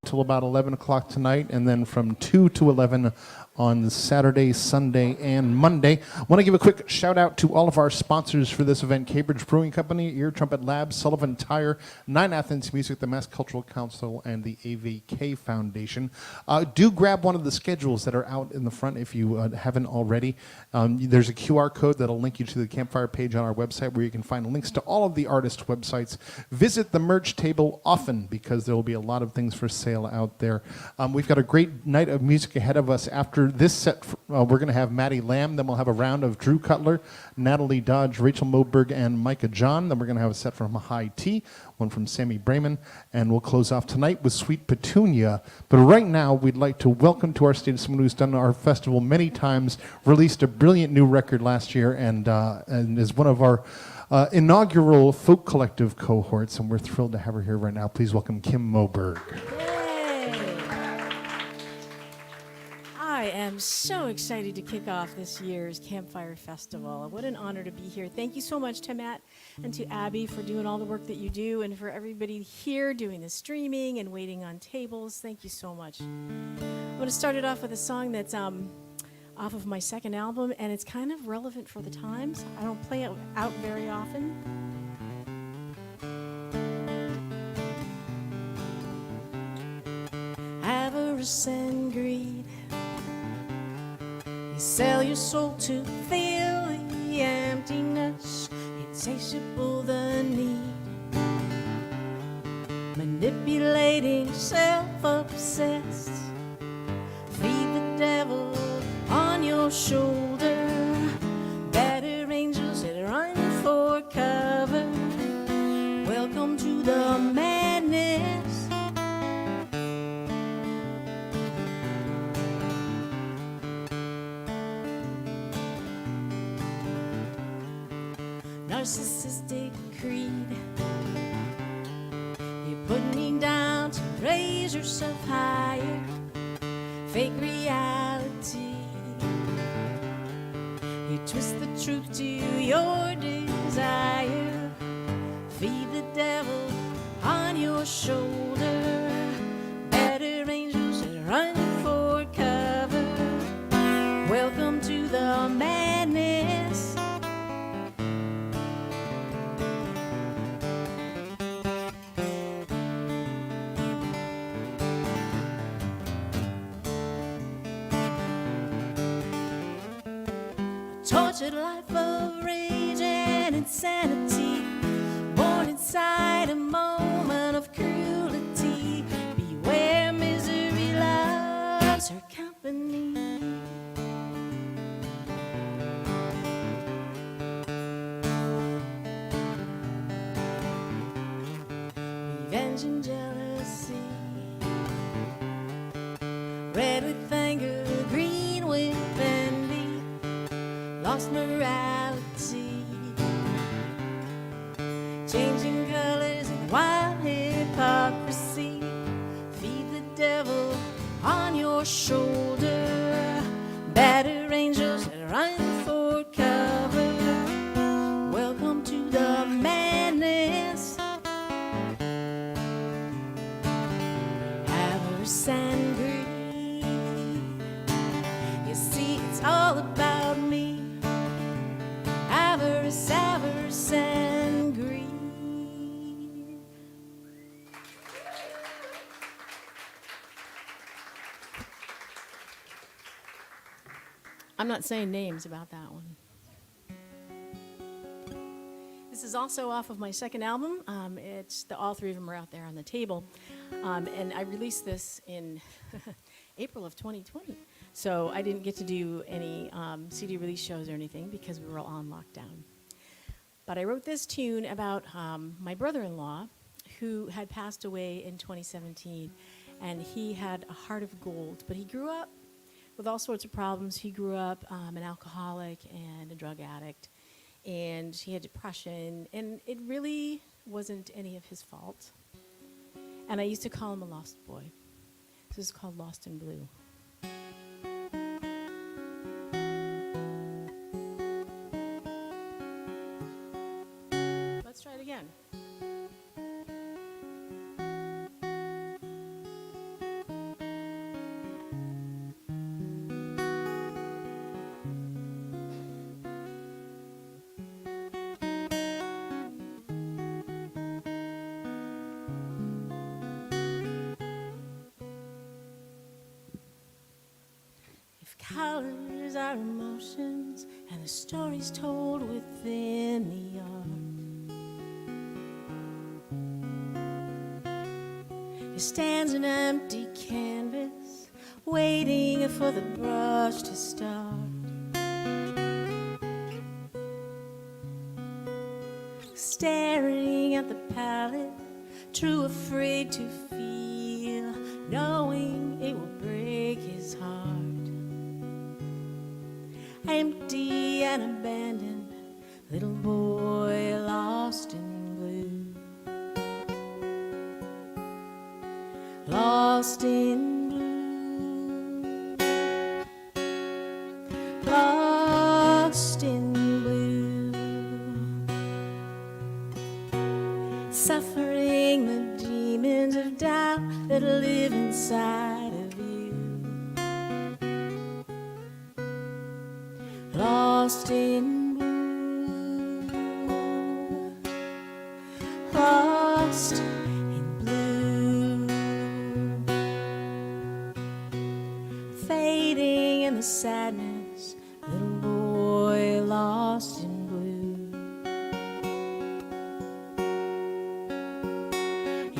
till about 11 o'clock tonight, and then from 2 to 11 on Saturday, Sunday, and Monday. I want to give a quick shout out to all of our sponsors for this event: Cambridge Brewing Company, Ear Trumpet Labs, Sullivan Tire, 9 Athens Music, the Mass Cultural Council, and the AVK Foundation. Do grab one of the schedules that are out in the front if you haven't already. There's a QR code that'll link you to the Campfire page on our website where you can find links to all of the artist websites. Visit the merch table often because there will be a lot of things for sale out there. We've got a great night of music ahead of us. After this set, we're going to have Maddie Lam. Then we'll have a round of Drew Cutler, Natalie Dodge, Rachel Moberg, and Micah John. Then we're going to have a set from High Tea, one from Sammy Brayman, and we'll close off tonight with Sweet Petunia. But right now, we'd like to welcome to our stage someone who's done our festival many times, released a brilliant new record last year, and is one of our inaugural folk collective cohorts, and we're thrilled to have her here right now. Please welcome Kim Moberg. I am so excited to kick off this year's Campfire Festival. What an honor to be here. Thank you so much to Matt and to Abby for doing all the work that you do, and for everybody here doing the streaming and waiting on tables. Thank you so much. I'm going to start it off with a song that's off of my second album, and it's kind of relevant for the times. I don't play it out very often. Avarice and greed, you sell your soul to fill the emptiness, insatiable the need, manipulating, self-obsessed, feed the devil on your shoulder, better angels that run for cover, welcome to the madness. Narcissistic creed, you put me down to raise yourself higher, fake reality, you twist the truth to your desire, feed the devil on your shoulder, better angels that run for cover, welcome to the madness. Tortured life of rage and insanity, born inside a moment of cruelty. Beware, misery loves her company. Revenge and jealousy, red with anger, green with envy, lost morality, changing colors and wild hypocrisy, feed the devil on your shoulder, better angels that run for cover, welcome to the madness. Avarice and greed, you see it's all about me. Avarice, avarice, and greed. I'm not saying names about that one. This is also off of my second album. All three of them are out there on the table. And I released this in April of 2020. So I didn't get to do any CD release shows or anything because we were all on lockdown. But I wrote this tune about my brother-in-law who had passed away in 2017. And he had a heart of gold. But he grew up with all sorts of problems. He grew up an alcoholic and a drug addict. And he had depression. And it really wasn't any of his fault. And I used to call him a lost boy. This is called Lost in Blue. Let's try it again. colors are emotions, and the stories told within the art. There stands an empty canvas, waiting for the brush to start. Staring at the palette, too afraid to feel, knowing it will break his heart. Empty and abandoned, little boy lost in blue. Lost in blue. Lost in blue. Suffering the demons of doubt that live inside of you. Lost in blue. Lost in blue. Fading in the sadness, little boy lost in blue.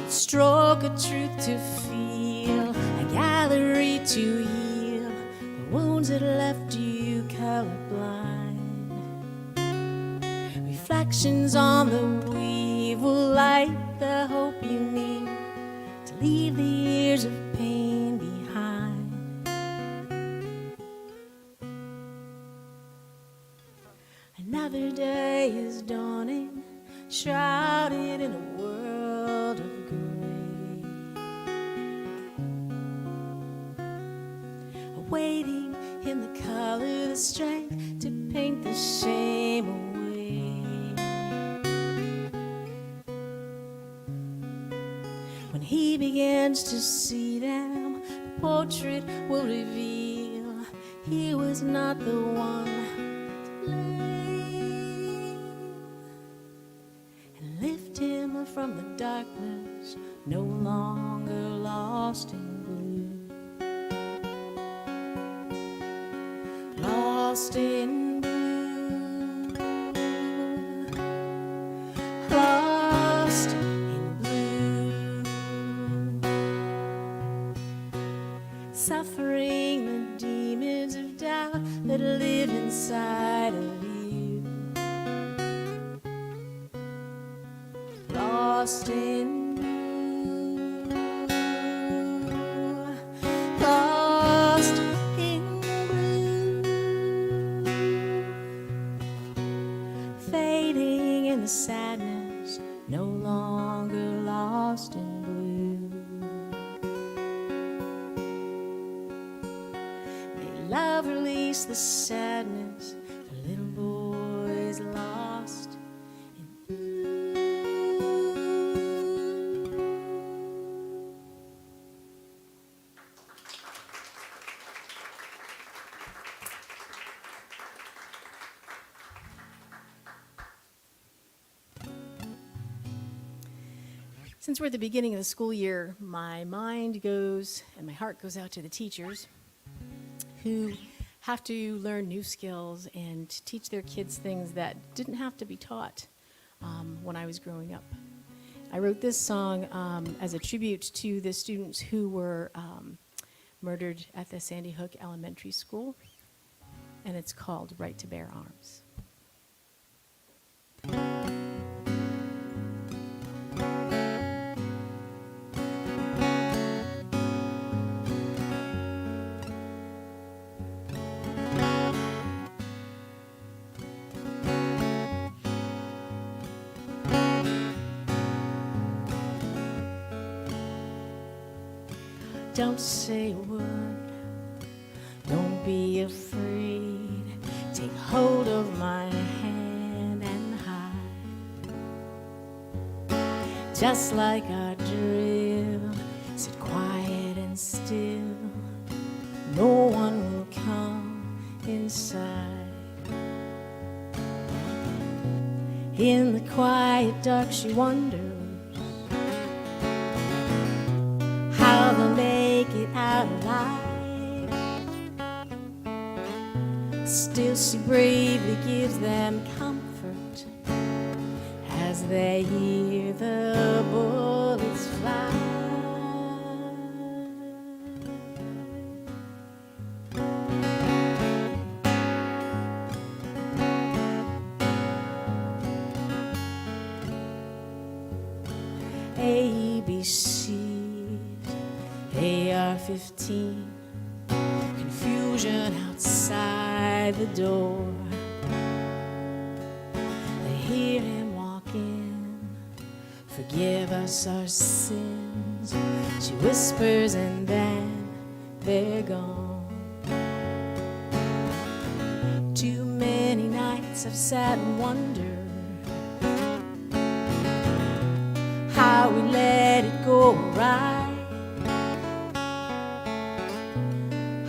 Stroke a truth to feel, a gallery to heal the wounds that left you colorblind. Reflections on the weave will light the hope you need to leave the years of pain behind. Another day is dawning, shrouded in a world of waiting in the color, the strength to paint the shame away. When he begins to see them, the portrait will reveal he was not the one to blame, and lift him from the darkness, no longer lost in lost in blue. Lost in blue. Suffering the demons of doubt that live inside of you. Lost in blue. Lost in the sadness, no longer lost in blue. May love release the sadness for little boys lost in blue. Since we're at the beginning of the school year, my mind goes and my heart goes out to the teachers who have to learn new skills and teach their kids things that didn't have to be taught when I was growing up. I wrote this song as a tribute to the students who were murdered at the Sandy Hook Elementary School, and it's called Right to Bear Arms. Don't say a word, don't be afraid. Take hold of my hand and hide. Just like our drill, sit quiet and still. No one will come inside. In the quiet dark she wonders how they'll make it out alive. she bravely gives them comfort as they hear the bullets fly. ABCs, AR-15, confusion outside the door. They hear him walk in, forgive us our sins. She whispers and then they're gone. Too many nights I've sat and wondered how we let it go right.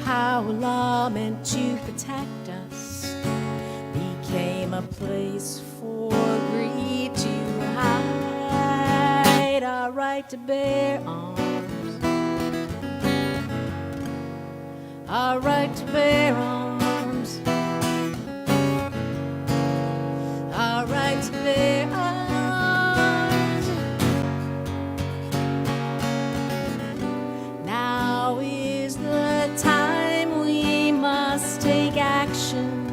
How a law meant to protect us became a place for greed to hide our right to bear arms, our right to bear arms, our right to bear arms. Now is the time we must take action.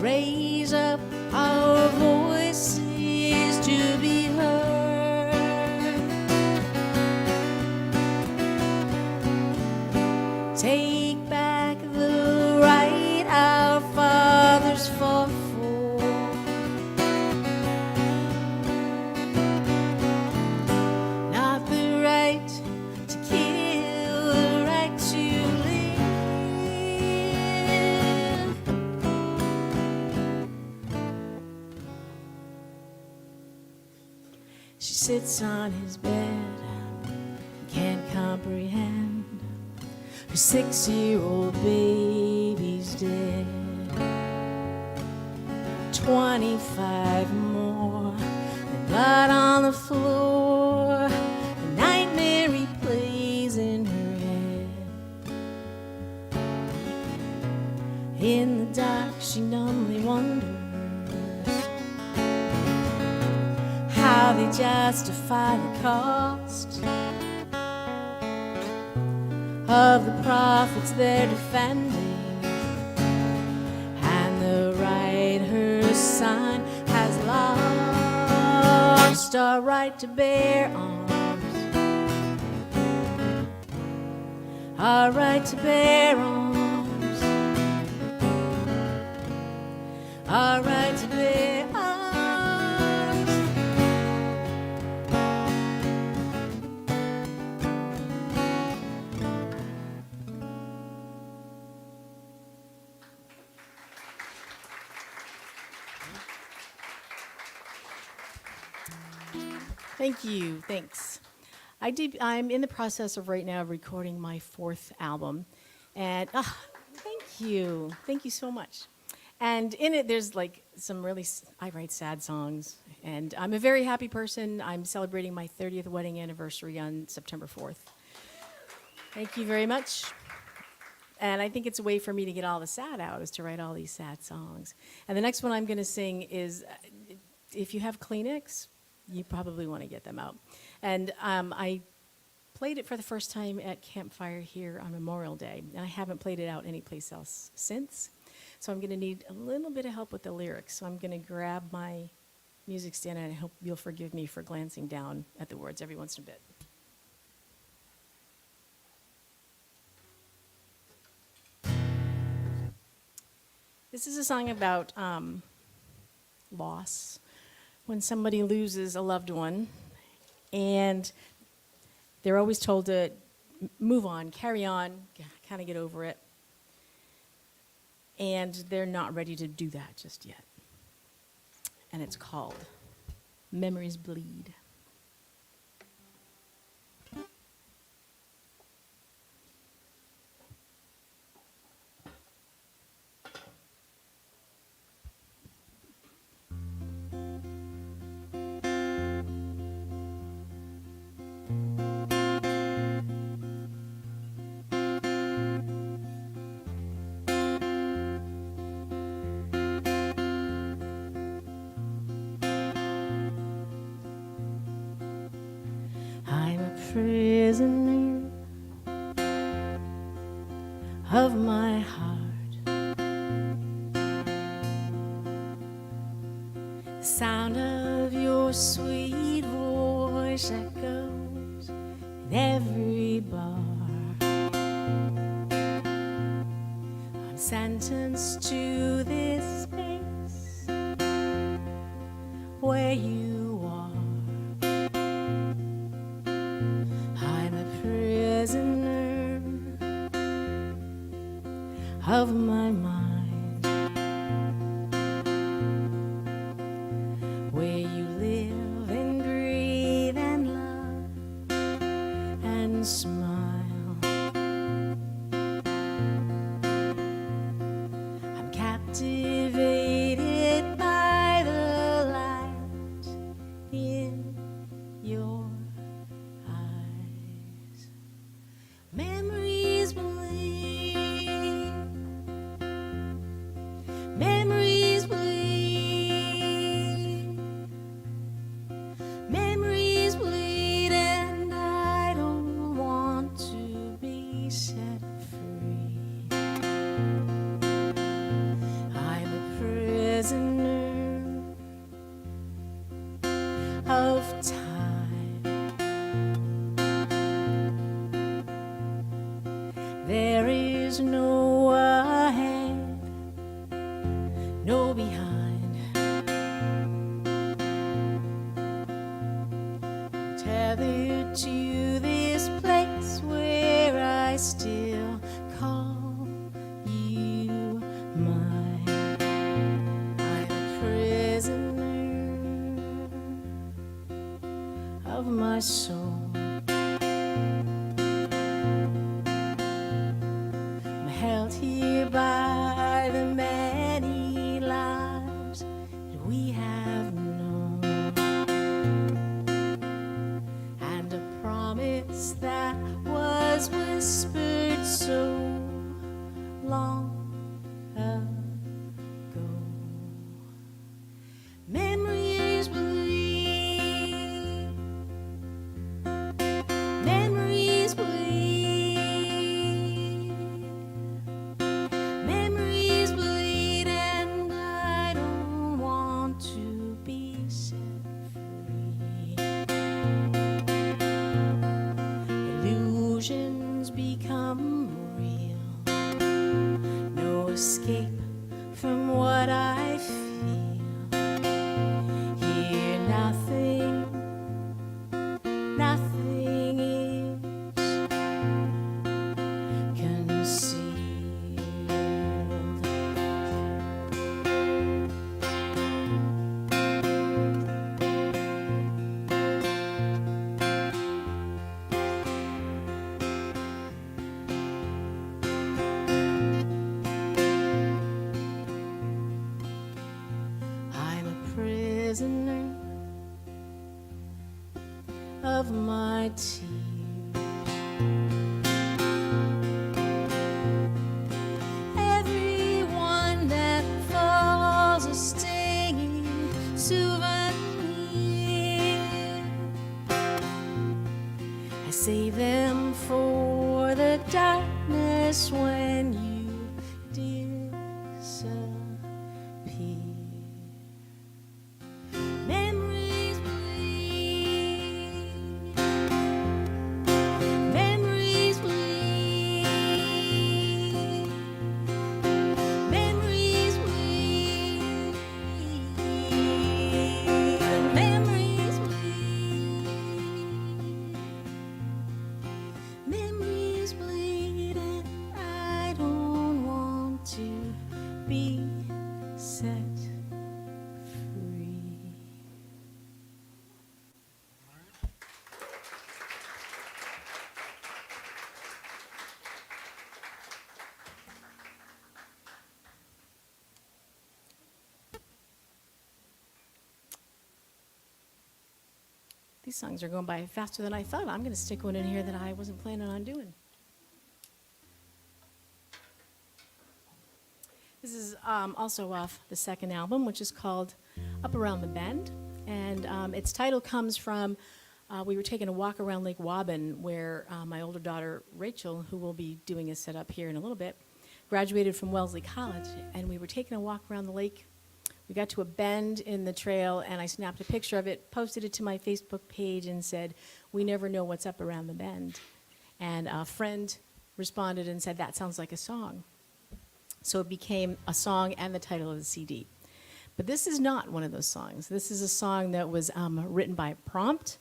Raise up our voices to be heard. Take back the right our fathers fought for. Not the right to kill, the right to live. She sits on his bed, can't comprehend her 6-year-old baby's dead. 25 more, and blood on the floor. A nightmare replays in her head. In the dark, she numbly wonders how they justify the cost of the prophets they're defending, and the right her son has lost, our right to bear arms, our right to bear arms, our right to bear arms. Thank you. Thanks. I'm in the process of right now recording my 4th album, and thank you. Thank you so much. And in it, there's like some really, I write sad songs, and I'm a very happy person. I'm celebrating my 30th wedding anniversary on September 4th. Thank you very much. And I think it's a way for me to get all the sad out, is to write all these sad songs. And the next one I'm going to sing is, if you have Kleenex, you probably want to get them out. And I played it for the first time at Campfire here on Memorial Day, and I haven't played it out anyplace else since. So I'm going to need a little bit of help with the lyrics. So I'm going to grab my music stand, and I hope you'll forgive me for glancing down at the words every once in a bit. This is a song about loss. When somebody loses a loved one, and they're always told to move on, carry on, kind of get over it, and they're not ready to do that just yet. And it's called Memories Bleed. prisoner of my heart. The sound of your sweet voice echoes in every bar. I'm sentenced to this space where you are. I'm a prisoner of my mind, where you live and breathe and love and smile. I'm captivated by the light in your eyes. Memories bleed, memories bleed, memories bleed, and I don't want to be set free. I'm a prisoner of time. There is no ahead, no behind. Tethered to this place where I still call you mine. I'm a prisoner of my soul. I'm held here by the many lives that we have known, and a promise that was whispered so long ago. Memories bleed, memories bleed, memories bleed, and I don't want to be set free. Illusions become real, no escape from what I feel. Here nothing, nothing is concealed. I'm a prisoner of my tears. Everyone that falls a stinging souvenir, I save them for the darkness when you disappear. Memories bleed, memories bleed, memories bleed, memories bleed, memories bleed, and I don't want to be set free. These songs are going by faster than I thought. I'm going to stick one in here that I wasn't planning on doing. This is also off the second album, which is called Up Around the Bend. And its title comes from we were taking a walk around Lake Waban where my older daughter, Rachel, who will be doing a set up here in a little bit, graduated from Wellesley College, and we were taking a walk around the lake. We got to a bend in the trail, and I snapped a picture of it, posted it to my Facebook page, and said, "We never know what's up around the bend." And a friend responded and said, "That sounds like a song." So it became a song and the title of the CD. But this is not one of those songs. This is a song that was written by Prompt.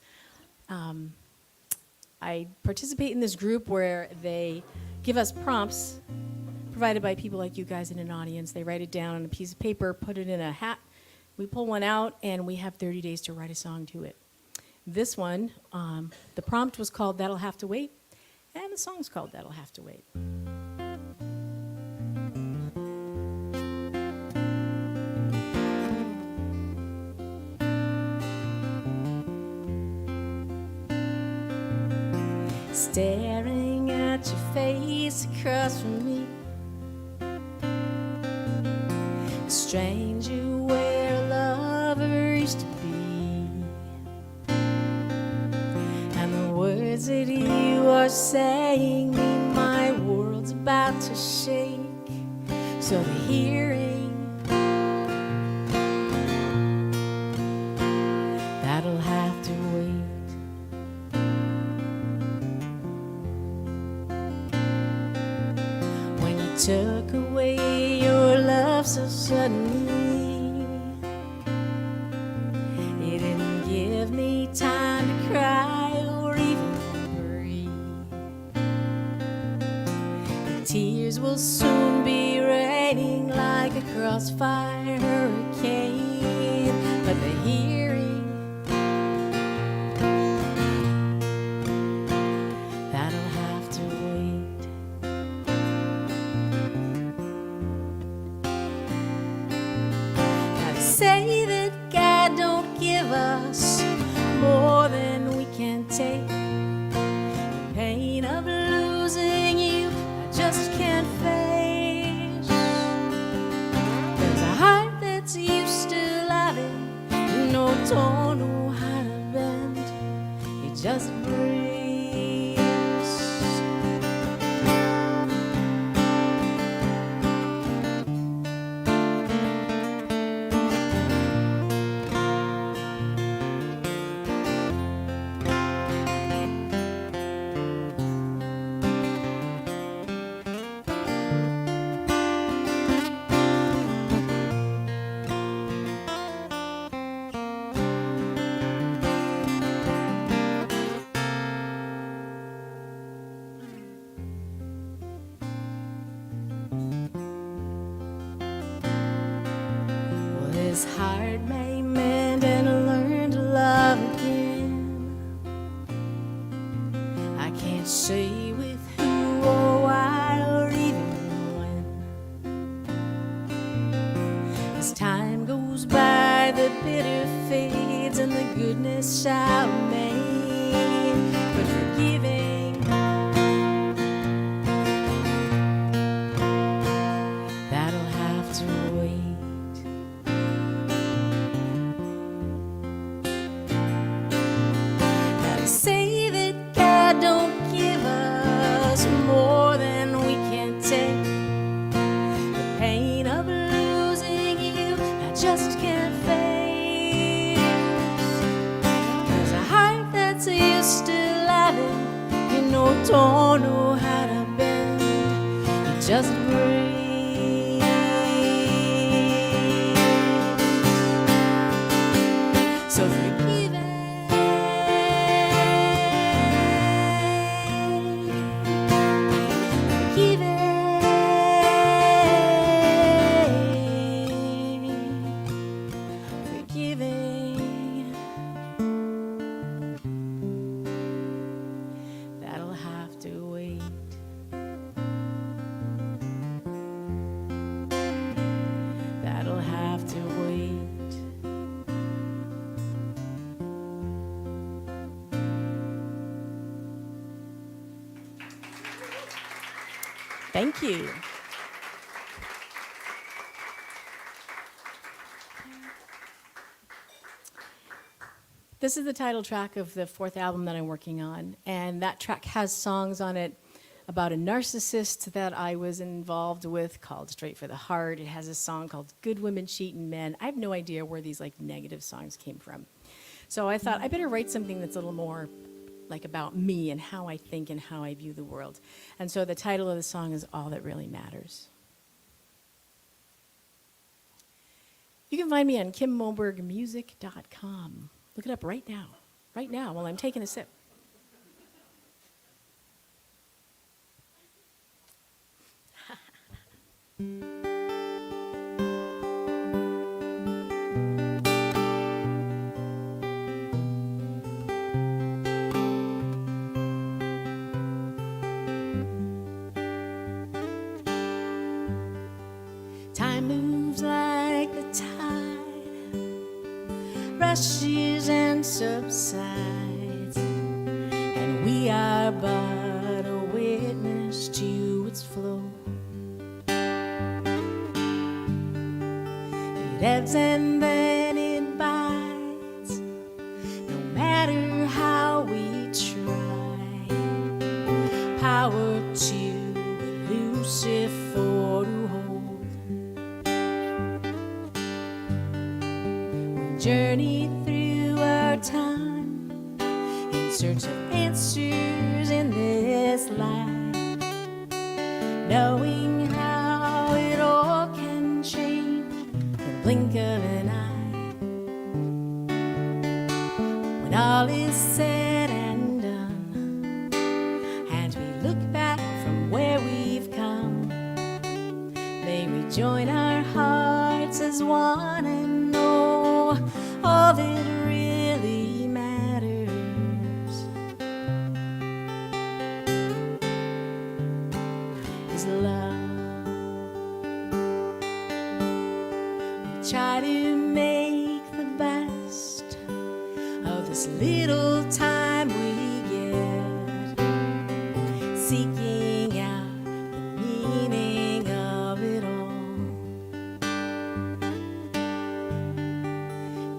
I participate in this group where they give us prompts provided by people like you guys in an audience. They write it down on a piece of paper, put it in a hat. We pull one out, and we have 30 days to write a song to it. This one, the prompt was called That'll Have to Wait, and the song's called That'll Have to Wait. Staring at your face across from me, a stranger where a lover used to be, and the words that you are saying mean my world's about to shake. So the hearing, that'll have to wait. When you took away your love so suddenly, it didn't give me time to cry or even breathe. The tears will soon be raining like a crossfire hurricane, but the hearing, that'll have to wait. Now they say that God don't give us more than we can take. The pain of losing you, I just can't face. There's a heart that's used to loving, you know, don't know how to bend. It just breaks. Well, his heart may mend and learn to love again. I can't say with who or why or even when. As time goes by, the bitter fades and the goodness shall remain. But forgiving, that'll have to wait. Now they say that God don't give us more than we can take. The pain of losing you, I just can't face. There's a heart that's used to loving, you know, don't know how to bend. It just breaks. So forgiving, forgiving, that'll have to wait. That'll have to wait. Thank you. This is the title track of the fourth album that I'm working on, and that track has songs on it about a narcissist that I was involved with called Straight for the Heart. It has a song called Good Women Cheating Men. I have no idea where these like negative songs came from. So I thought I better write something that's a little more like about me and how I think and how I view the world. And so the title of the song is All That Really Matters. You can find me on kimmobergmusic.com. Look it up right now while I'm taking a sip. Time moves like the tide, rushes and subsides, and we are but a witness to its flow. It ebbs and then it bites, no matter how we try. Power too elusive for to hold. We journey through our time in search of answers in this life, knowing how it all can change in the blink of an eye. When all is said and done, and we look back from where we've come, may we join our hearts as one and know all that really matters is love. We try to make the best of this little time we get, seeking out the meaning of it all.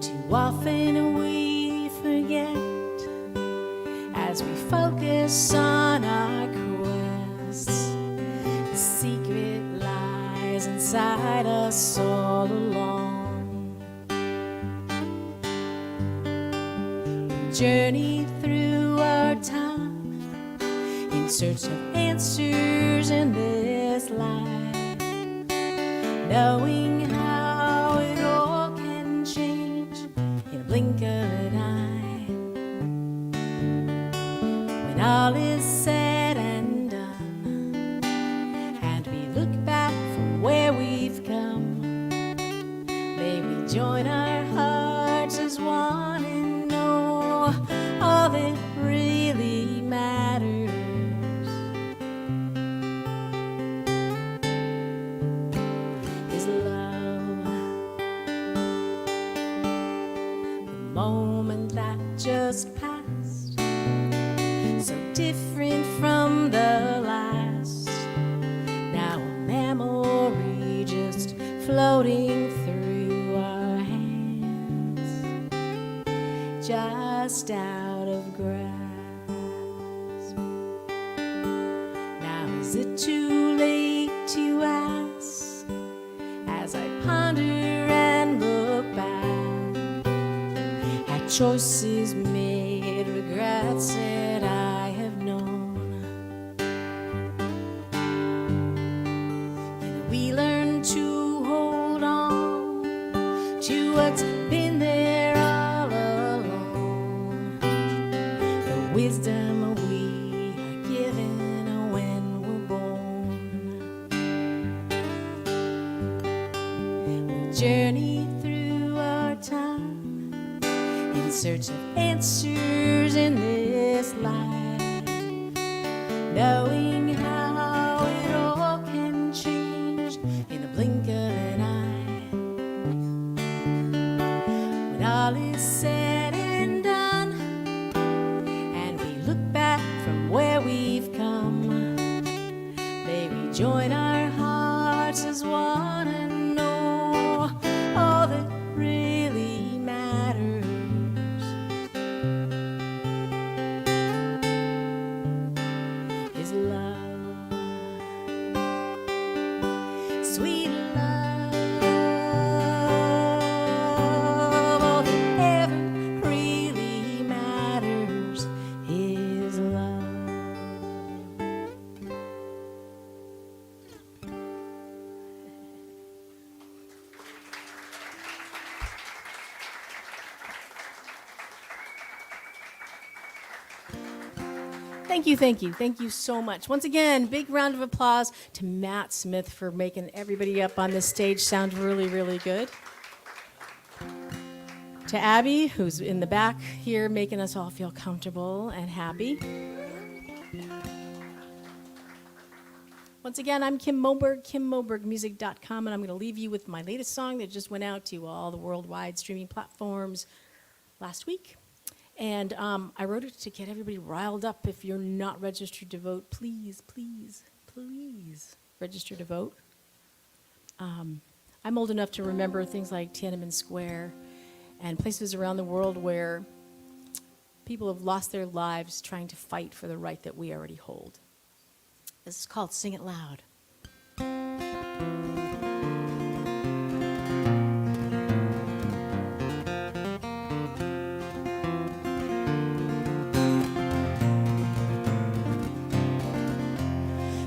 Too often we forget as we focus on our quests. The secret lies inside us all along. We journey through our time in search of answers in this life, knowing how it all can change in a blink of an eye. When all is said and done, and we look back from where we've come, may we join our hearts as one and know all that really matters is love. The moment that just passed, so different from the last, now a memory just floating through our hands, just out of grasp. Now is it too late to ask, as I ponder and look back at choices made, regrets that I have known? And we learn to hold on to what's been there all along, the wisdom we are given when we're born. We journey through our time in search of answers in this life, knowing how it all can change in a blink of an eye. When all is said and done, and we look back from where we've come, may we join our hearts as one and know all that really matters Thank you, thank you, thank you so much. Once again, big round of applause to Matt Smith for making everybody up on this stage sound really, really good. To Abby, who's in the back here making us all feel comfortable and happy. Once again, I'm Kim Moberg, KimMobergMusic.com, and I'm going to leave you with my latest song that just went out to all the worldwide streaming platforms last week. And I wrote it to get everybody riled up. If you're not registered to vote, please, please, please register to vote. I'm old enough to remember things like Tiananmen Square and places around the world where people have lost their lives trying to fight for the right that we already hold. This is called Sing It Loud.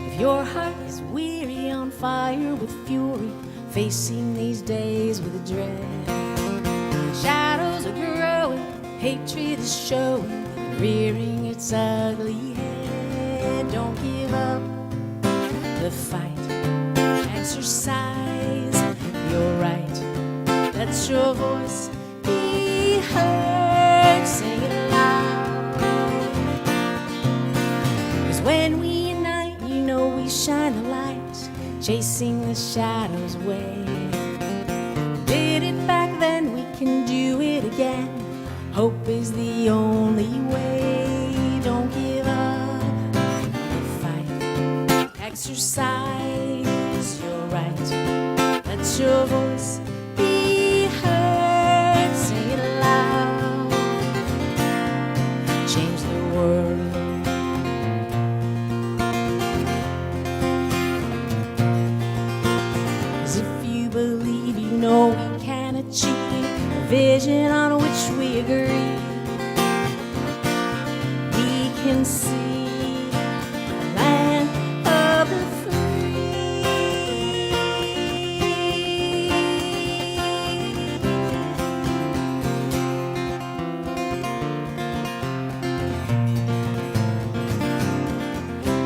If your heart is weary, on fire with fury, facing these days with dread, shadows are growing, hatred is showing, rearing its ugly head. Don't give up the fight, exercise your right, let your voice be heard, sing it loud. 'Cause when we unite, you know we shine the light, chasing the shadows away. Did it back then, we can do it again. Hope is the only way. Don't give up the fight, exercise your right, let your voice be heard, sing it loud, change the world. 'Cause if you believe, you know we can achieve a vision on which we agree. We can see the land of the free.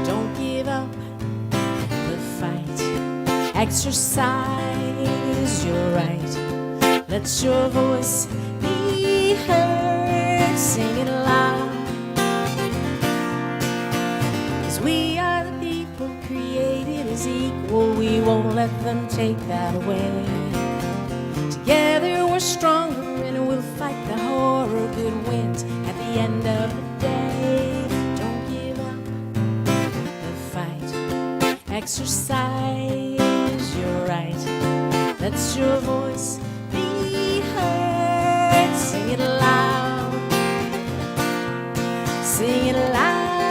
Don't give up the fight, exercise your right, let your voice be heard, sing it loud. 'Cause we are the people created as equal, we won't let them take that away. Together we're stronger and we'll fight the horror, good wins at the end of the day. Don't give up the fight, exercise your right, let your voice be heard, sing it loud, sing it loud,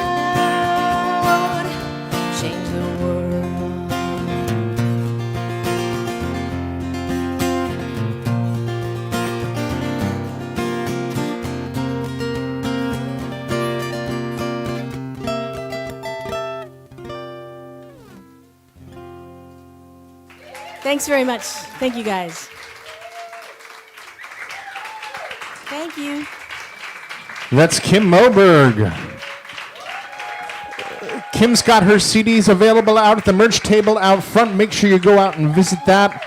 change the world. Thanks very much. Thank you, guys. Thank you. That's Kim Moberg. Kim's got her CDs available out at the merch table out front. Make sure you go out and visit that.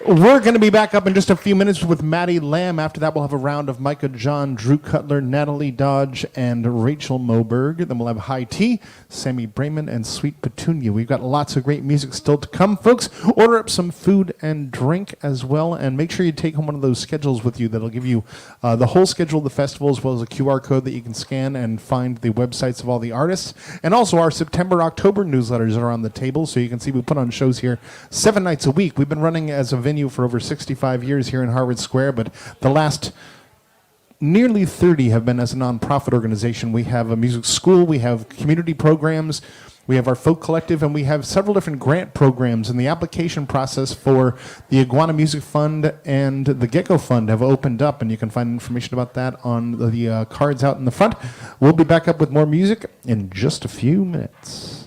We're going to be back up in just a few minutes with Maddie Lam. After that, we'll have a round of Micah John, Drew Cutler, Natalie Dodge, and Rachel Moberg. Then we'll have High Tea, Sammy Brayman, and Sweet Petunia. We've got lots of great music still to come, folks. Order up some food and drink as well, and make sure you take home one of those schedules with you that'll give you the whole schedule of the festival, as well as a QR code that you can scan and find the websites of all the artists. And also our September, October newsletters are on the table, so you can see we put on shows here 7 nights a week. We've been running as a venue for over 65 years here in Harvard Square, but the last nearly 30 have been as a nonprofit organization. We have a music school, we have community programs, we have our folk collective, and we have several different grant programs. And the application process for the Iguana Music Fund and the Gecko Fund have opened up, and you can find information about that on the cards out in the front. We'll be back up with more music in just a few minutes.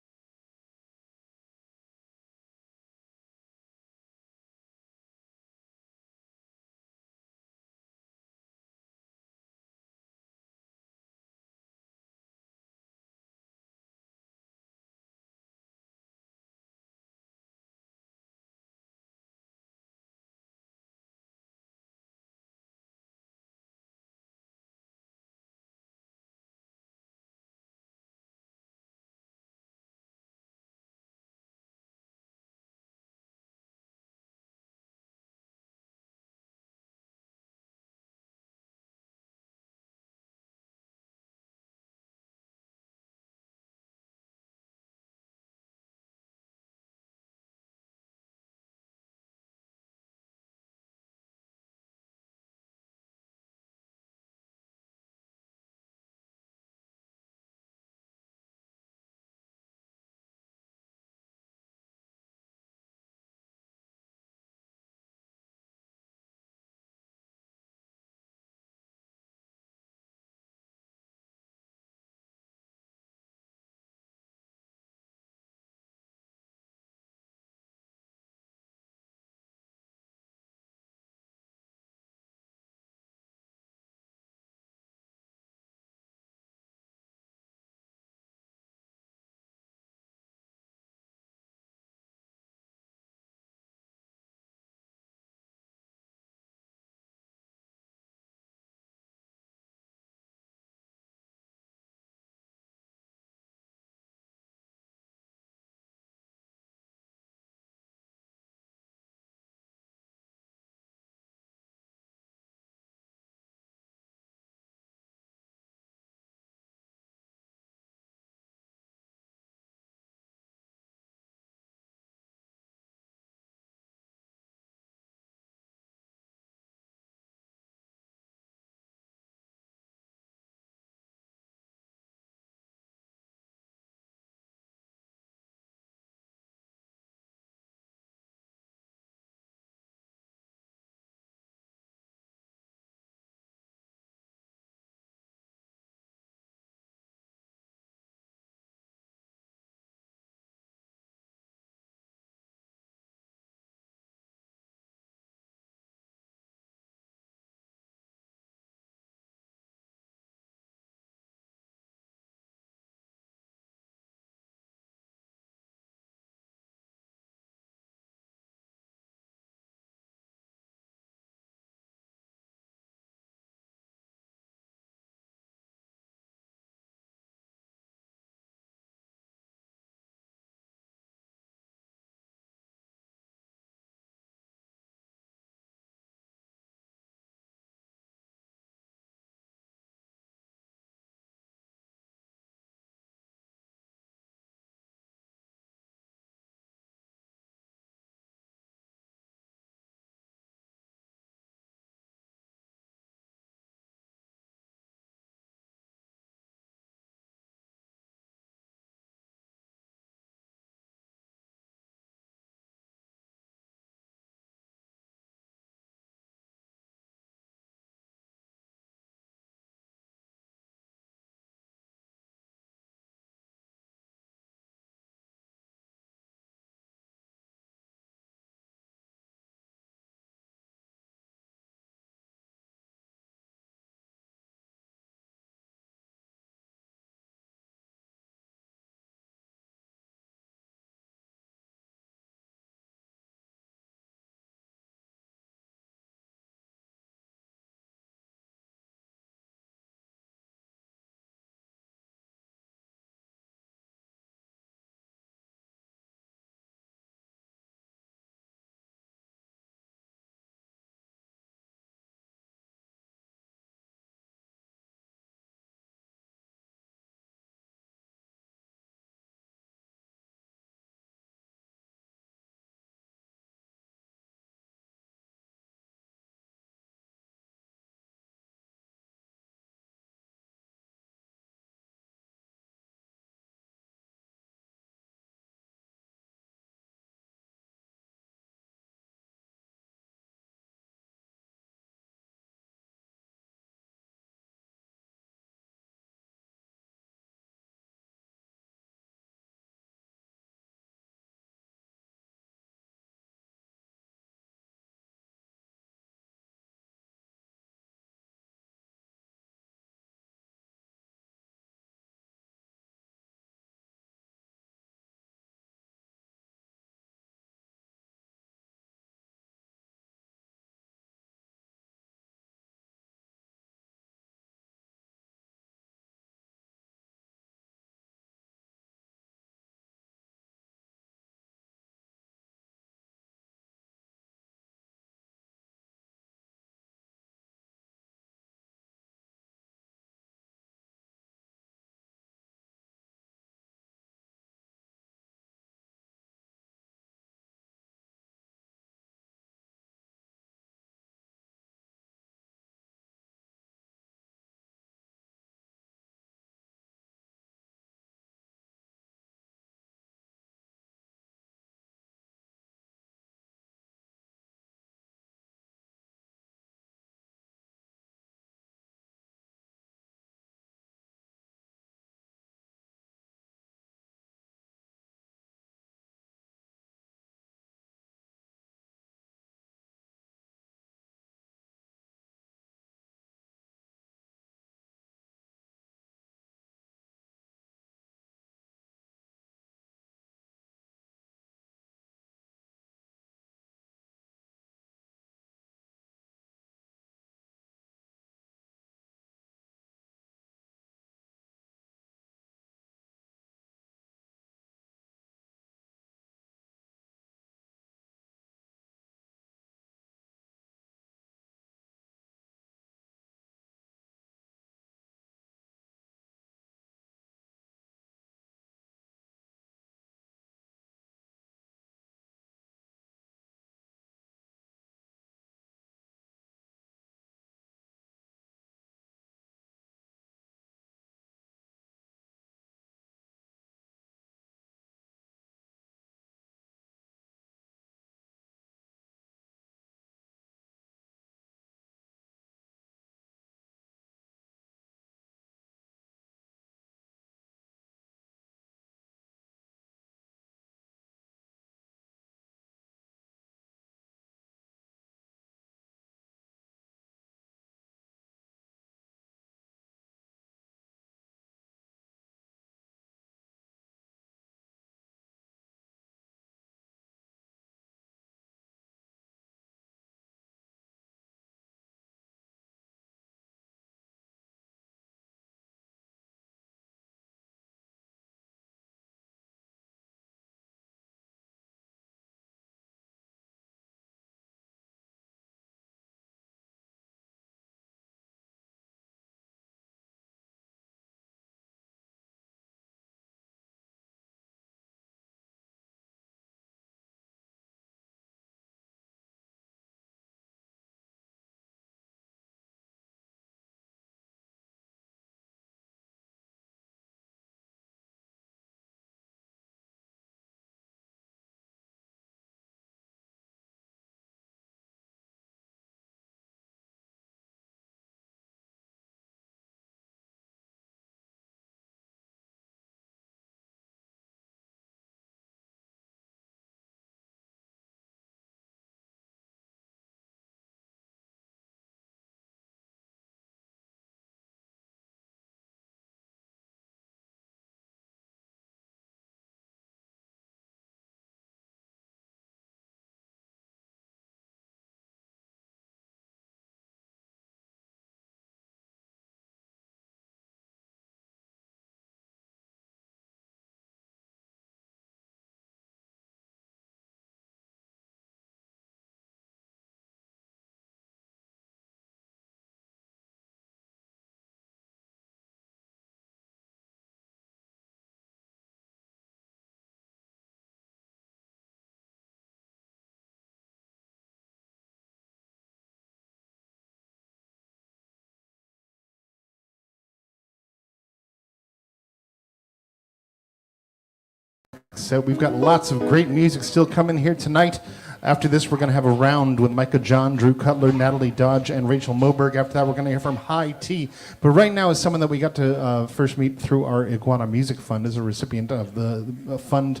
So we've got lots of great music still coming here tonight. After this, we're going to have a round with Micah John, Drew Cutler, Natalie Dodge, and Rachel Moberg. After that, we're going to hear from High Tea. But right now is someone that we got to first meet through our Iguana Music Fund as a recipient of the fund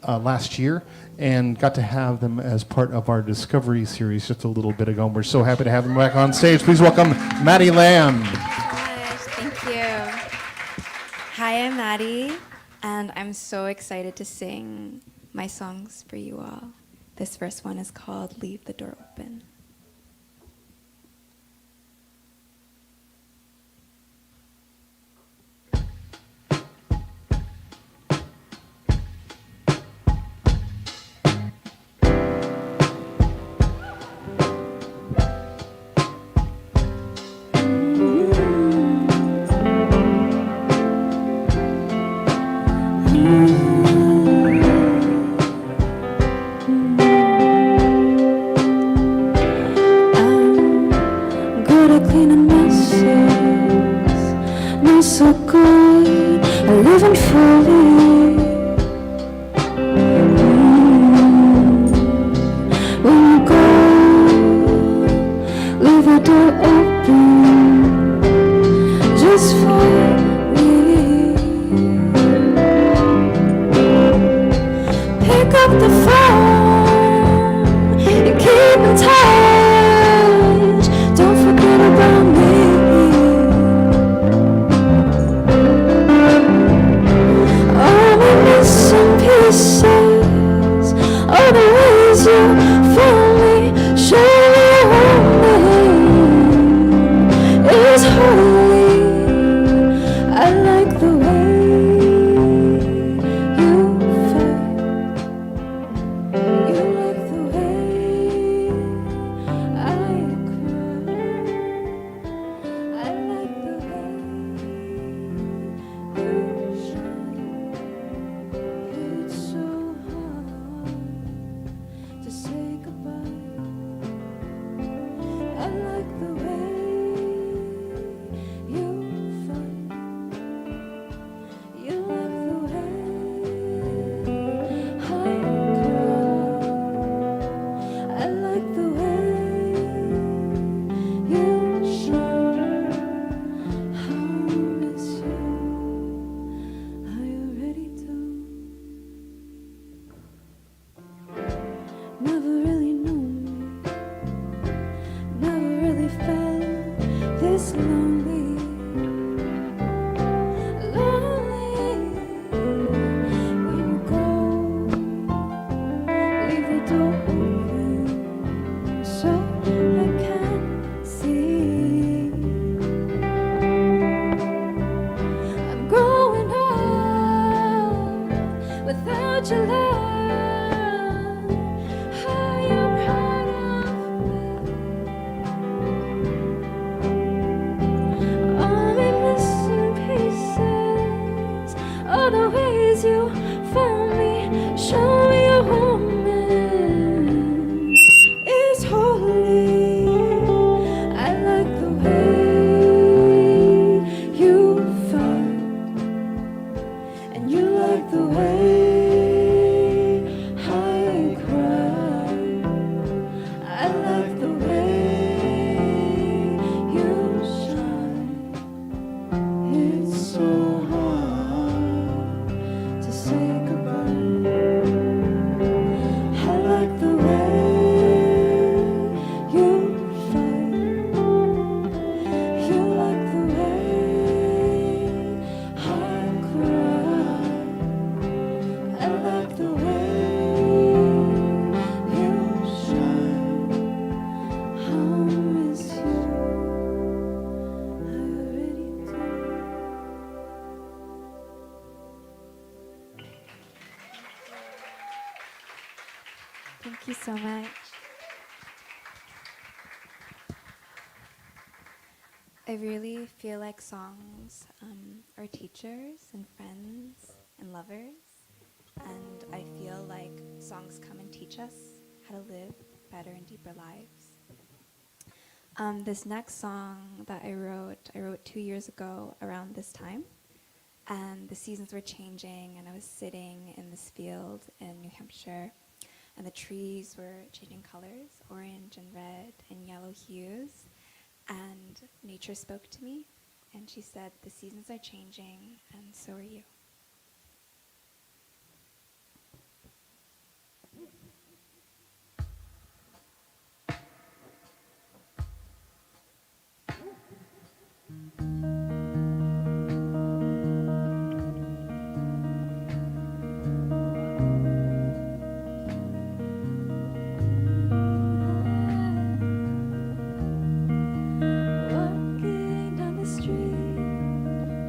last year, and got to have them as part of our Discovery series just a little bit ago. And we're so happy to have them back on stage. Please welcome Maddie Lam. Gosh, thank you. Hi, I'm Maddie, and I'm so excited to sing my songs for you all. This first one is called Leave the Door Open. Cleaning messes, not so good at living fully. When you go, leave the door open just for me. Pick up the phone and keep in touch. Don't forget about me. All the missing pieces, all the ways you found me, show me is holy. I like the way you fight. You like the way I cry. I like the way you shine. It's so hard to say goodbye. I like the way you fight. You like the way I cry. I like the way you shine. How I miss you. Are you ready to? Never really knew me. Never really felt this lonely. Lonely. When you go, leave the door open so I can see. I'm growing up without your love. Are you proud of me? All my missing pieces, all the ways you found me, show me a woman is holy. I like the way you fight, and you like the way I cry. I like the way you shine. It's so hard to say goodbye. I like the way you fight. You like the way I cry. I like the way you shine. How I miss you. Are you ready to? Thank you so much. I really feel like songs are teachers and friends and lovers, and I feel like songs come and teach us how to live better and deeper lives. This next song that I wrote 2 years ago around this time, And the seasons were changing, and I was sitting in this field in New Hampshire, and the trees were changing colors, orange and red and yellow hues. And nature spoke to me, and she said, the seasons are changing, and so are you. Walking down the street,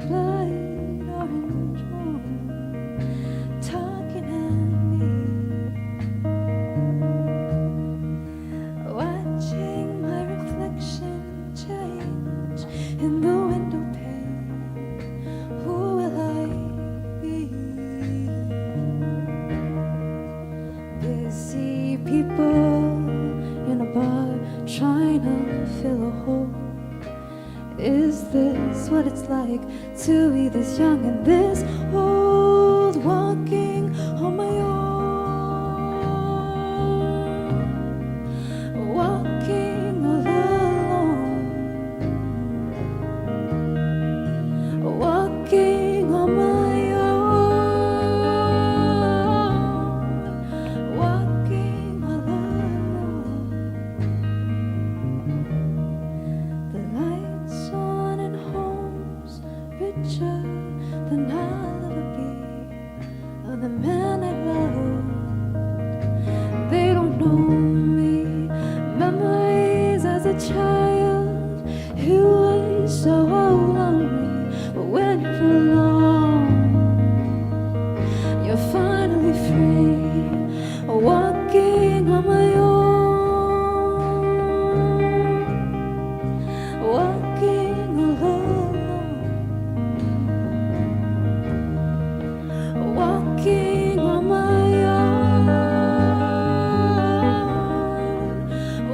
bright orange moon, talking at me, watching my reflection change in the window pane. Who will I be? Busy people in a bar trying to fill a hole. Is this what it's like to be this young and this old, walking on my own, walking all alone, walking on my own, walking all alone. The lights on in homes richer than I'll ever be. Of the man I love, they don't know me. Memories as a child, you were so lonely. But when you're alone, you're finally free, walking on my own, walking alone, walking on my own,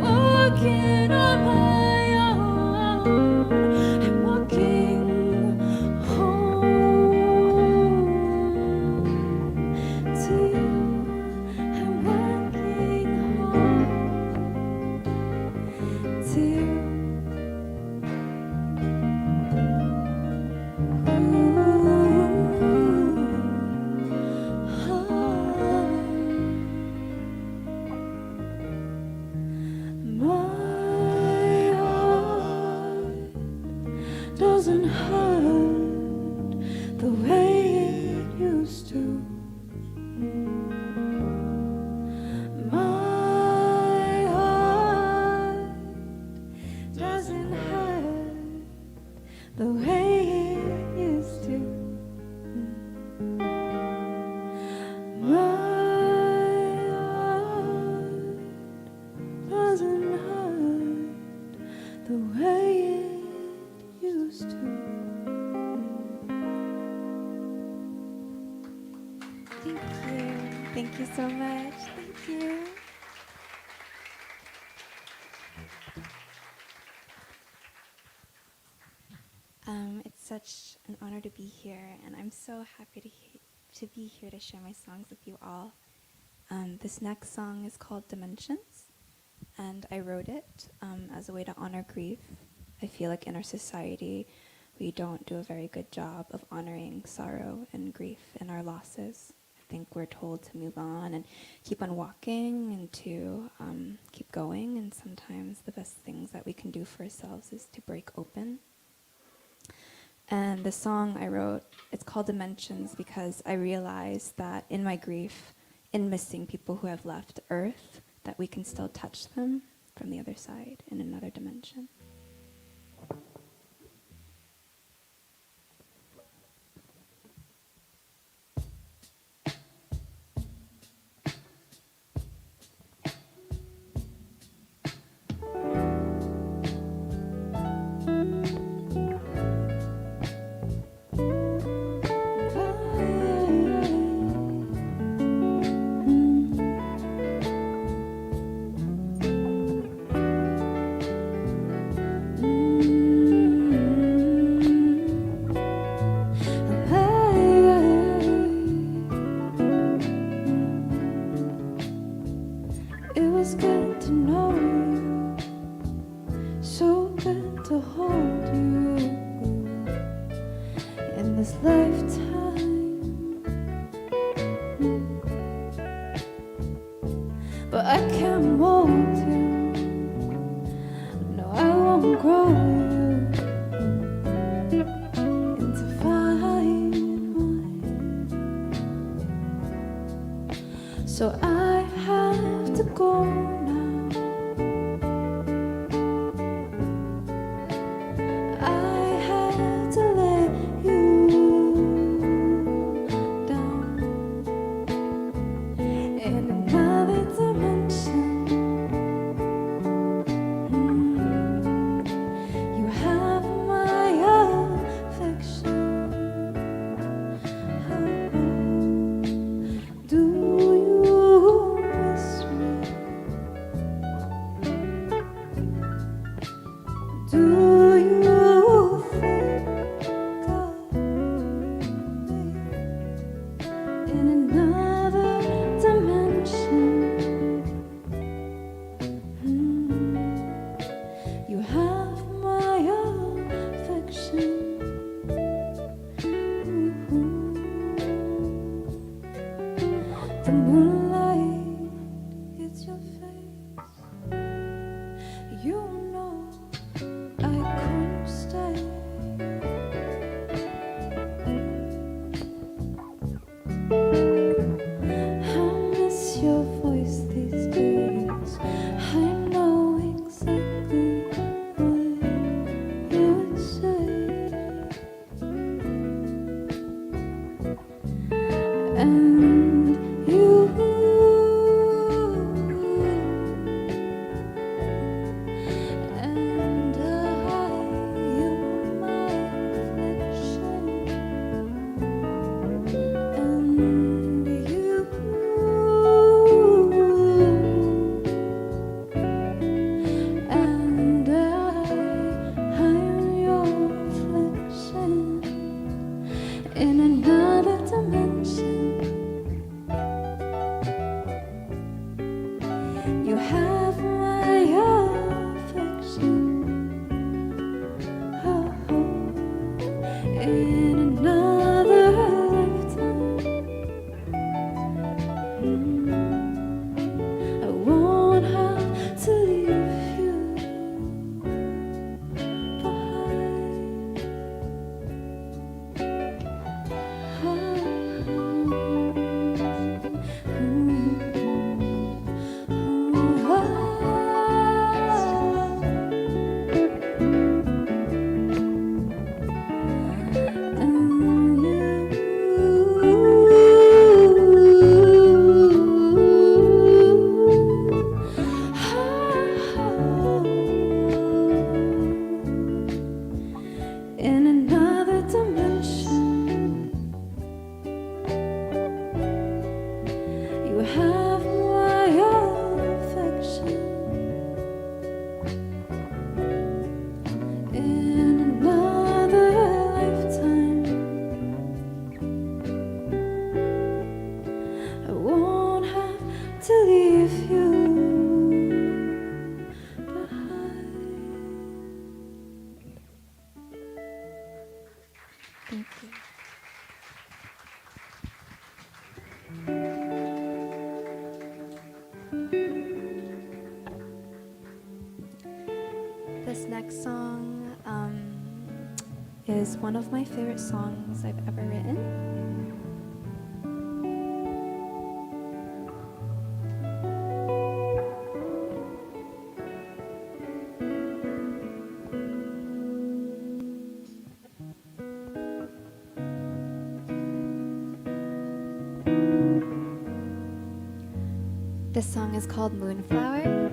walking on my own, and walking home to you, and walking home to you. My heart doesn't hurt the way it used to. My heart doesn't hurt the way it used to. My heart doesn't hurt the way it used to. Thank you. Thank you so much. Thank you. It's such an honor to be here, and I'm so happy to be here to share my songs with you all. This next song is called Dimensions, and I wrote it as a way to honor grief. I feel like in our society, we don't do a very good job of honoring sorrow and grief and our losses. I think we're told to move on and keep on walking and to keep going, and sometimes the best things that we can do for ourselves is to break open. And the song I wrote, it's called Dimensions because I realized that in my grief, in missing people who have left Earth, that we can still touch them from the other side in another dimension. this lifetime. But I can't mold you. No, I won't grow you into fine wine. So I have to go now. I had to let you down in another dimension. You have my affection. Do you miss me? Do you think of me in another dimension? You have my affection. The moonlight hits your face. You know I couldn't stay. I miss your voice these days. I know exactly what you would say. And you and I am my affliction. And you and I'm your affliction in another dimension. You have my affection. Oh, in another lifetime. I won't have to leave you behind. In another dimension, you have my affection. In another lifetime, I won't have to leave you behind. Thank you. This next song is one of my favorite songs I've ever written. This song is called Moonflower,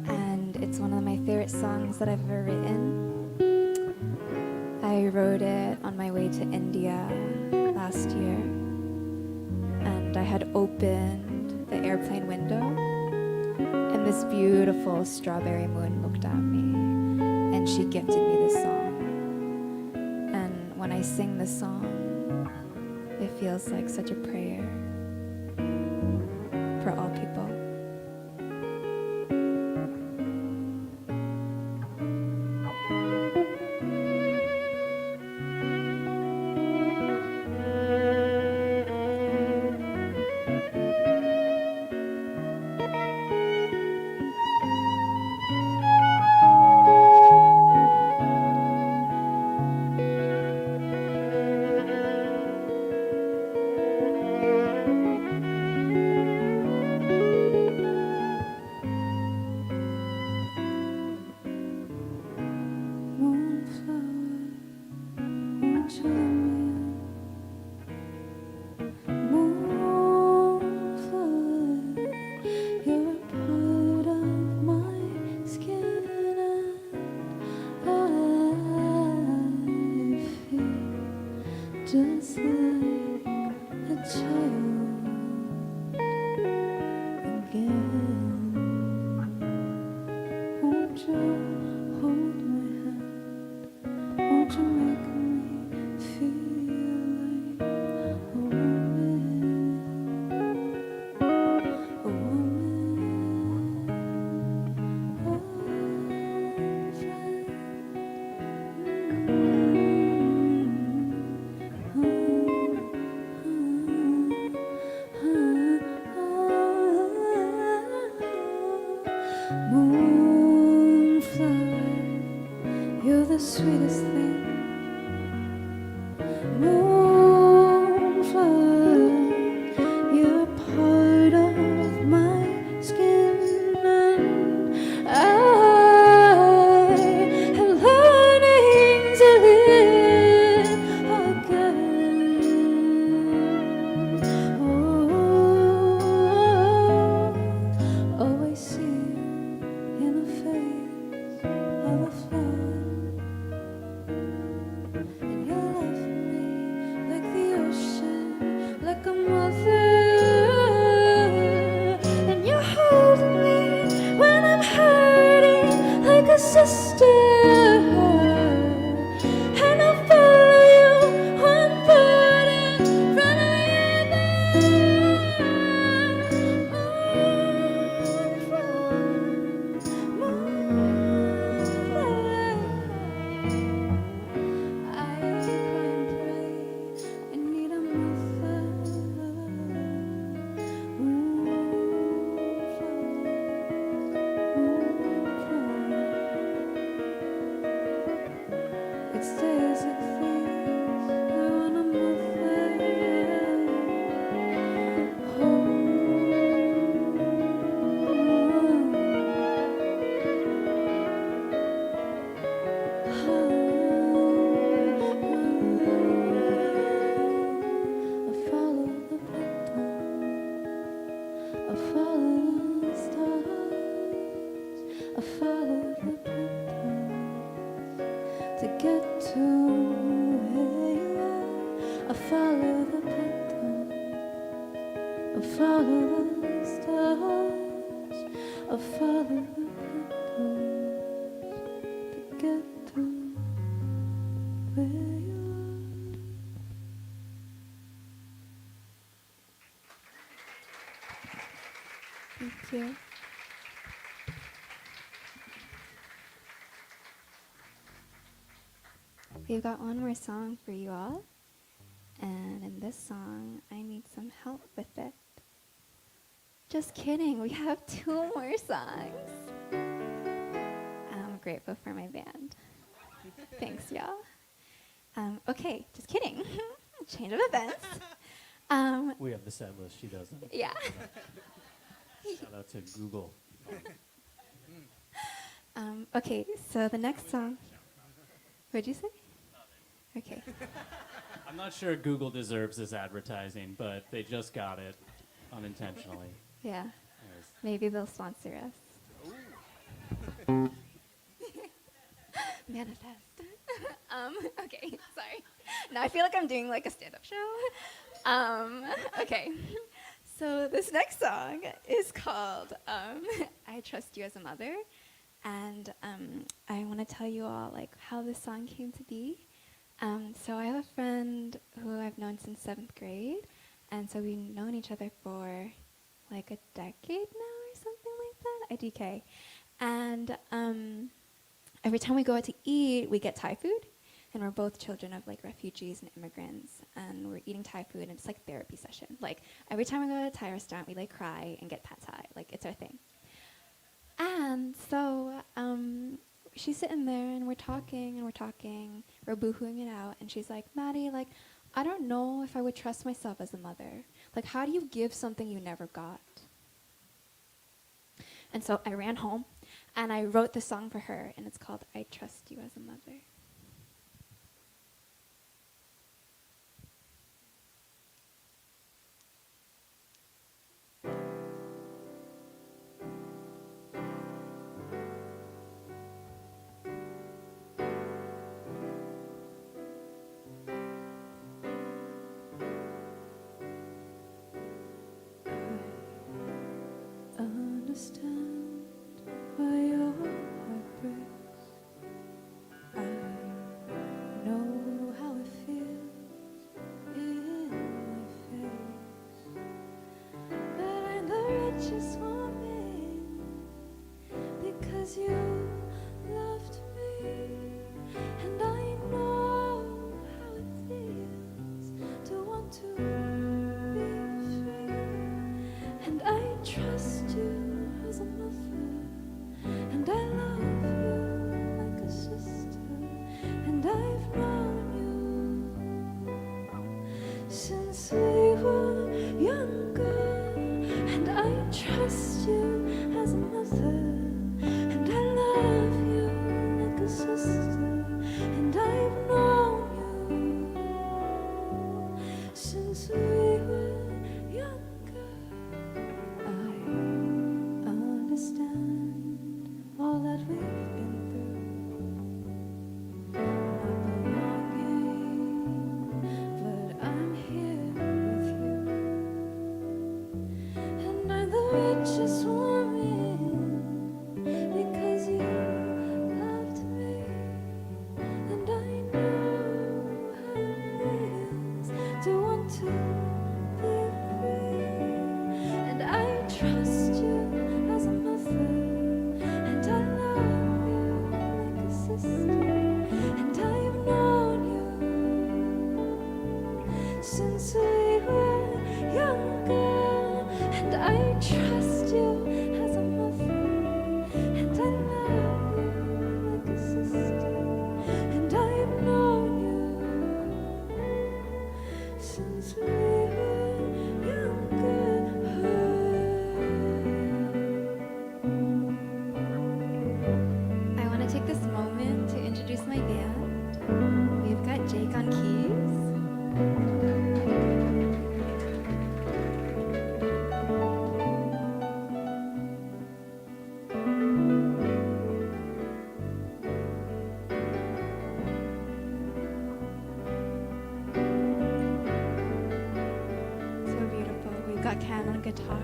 and it's one of my favorite songs that I've ever written. I wrote it on my way to India last year, and I had opened the airplane window, and this beautiful strawberry moon looked at me, and she gifted me this song. And when I sing this song, it feels like such a prayer for all people. the sweetest thing. Moonflower, you're part of my skin, and I am learning to live again. Oh, I see you in the face of a flood, and you love me like the ocean, like a mother, and you hold me when I'm hurting, like a sister, and I'll follow you one burden from I cry and pray, I need a mother. It's days like these, I want a mother. I follow the plankton, I follow the stars, I follow the plankton to get to where you are. I follow the plankton, I follow the stars, I follow the plankton to get to where you are. Thank you. We've got one more song for you all, and in this song, I need some help with it. Just kidding, we have 2 more songs. I'm grateful for my band. Thanks, y'all. Okay, just kidding. Change of events. We have the set list, she doesn't. Yeah. Shout out to Google. Okay, so the next song. What'd you say? Okay. I'm not sure Google deserves this advertising, but they just got it unintentionally. Yeah. Anyways. Maybe they'll sponsor us. Manifest. Okay, sorry. Now I feel like I'm doing like a stand-up show. Okay. So this next song is called I Trust You as a Mother. And I want to tell you all like how this song came to be. So I have a friend who I've known since 7th grade. And so we've known each other for like a decade now or something like that, IDK. And every time we go out to eat, we get Thai food. And we're both children of like refugees and immigrants. And we're eating Thai food and it's like therapy session. Like every time we go to a Thai restaurant, we like cry and get pad Thai. Like it's our thing. And so she's sitting there and we're talking, we're boohooing it out. And she's like, Maddie, like, I don't know if I would trust myself as a mother. Like, how do you give something you never got? And so I ran home and I wrote this song for her, and it's called I Trust You as a Mother. Understand why your heart breaks. I know how it feels in my face. But I'm the richest woman because you loved me, and I know how it feels to want to be free. And I trust you as a can on guitar.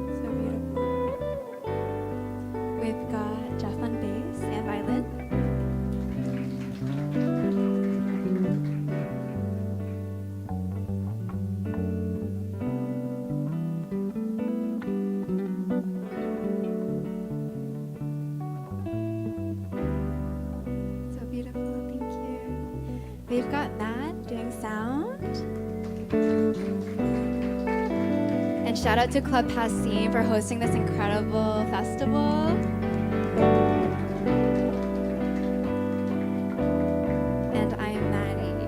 So beautiful. We've got Jeff on bass and violin. So beautiful, thank you. We've got Matt doing sound. And shout out to Club Passim for hosting this incredible festival. And I am Maddie.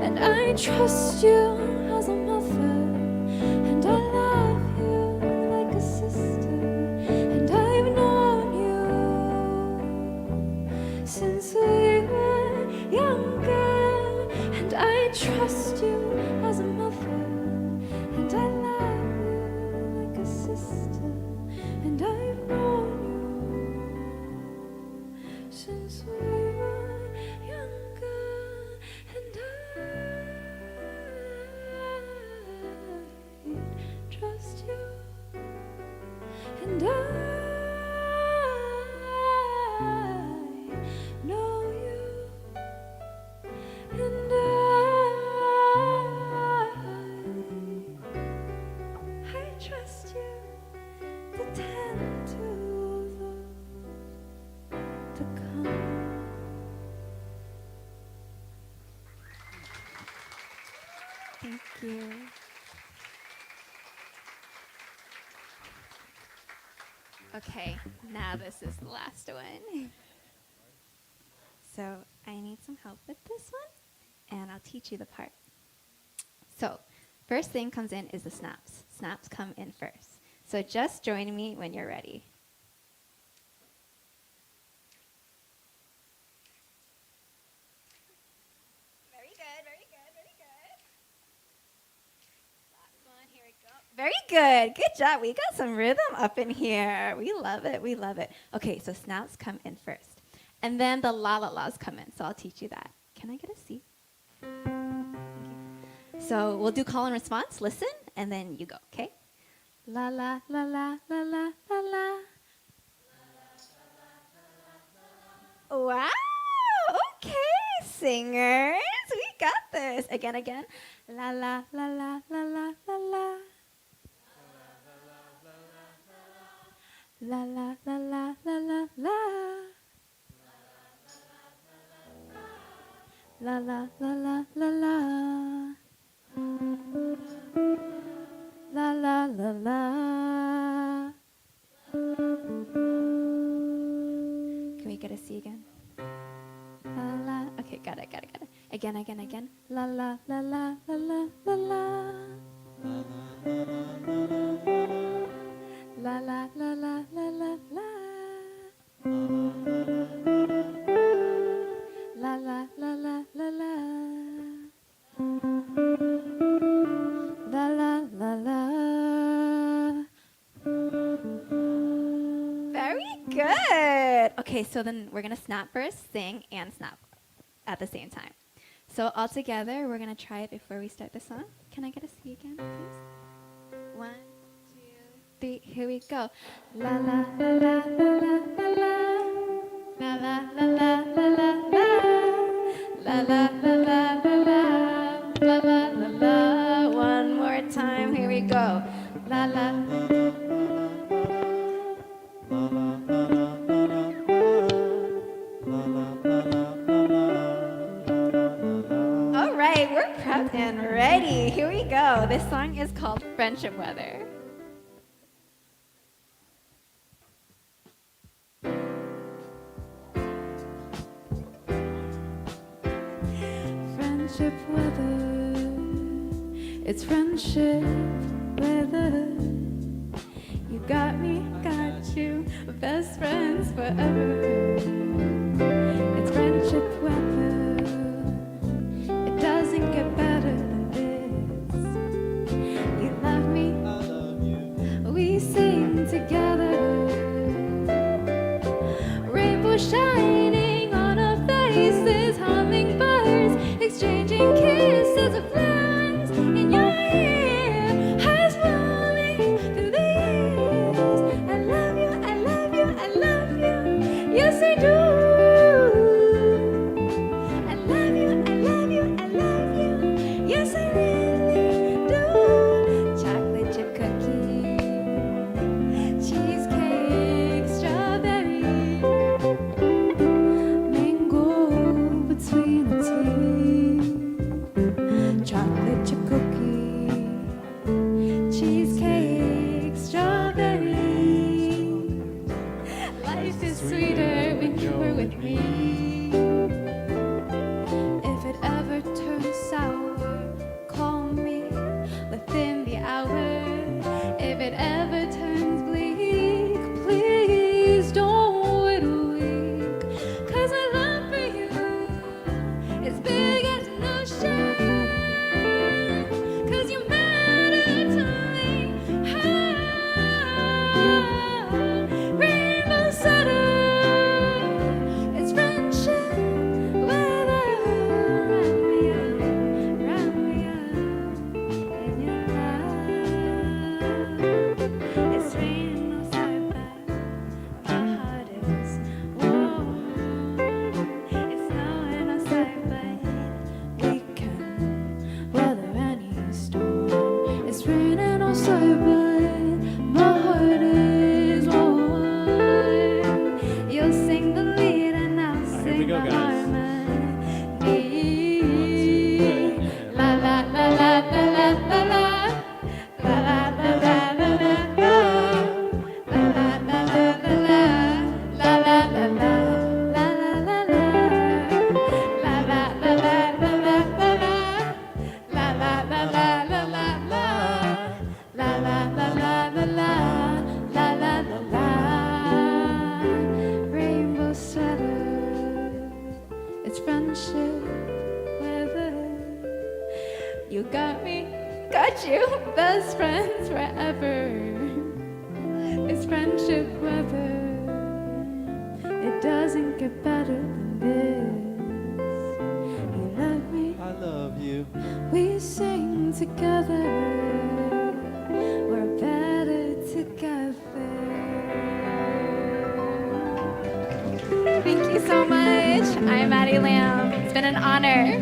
And I trust you as a mother. And I love you like a sister. And I've known you since we were younger. And I trust you as a mother. And I love you like a sister. And I've known you since we were younger. And I trust you. And I know you. And I trust you to tend to those to come. Thank you. Okay, now this is the last one. So I need some help with this one, and I'll teach you the part. So first thing comes in is the snaps. Snaps come in first. So just join me when you're ready. Very good, very good, very good. Last one, here we go. Very good, good job. We got some rhythm up in here. We love it, we love it. Okay, so snaps come in first. And then the la-la-las come in, so I'll teach you that. Can I get a seat? So we'll do call and response, listen, and then you go, okay? La la la la la la la la. Wow, okay, singers, we got this. Again, again. La la la la la la la la. La la la la la la la. La la la la la la. La la la la. Can we get a C again? La la. Okay, got it, got it, got it. Again, again, again. La la la la la la la la. La la la la la la la. La la la la la la. La la la la. Very good. Okay, so then we're gonna snap first, sing, and snap at the same time. So all together, we're gonna try it before we start the song. Can I get a C again, please? 1, 2, 3. Here we go. La la la la la la la la. La la la la la la la. La la la la la la. La la la la. One more time. Here we go. La la. All right, we're prepped and ready. Here we go. This song is called Friendship Weather. Friendship weather, it's friendship weather. You got me, got you, best friends forever. It's friendship weather. It doesn't get better than this. You love me, I love you. we sing together. Rainbow shining on our faces, hummingbirds exchanging kisses of flowers in your ear. Eyes rolling through the years. I love you, I love you, I love you. Yes, I do. I love you, I love you, I love you. Yes, I really do. Chocolate chip cookie, cheesecake, strawberry, mango between the teeth. Chocolate chip cookie, cheesecake, strawberry. Life is sweeter when you're with me. If it ever turns sour, call me within the hour. If it ever turns bleak, please don't wait a week. 'Cause my love for you is big as an ocean. 'Cause you matter to me. Rainbow sweater, it's friendship weather. Wrap me up in your love. It's raining outside, but my heart is warm. It's snowing outside, but we can weather any storm. It's raining outside, but my heart is warm. You'll sing the lead and I'll Here we sing go, the guys. harmony. Good. La la la la la la la la. La la la la la la la. La la la la la la. La la la la. La la la la. La la la la la la la la. La la la la la la la. La la la la la la. La la la la. Rainbow sweater, it's friendship weather. You got me, got you, best friends forever. It's friendship weather. It doesn't get better than this. You love me, I love you. we sing together. We're better together. Thank you so much. I'm Maddie Lam. It's been an honor.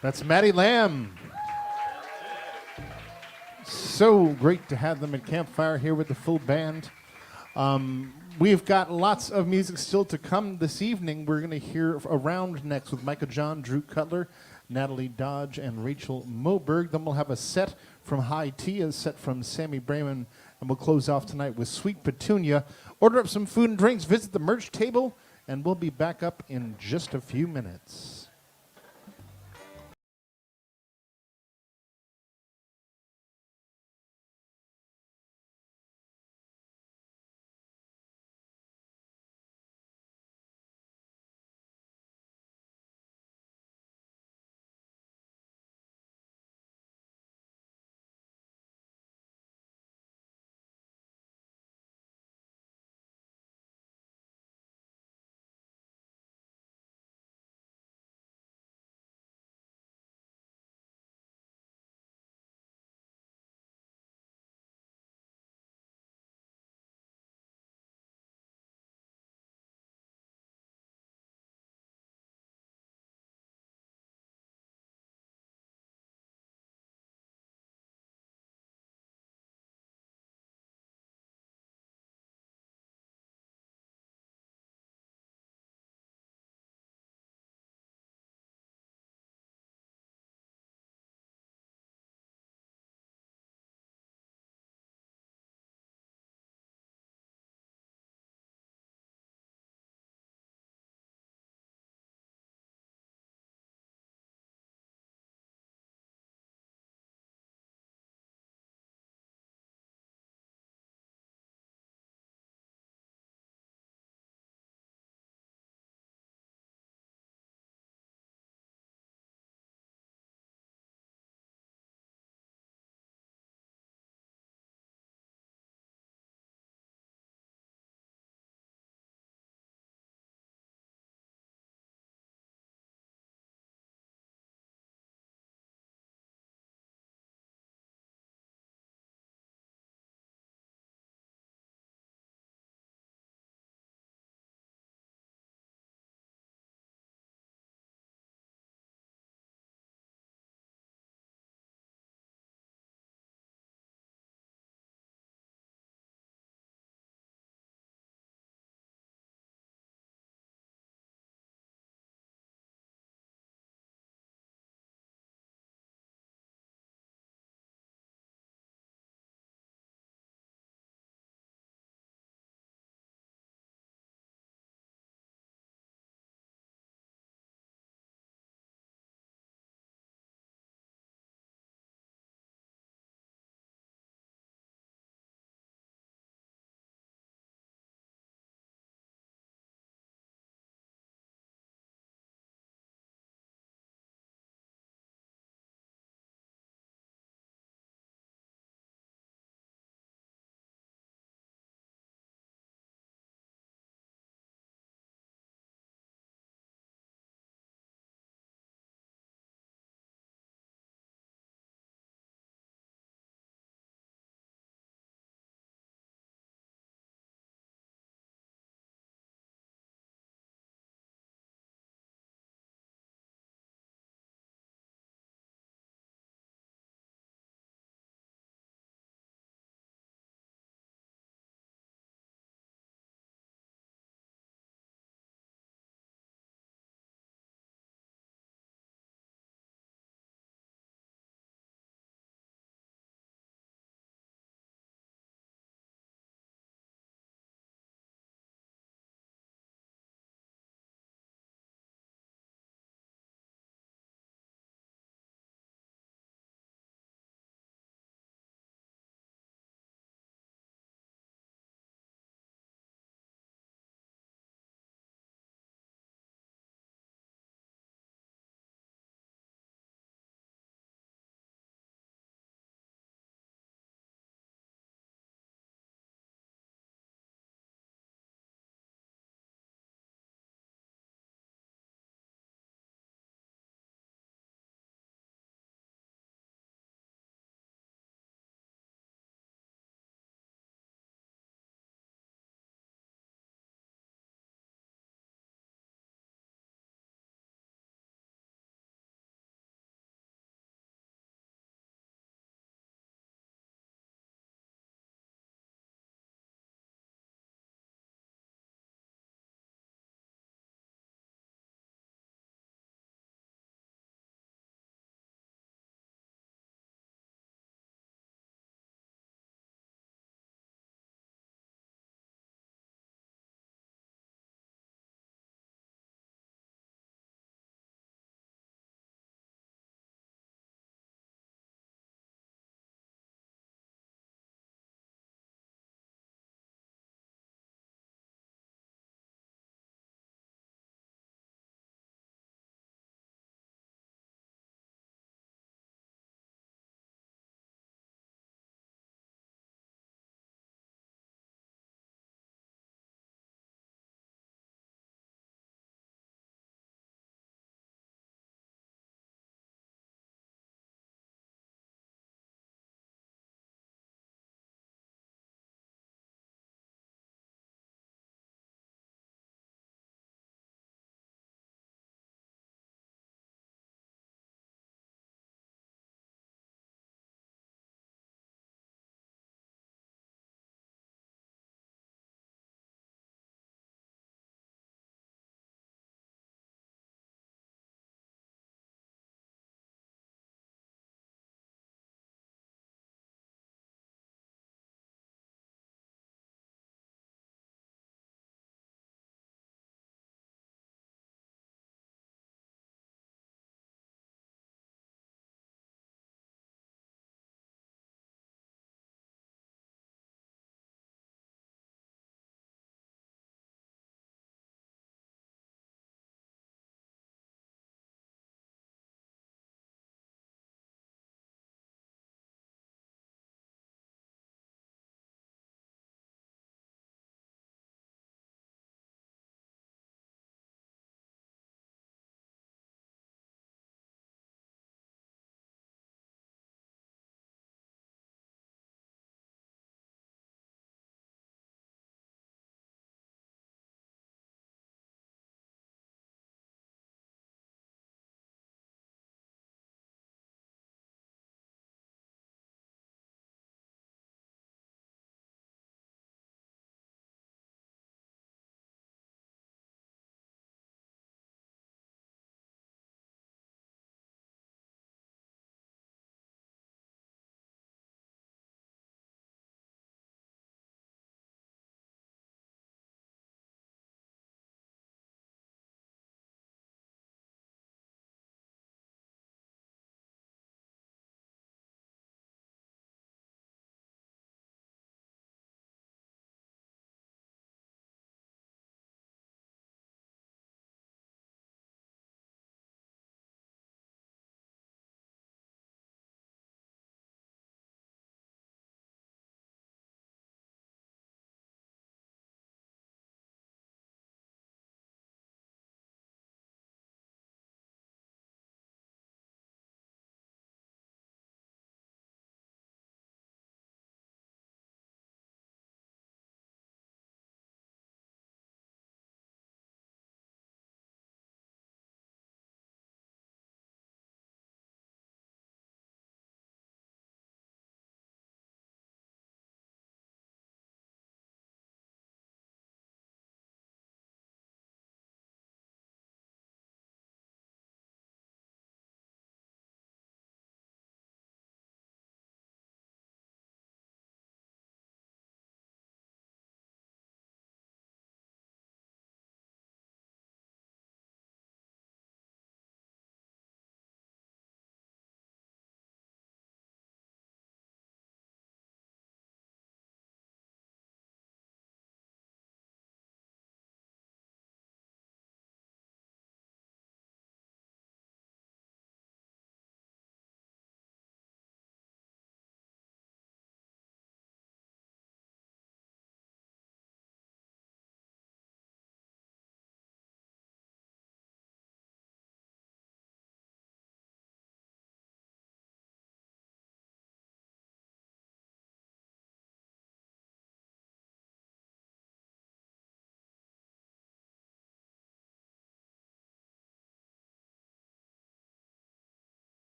That's Maddie Lam. So great to have them at Campfire here with the full band. We've got lots of music still to come this evening. We're going to hear a round next with Micah John, Drew Cutler, Natalie Dodge, and Rachel Moberg. Then we'll have a set from High Tea, a set from Sammy Brayman, and we'll close off tonight with Sweet Petunia. Order up some food and drinks, visit the merch table, and we'll be back up in just a few minutes.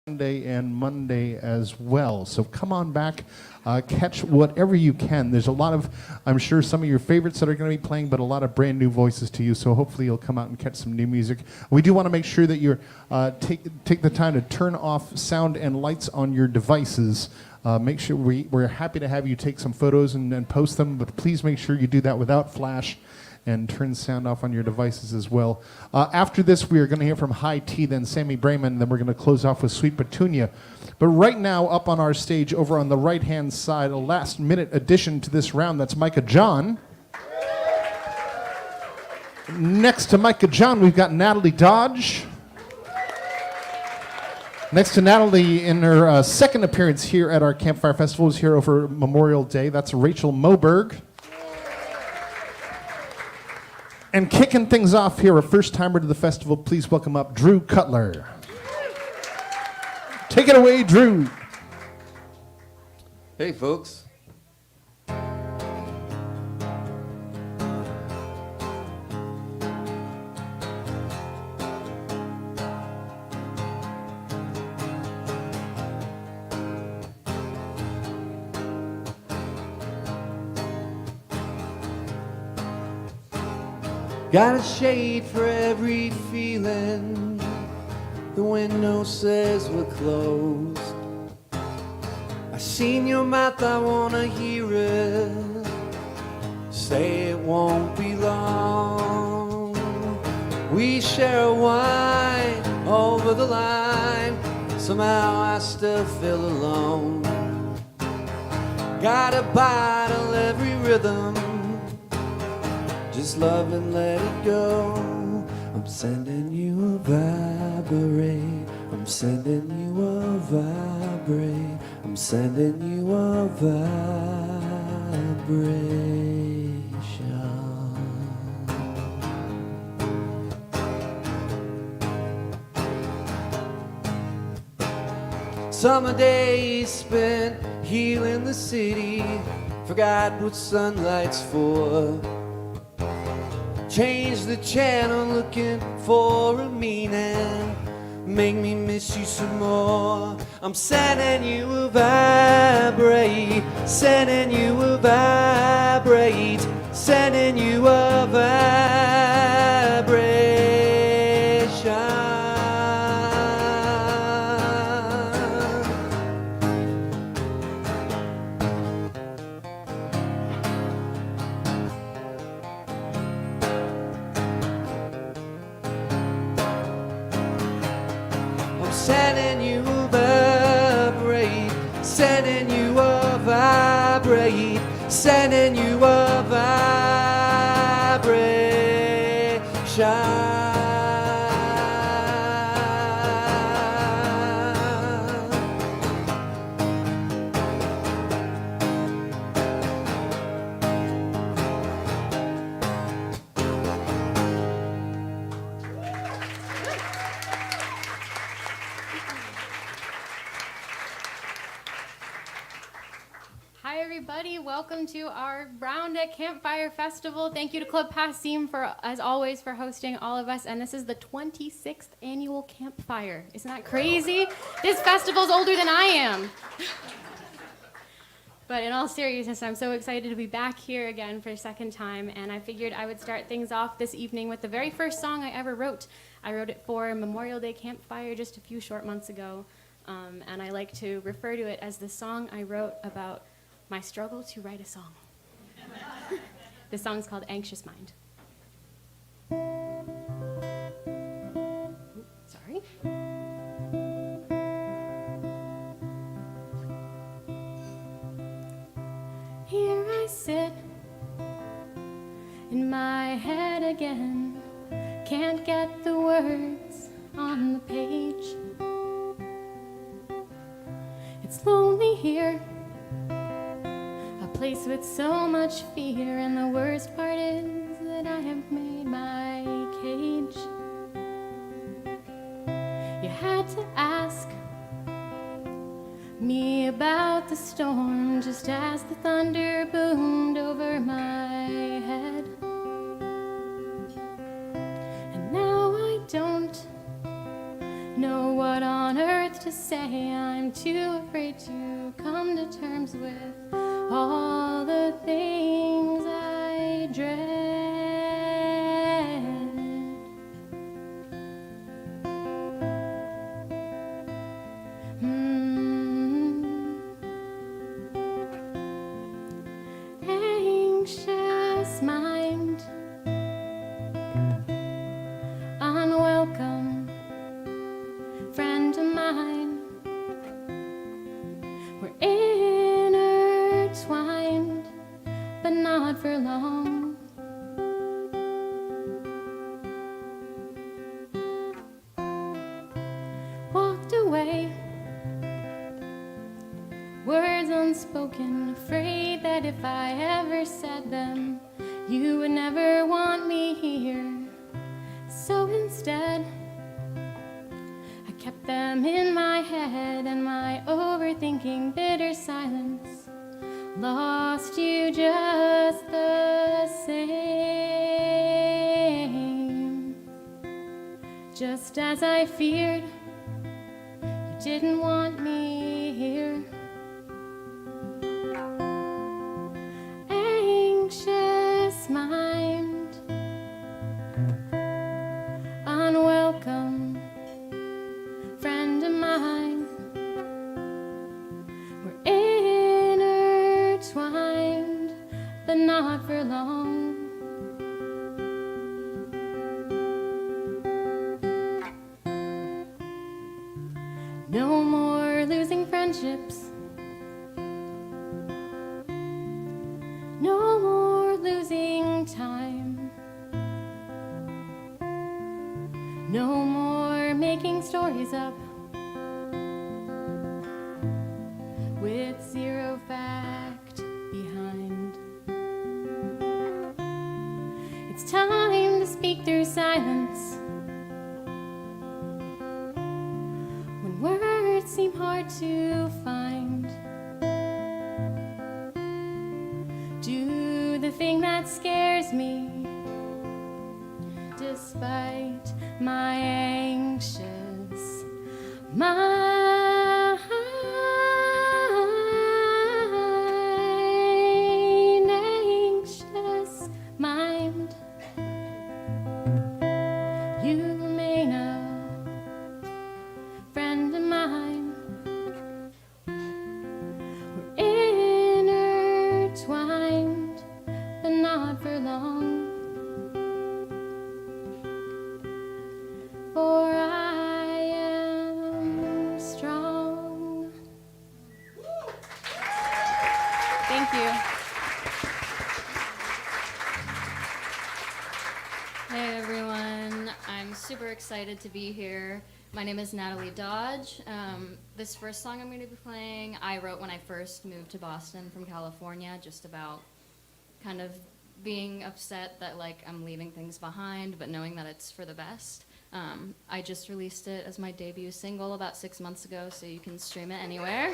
Sunday and Monday as well. So come on back, catch whatever you can. There's a lot of, I'm sure, some of your favorites that are going to be playing, but a lot of brand new voices to you. So hopefully you'll come out and catch some new music. We do want to make sure that you're take the time to turn off sound and lights on your devices. Make sure we're happy to have you take some photos and post them, but please make sure you do that without flash and turn sound off on your devices as well. After this, we are going to hear from High Tea, then Sammy Brayman, then we're going to close off with Sweet Petunia. But right now, up on our stage, over on the right-hand side, a last-minute addition to this round, that's Micah John. Next to Micah John, we've got Natalie Dodge. Next to Natalie, in her second appearance here at our Campfire Festival, is here over Memorial Day. That's Rachel Moberg. And kicking things off here, a first-timer to the festival, please welcome up Drew Cutler. Take it away, Drew. Hey, folks. Got a shade for every feeling. The window says we're closed. I seen your mouth, I wanna hear it. Say it won't be long. We share a wine over the line. Somehow I still feel alone. Gotta bottle every rhythm. Just love and let it go. I'm sending you a vibrate. I'm sending you a vibrate. I'm sending you a vibration. Summer days spent healing the city. Forgot what sunlight's for. Change the channel looking for a meaning. Make me miss you some more. I'm sending you a vibrate. Sending you a vibrate. Sending you a vibration. Sending you a vibrate, sending you a vibrate, sending you a vibration. Hi everybody, welcome to our round at Campfire Festival. Thank you to Club Passim for, as always, for hosting all of us. And this is the 26th annual Campfire. Isn't that crazy? This festival's older than I am. But in all seriousness, I'm so excited to be back here again for a second time. And I figured I would start things off this evening with the very first song I ever wrote. I wrote it for Memorial Day Campfire just a few short months ago. And I like to refer to it as the song I wrote about my struggle to write a song. The song's called Anxious Mind. Sorry. Here I sit in my head again, can't get the words on the page. It's lonely here, a place with so much fear, and the worst part is that I have made my cage. You had to ask me about the storm just as the thunder boomed over my head. And now I don't know what on earth to to say. I'm too afraid to come to terms with all the things I dread. Anxious mind, unwelcome friend of mine. We're intertwined, but not for long. Walked away, words unspoken, afraid that if I ever said them, you would never want me here. So instead, I kept them in my head, and my overthinking, bitter silence lost you just the same. Just as I feared, you didn't want me here. Anxious mind, unwelcome friend of mine. We're intertwined, but not for long. No more losing friendships. No more losing time. No more making stories up with zero fact behind. It's time to speak through silence when words seem hard to find. Do the thing that scares me, despite my anxious mind. Anxious mind. You remain a friend of mine. We're intertwined, but not for long. For I am strong. Thank you. Hey everyone, I'm super excited to be here. My name is Natalie Dodge. This first song I'm going to be playing, I wrote when I first moved to Boston from California, just about kind of being upset that like I'm leaving things behind, but knowing that it's for the best. I just released it as my debut single about 6 months ago, so you can stream it anywhere.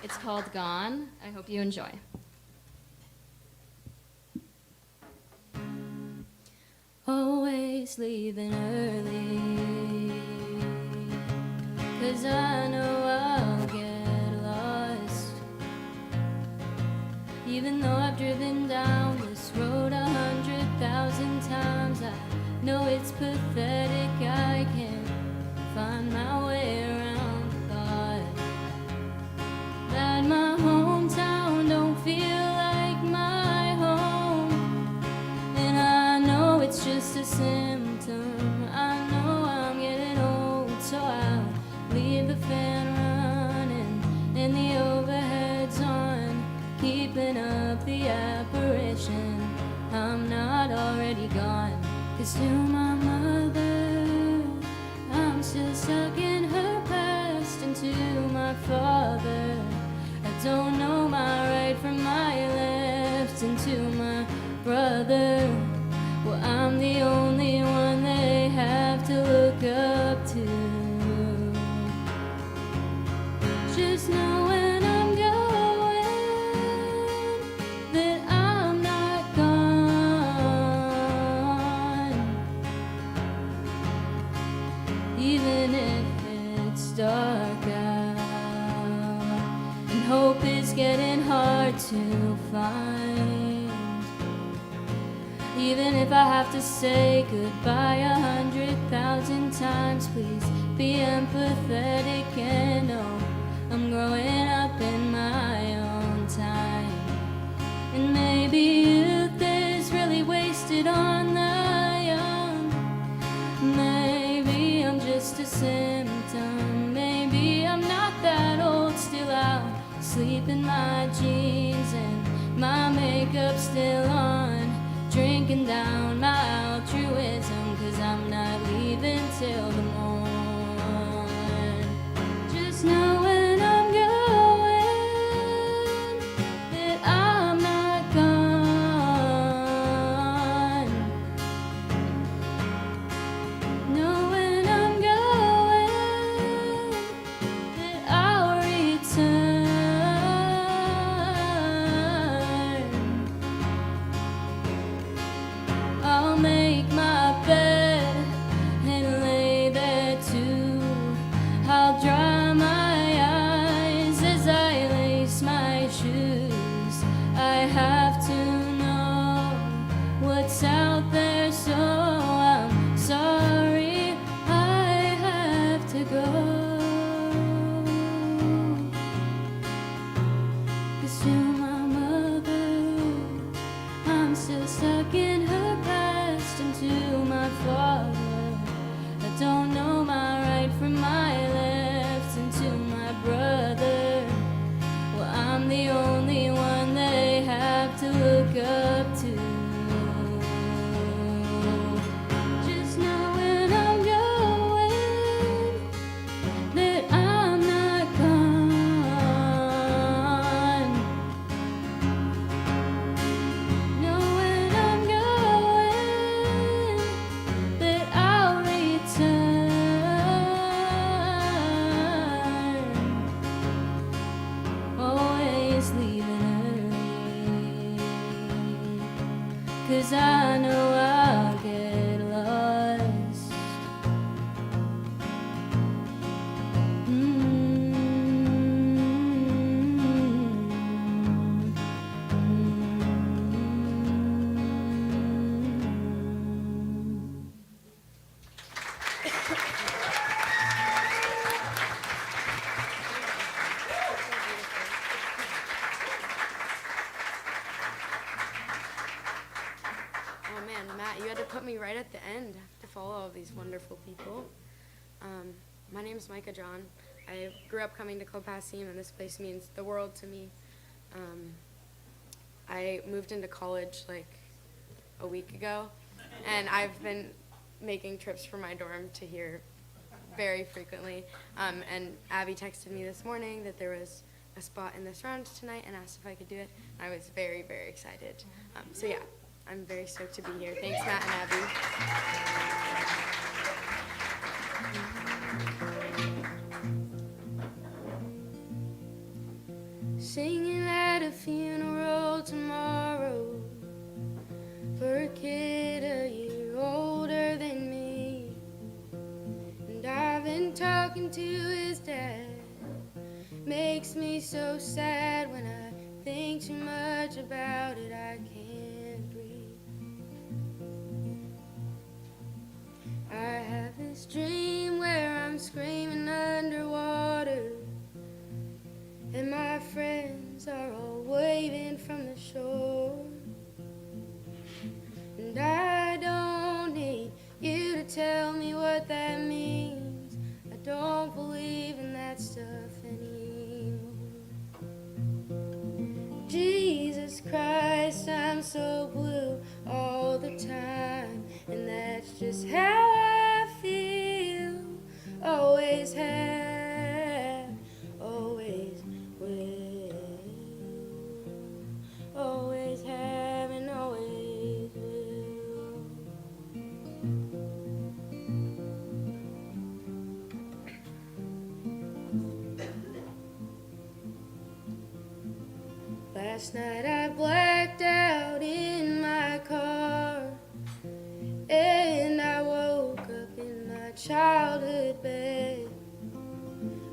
It's called Gone. I hope you enjoy. Always leaving early, 'cause I know I'll get lost. Even though I've driven down this road 100,000 times, I know it's pathetic. I can't find my way around the thought that my hometown don't feel like my home. And I know it's just a symptom. I know I'm getting old, so I'll leave the fan running and the overheads on, keeping up the apparition I'm not already gone. 'Cause to my mother, I'm still stuck in her past. And to my father, I don't know my right from my left. And to my brother, well, I'm the only one they have to look up to. Just know when I'm going that I'm not gone. Even to find. Even if I have to say goodbye 100,000 times, please be empathetic and know I'm growing up in my own time. And maybe youth is really wasted on the young. Maybe I'm just a symptom. Maybe I'm not that old, still out, sleep in my jeans and my makeup still on, drinking down my altruism, 'cause I'm not leaving till the morn. Just know when I'm going that I'm not gone. Know when I'm going that I'll return. I'll make my bed and lay there too. I'll dry my eyes as I lace my shoes. I have to know what's out there, so I'm sorry I have to go. 'Cause to my mother, I'm still stuck in her past, and to my father, I don't know my right from my left, and to my brother, well, I'm the only one they have to look up to. Just know when I'm going that I'm not gone. Know when I'm going that I'll return. Always leaving early, 'cause I know I'll get lost. Oh man, Matt, you had to put me right at the end to follow all these wonderful people. My name's Micah John. I grew up coming to Club Passim, and this place means the world to me. I moved into college like a week ago, and I've been making trips from my dorm to here very frequently. And Abby texted me this morning that there was a spot in this round tonight and asked if I could do it. I was very, very excited. So yeah, I'm very stoked to be here. Thanks, Matt and Abby. Singing at a funeral tomorrow for a kid a year older than me. And I've been talking to his dad. Makes me so sad when I think too much about it. I can't breathe. I have this dream where I'm screaming underwater, and my friends are all waving from the shore. And I don't need you to tell me what that means. I don't believe in that stuff anymore. Jesus Christ, I'm so blue all the time, and that's just how I feel. Always have, always will. Always have and always will. Last night I blacked out in my car, and I woke up in my childhood bed,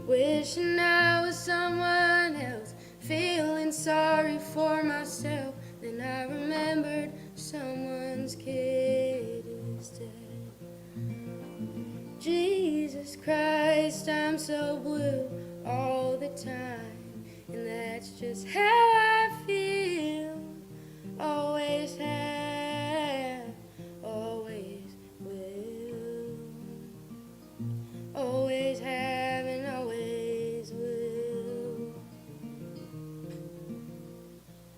wishing I was someone else, feeling sorry for remembered someone's kid is dead. Jesus Christ, I'm so blue all the time, and that's just how I feel. Always have, always will. Always have and always will.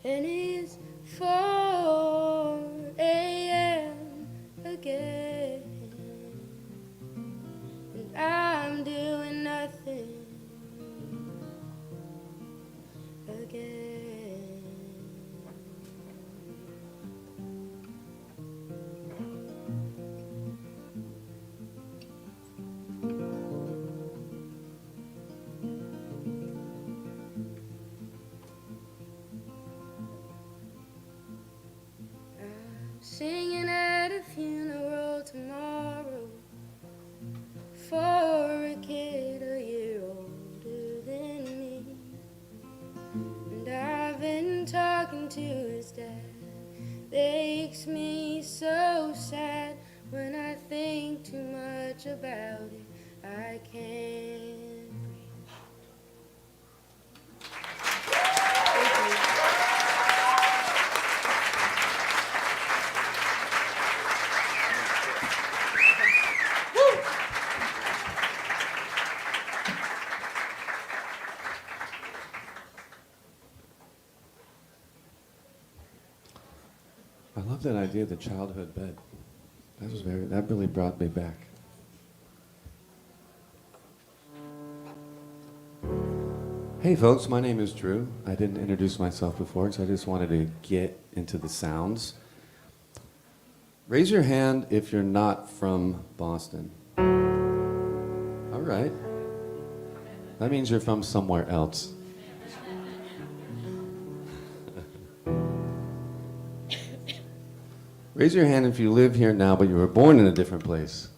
And it's 4 a.m. again, and I'm doing nothing again. Singing at a funeral tomorrow for a kid a year older than me. And I've been talking to his dad. Makes me so sad when I think too much about it. I can't breathe. Thank you. I love that idea of the childhood bed. That really brought me back. Hey folks, my name is Drew. I didn't introduce myself before, so I just wanted to get into the sounds. Raise your hand if you're not from Boston. All right. That means you're from somewhere else. Raise your hand if you live here now, but you were born in a different place.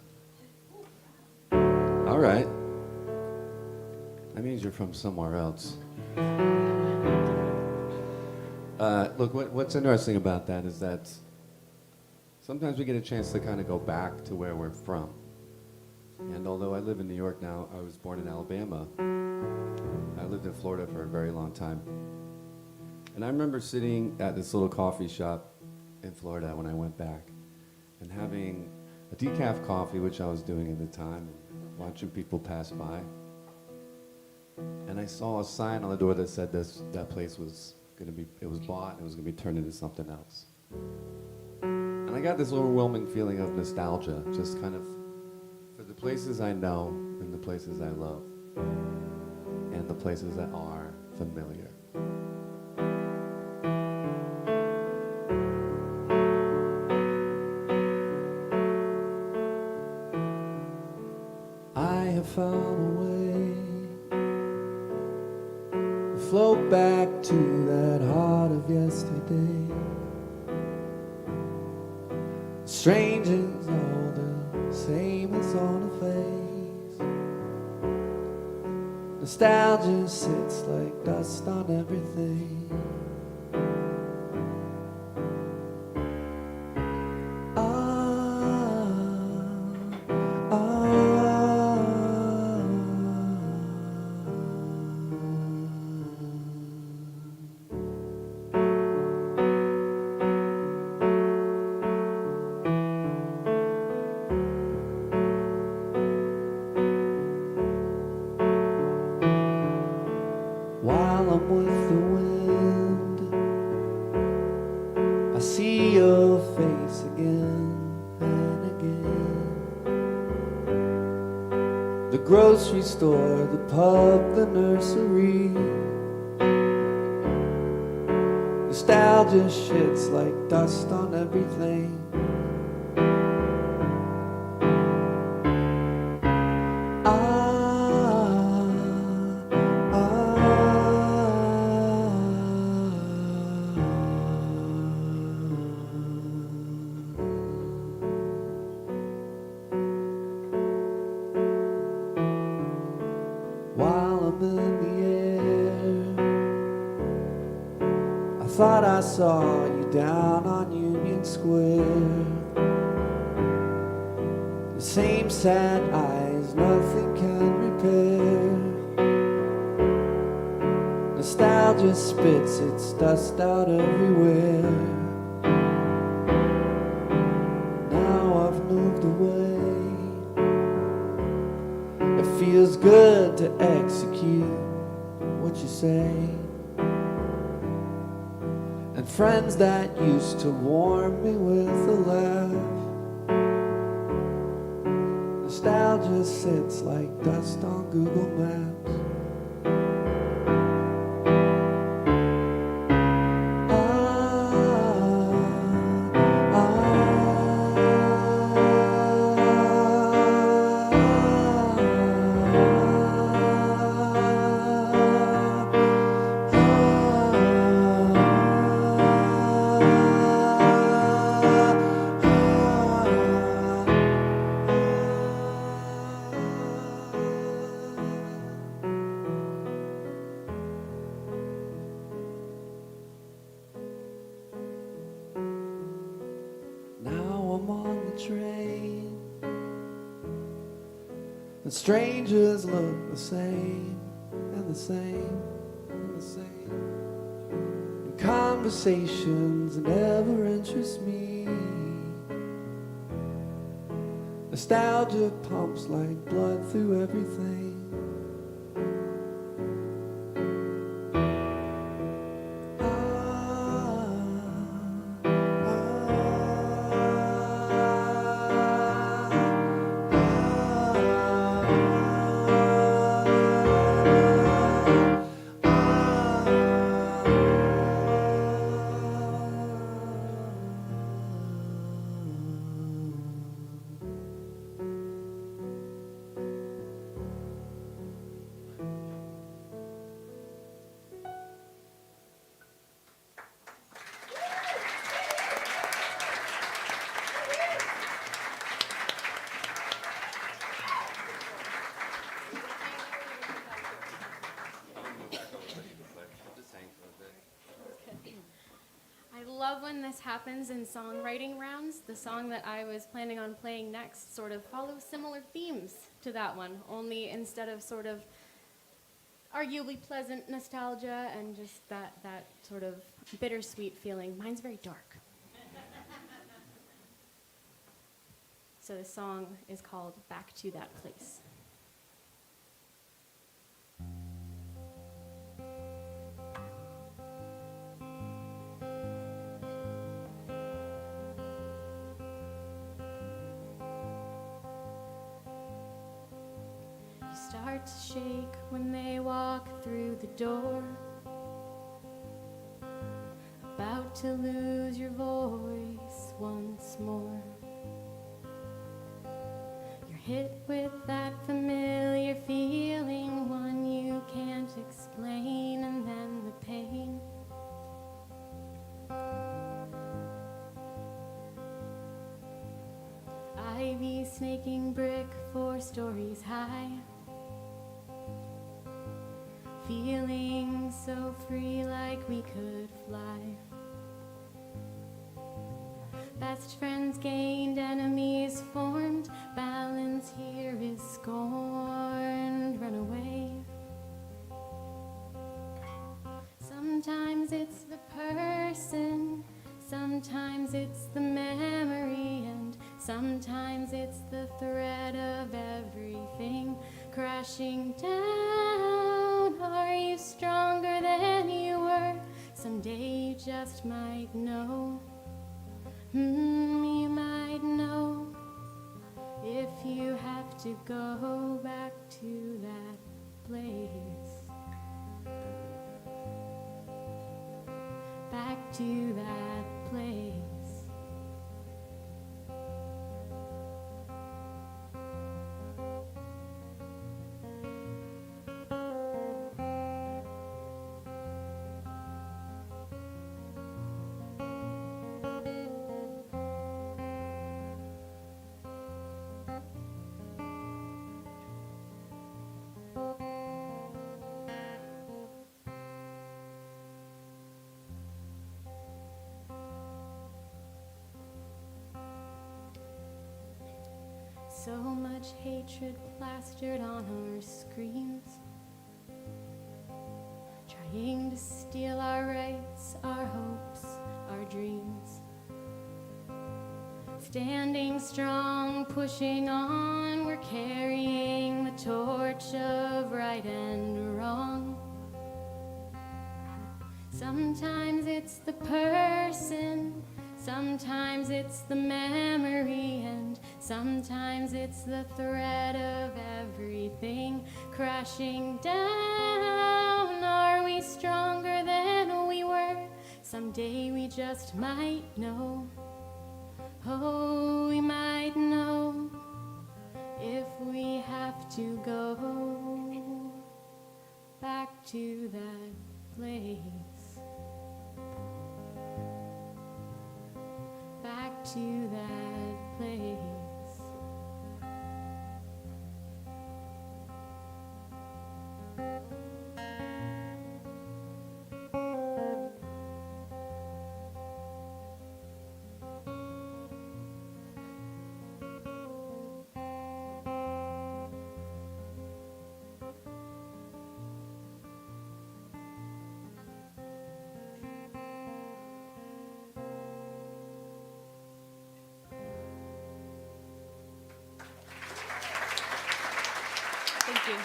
All right. That means you're from somewhere else. Look, what's interesting about that is that sometimes we get a chance to kind of go back to where we're from. And although I live in New York now, I was born in Alabama. I lived in Florida for a very long time. And I remember sitting at this little coffee shop in Florida when I went back and having a decaf coffee, which I was doing at the time, watching people pass by. And I saw a sign on the door that said that place was going to be, it was bought and it was going to be turned into something else. And I got this overwhelming feeling of nostalgia, just kind of for the places I know and the places I love and the places that are familiar. I have found a way to float back to that heart of yesterday. Strange is all the same as on a face. Nostalgia sits like dust on everything. While I'm with the wind, I see your face again and again. The grocery store, the pub, the nursery. Nostalgia shits like dust on everything. While I'm in the air, I thought I saw you down on Union Square. The same sad eyes nothing can repair. Nostalgia spits its dust out everywhere. Now I've moved away. It feels good to execute what you say. And friends that used to warm me with a laugh. Nostalgia sits like dust on Google Maps. And strangers look the same, and the same, and the same. And conversations never interest me. Nostalgia pumps like blood through everything. I love when this happens in songwriting rounds. The song that I was planning on playing next sort of follows similar themes to that one, only instead of sort of arguably pleasant nostalgia and just that sort of bittersweet feeling. Mine's very dark. So the song is called Back to That Place. Start to shake when they walk through the door, about to lose your voice once more. You're hit with that familiar feeling, one you can't explain, and then the pain. Ivy snaking brick 4 stories high, feeling so free like we could fly. Best friends gained, enemies formed, balance here is scorned, run away. Sometimes it's the person, sometimes it's the memory, and sometimes it's the threat of everything crashing down. Are you stronger than you were? Someday you just might know. You might know if you have to go back to that place. Back to that place. So much hatred plastered on our screens, trying to steal our rights, our hopes, our dreams. Standing strong, pushing on, we're carrying the torch of right and wrong. Sometimes it's the person, sometimes it's the memory, and sometimes it's the threat of everything crashing down. Are we stronger than we were? Someday we just might know. Oh, we might know if we have to go back to that place, back to that place. Thank you.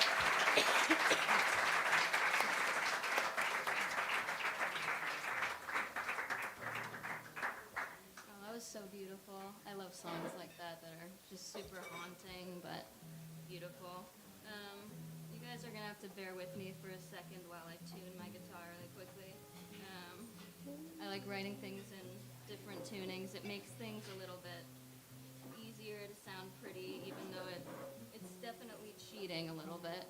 Oh, that was so beautiful. I love songs like that that are just super haunting but beautiful. You guys are gonna have to bear with me for a second while I tune my guitar really quickly. I like writing things in different tunings. It makes things a little bit easier to sound pretty, even though it's definitely cheating a little bit.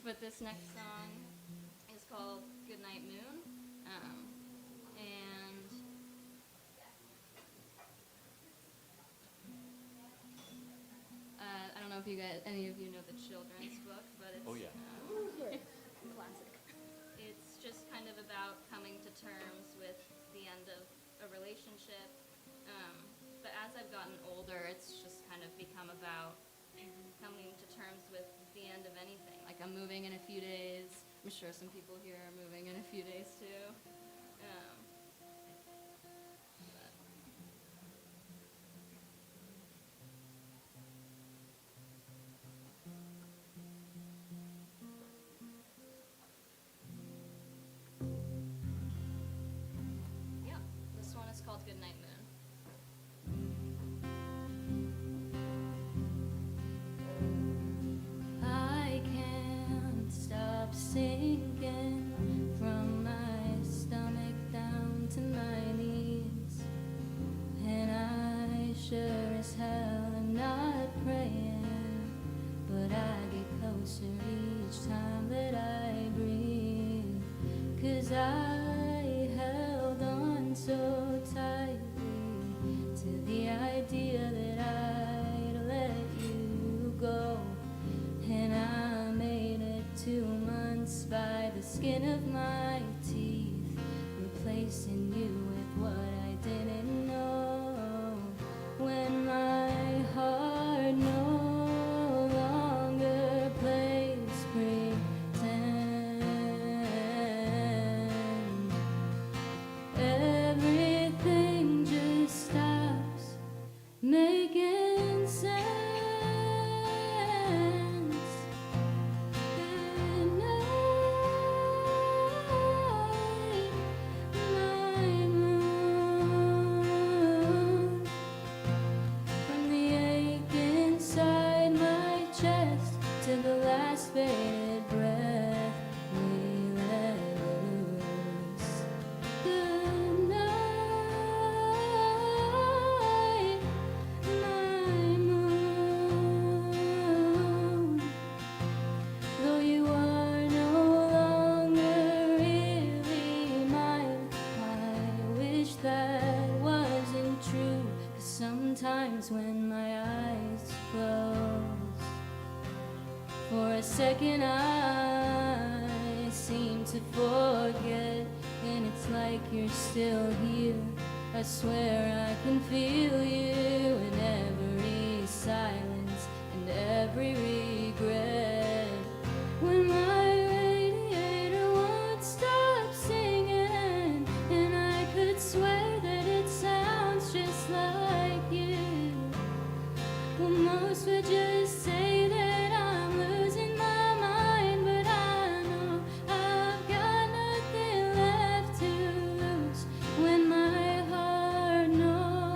But this next song is called Goodnight Moon. And I don't know if any of you know the children's book, but it's Classic. it's just kind of about coming to terms with the end of a relationship. But as I've gotten older, it's just kind of become about coming to terms with the end of anything. Like, I'm moving in a few days. I'm sure some people here are moving in a few days too. Yeah, this one is called Goodnight Moon. I can't stop sinking from my stomach down to my knees, and I sure as hell am not praying, but I get closer each time that I breathe, 'cause I held on so tightly to the idea that I'd let you go. And I made it 2 months by the skin of my teeth, replacing you with what I didn't know. When my heart no longer plays pretend, everything just stops making sense. Faded breath we let loose. Good night, my moon. Though you are no longer really mine, I wish that wasn't true. 'Cause sometimes when my eyes close, for a second I seem to forget, and it's like you're still here, I swear I can feel you in every silence and every regret. When my radiator won't stop singing, and I could swear that it sounds just like you. Well, most would just say that I'm losing my mind, but I know I've got nothing left to lose when my heart no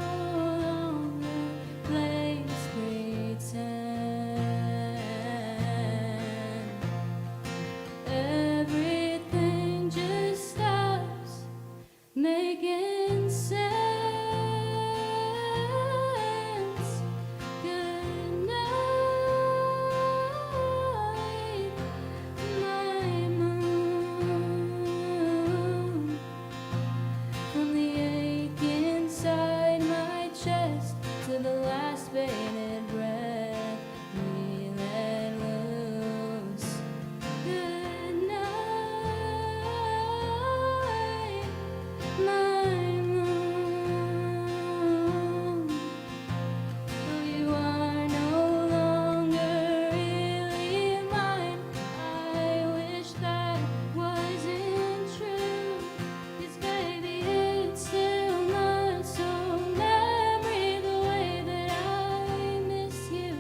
longer plays pretend. Everything just stops making sense. Good night, my moon. From the ache inside my chest to the last bated breath we let loose. Good night, my moon. Though you are no longer really mine, I wish that wasn't true. 'Cause baby, it's still not so memory the way that I miss you.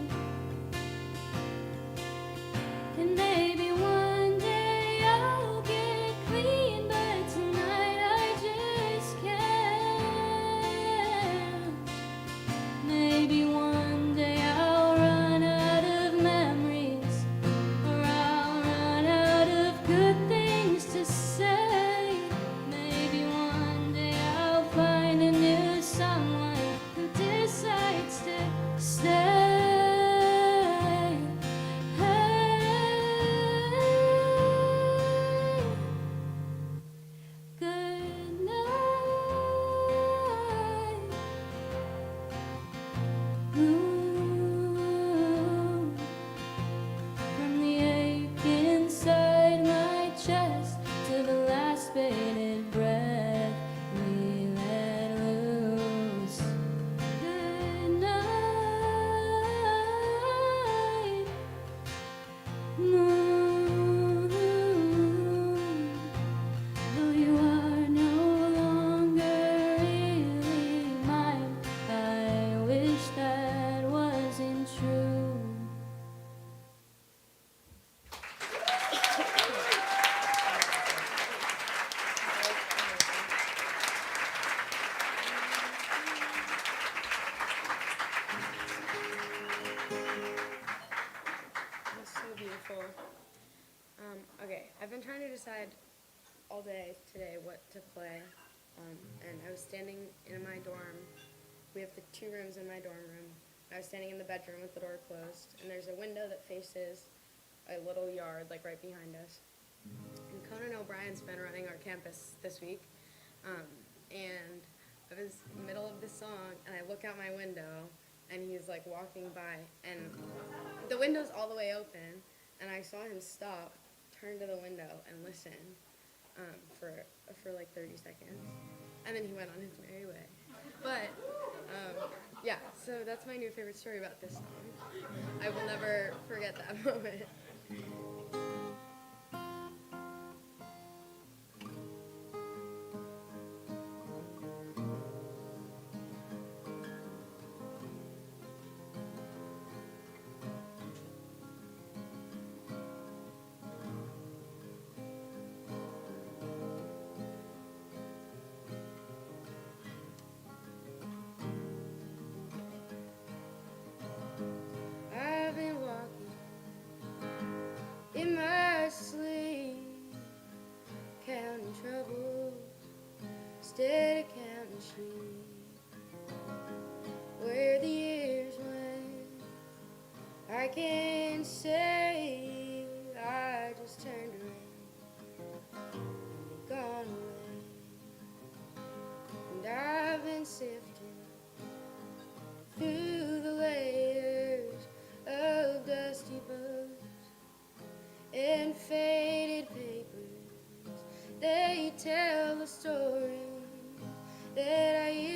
And maybe one day I'll get clean, but tonight I just can't. Maybe one day I'll run out of memories, or I'll run out of good things to say. Maybe one day I'll find a new someone who decides to stay. Hey, good night, moon. From the ache inside my chest to the last bated breath we let loose. Good night, moon. Though you are no longer really mine, I wish that wasn't true. That's so beautiful. Okay, I've been trying to decide all day today what to play, and I was standing in my dorm. We have the 2 rooms in my dorm room. I was standing in the bedroom with the door closed, and there's a window that faces a little yard, like right behind us. And Conan O'Brien's been running our campus this week, and I was in the middle of this song, and I look out my window, and he's like walking by, and the window's all the way open, and I saw him stop, turn to the window, and listen for like 30 seconds, and then he went on his merry way. But yeah, so that's my new favorite story about this song. I will never forget that moment. I've been walking in my sleep, counting troubles instead of counting sheep. Where the years went, I can't say. I just turned around and they're gone away. And I've been sifting through the layers of dusty books and faded papers. They tell the story that I used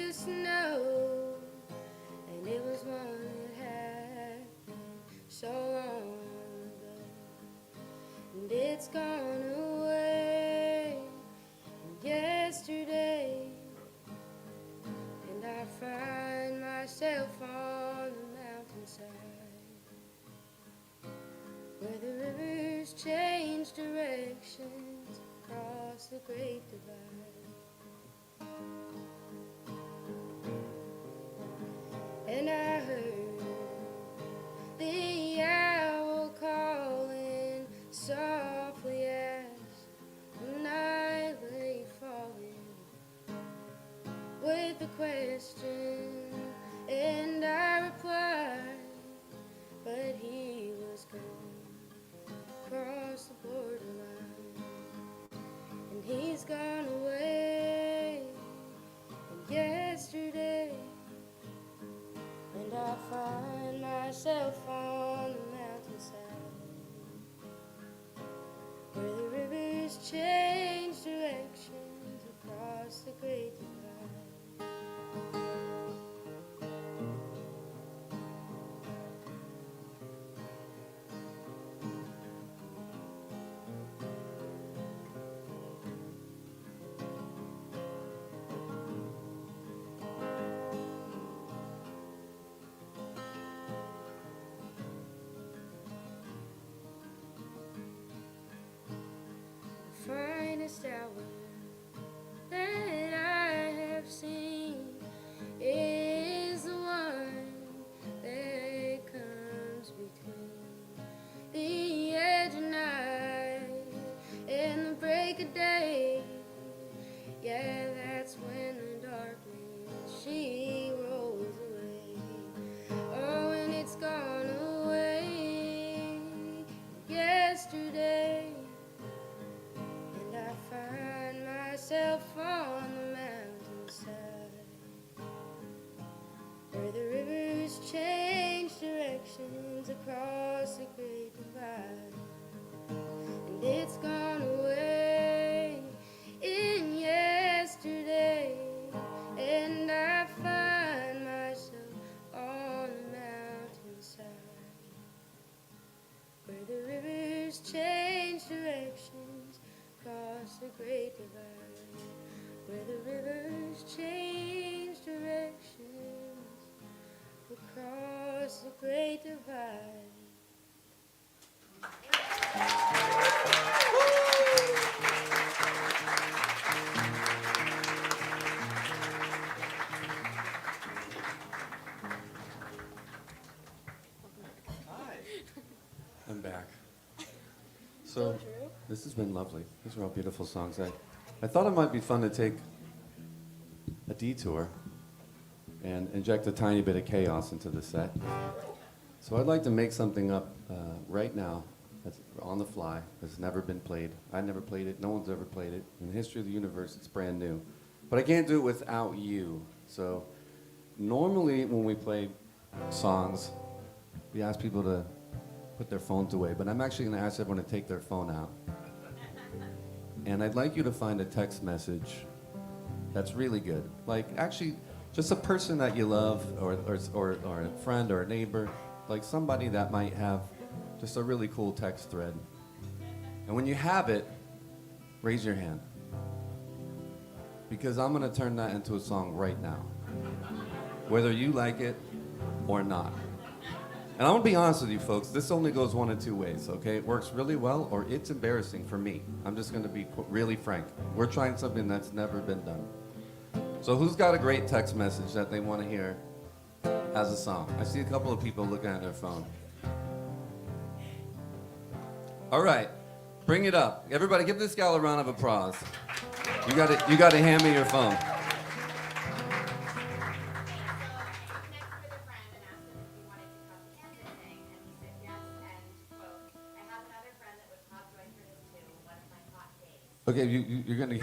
rivers change directions across the great divide. And I heard the owl calling softly as the night lay falling with a question, and I replied, but he was gone across the borderline, and he's gone away. And yesterday, and I find myself on the mountainside where the rivers change directions across the great divide. Finest hour that I have seen is the one that comes between the edge of night and the break of day. Yeah, that's when the darkness, she rolls away. Oh, and it's gone away yesterday. I find myself on the mountainside where the rivers change directions across the great divide, and it's gone away in yesterday, and I find myself on the mountainside where the rivers change directions across the great divide, where the rivers change directions across the great divide. I'm back. So, this has been lovely. These are all beautiful songs. I thought it might be fun to take a detour and inject a tiny bit of chaos into the set. So I'd like to make something up right now that's on the fly, that's never been played. I never played it. No one's ever played it. In the history of the universe, it's brand new. But I can't do it without you. So normally when we play songs, we ask people to put their phones away, but I'm actually going to ask everyone to take their phone out. And I'd like you to find a text message that's really good. Like, actually, just a person that you love, or a friend or a neighbor, like somebody that might have just a really cool text thread. And when you have it, raise your hand. Because I'm going to turn that into a song right now. Whether you like it or not. And I'm gonna be honest with you folks, this only goes one of two ways, okay? It works really well, or it's embarrassing for me. I'm just gonna be really frank. We're trying something that's never been done. So who's got a great text message that they wanna hear as a song? I see a couple of people looking at their phone. All right, bring it up. Everybody give this gal a round of applause. You gotta hand me your phone. Okay, you're gonna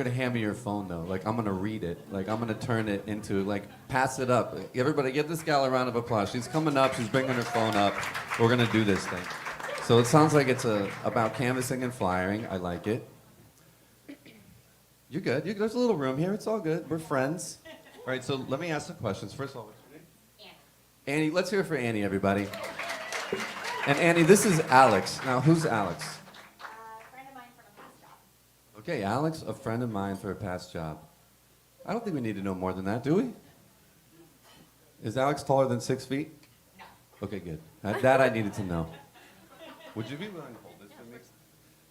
hand me your phone though. Like, I'm gonna read it. Like, I'm gonna turn it into, like, pass it up. Everybody, give this gal a round of applause. She's coming up. She's bringing her phone up. We're gonna do this thing. So it sounds like it's about canvassing and flying. I like it. You're good. There's a little room here. It's all good. We're friends. All right. So let me ask some questions. First of all, what's your name? Annie. Let's hear it for Annie, everybody. And Annie, this is Alex. Now, who's Alex? Okay, Alex, a friend of mine for a past job. I don't think we need to know more than that, do we? Is Alex taller than 6 feet? No. Okay, good. That I needed to know. Would you be willing to hold this for me?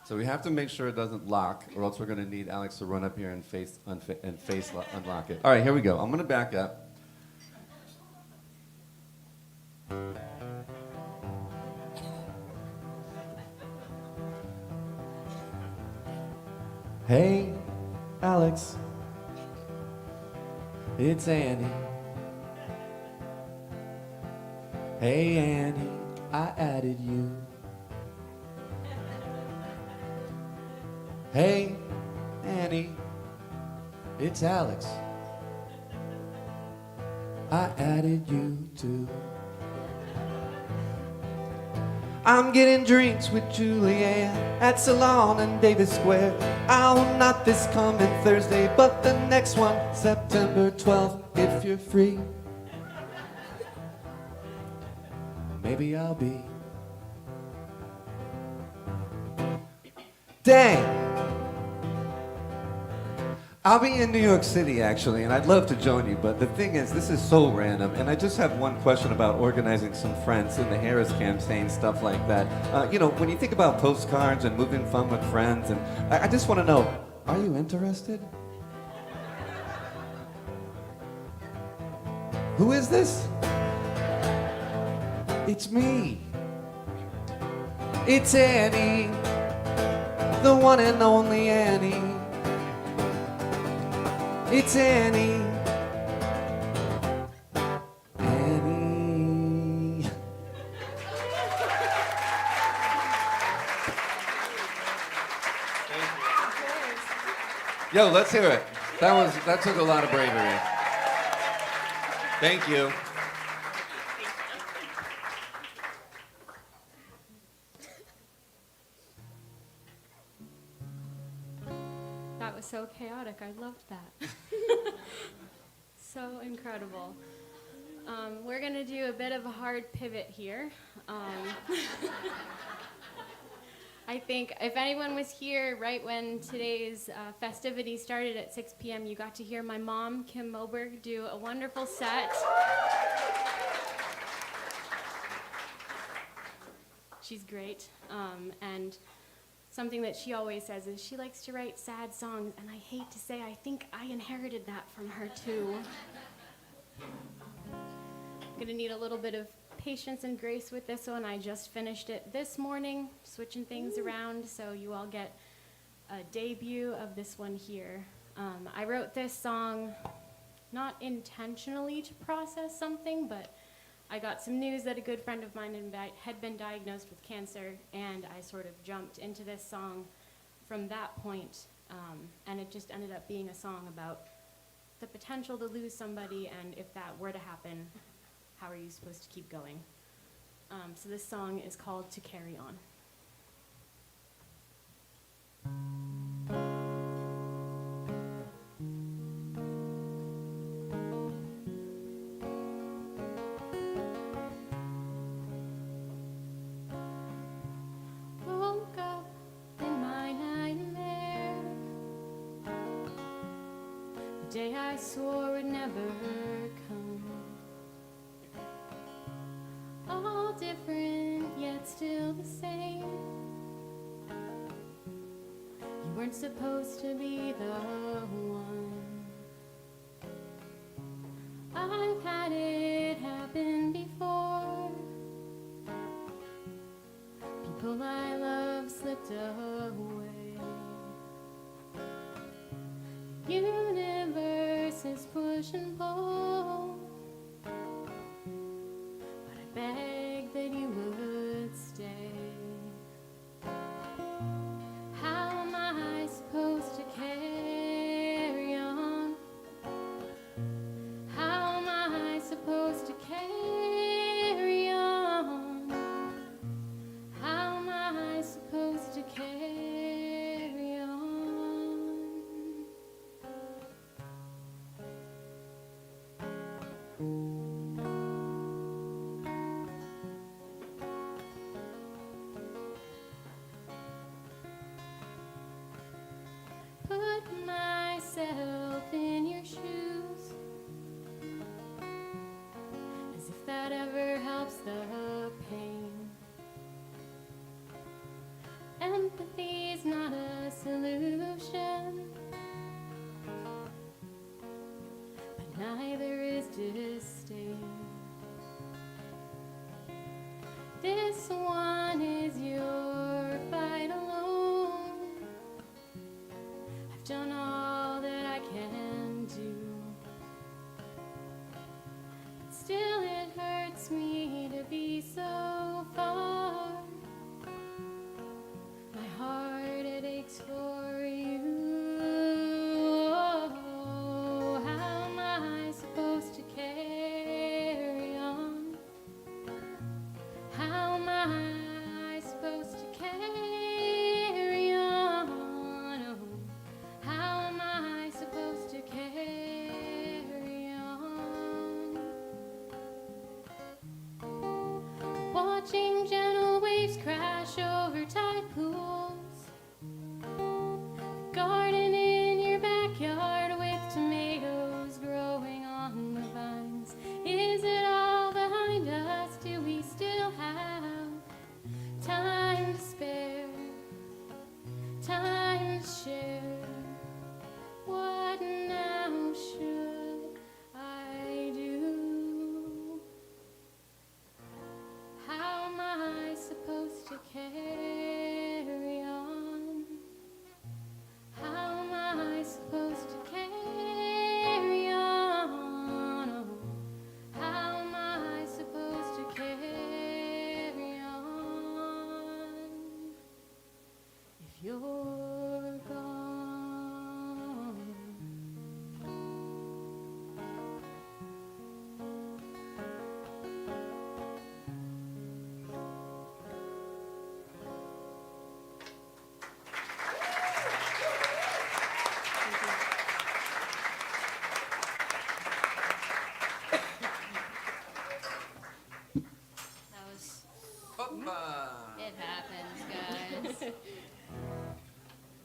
So we have to make sure it doesn't lock, or else we're going to need Alex to run up here and unlock it. All right, here we go. I'm going to back up. Hey, Alex. It's Annie. Hey, Annie, I added you. Hey, Annie, it's Alex. I added you too. I'm getting drinks with Julianne at Salon and Davis Square. Oh, not this coming Thursday, but the next one, September 12th, if you're free. Maybe I'll be. Dang! I'll be in New York City, actually, and I'd love to join you, but the thing is, this is so random, and I just have one question about organizing some friends in the Harris campaign, stuff like that. You know, when you think about postcards and moving fun with friends, and I just want to know, are you interested? Who is this? It's me. It's Annie, the one and only Annie. It's Annie. Annie. Yo, let's hear it. That took a lot of bravery. Thank you. That was so chaotic. I loved that. So incredible. We're going to do a bit of a hard pivot here. I think if anyone was here right when today's festivities started at 6 p.m., you got to hear my mom, Kim Moberg, do a wonderful set. She's great. And something that she always says is she likes to write sad songs, and I hate to say, I think I inherited that from her too. I'm gonna need a little bit of patience and grace with this one. I just finished it this morning, switching things around, so you all get a debut of this one here. I wrote this song not intentionally to process something, but I got some news that a good friend of mine had been diagnosed with cancer, and I sort of jumped into this song from that point, and it just ended up being a song about the potential to lose somebody, and if that were to happen, how are you supposed to keep going? So this song is called To Carry On. Woke up in my nightmare, the day I swore would never come. All different, yet still the same. You weren't supposed to be the one. I've had it happen before. People I love slipped away. The universe is push and pull. Beg that you would stay. How am I supposed to carry on? How am I supposed to carry on? How am I supposed to carry on? Put myself in your shoes, as if that ever helps the pain. Empathy's neither is despair. This one is your fight alone. I've done all that I can do, but still it hurts me to be so far. My heart, it aches for you. Oh, how am I supposed to carry on? How am I supposed to carry on? Oh, how am I supposed to carry on? Watching gentle waves crash over tide pools, garden in your backyard with tomatoes growing on the vines. Is it all behind us? Do we still have time to spare, time to share? What now should I do? How am I supposed to carry on? How am I supposed to carry on? Oh, how am I supposed to carry on if you're gone? That was. It happens, guys.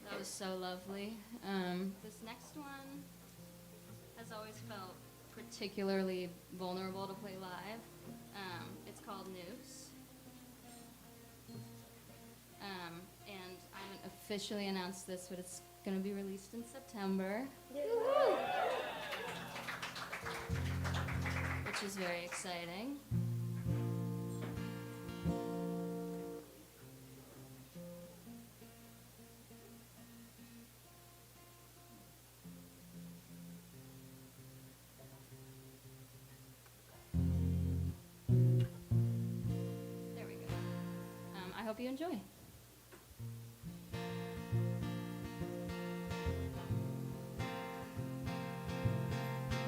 That was so lovely. This next one has always felt particularly vulnerable to play live. It's called Noose. And I haven't officially announced this, but it's going to be released in September. Which is very exciting. There we go. I hope you enjoy.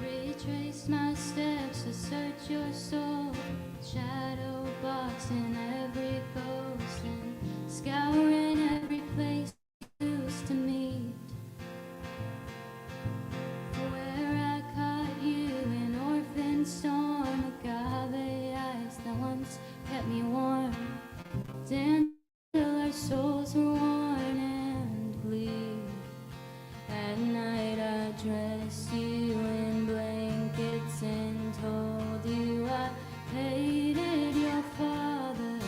Retrace my steps to search your soul, shadow boxing every ghost and scouring every place we used to meet. Where I caught you in orphan storm, agave eyes that once kept me warm, danced till our souls were worn and bleed. At night I dressed you in blankets and told you I hated your father,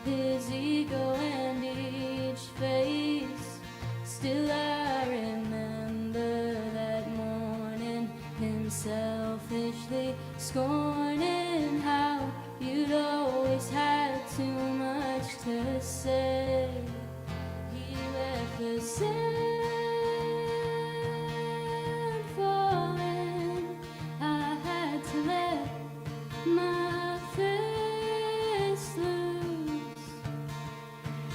his ego and each face. Still I remember that morning, him selfishly scorning how you'd always had too much to say. He left the sand falling. I had to let my face loose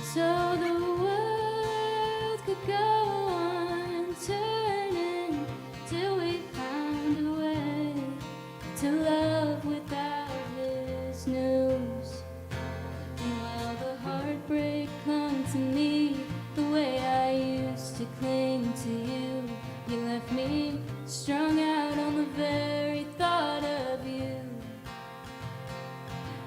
so the world could go on turning till we found a way to love without his news. And while the heartbreak clung to me the way I used to cling to you, you left me strung out on the very thought of you.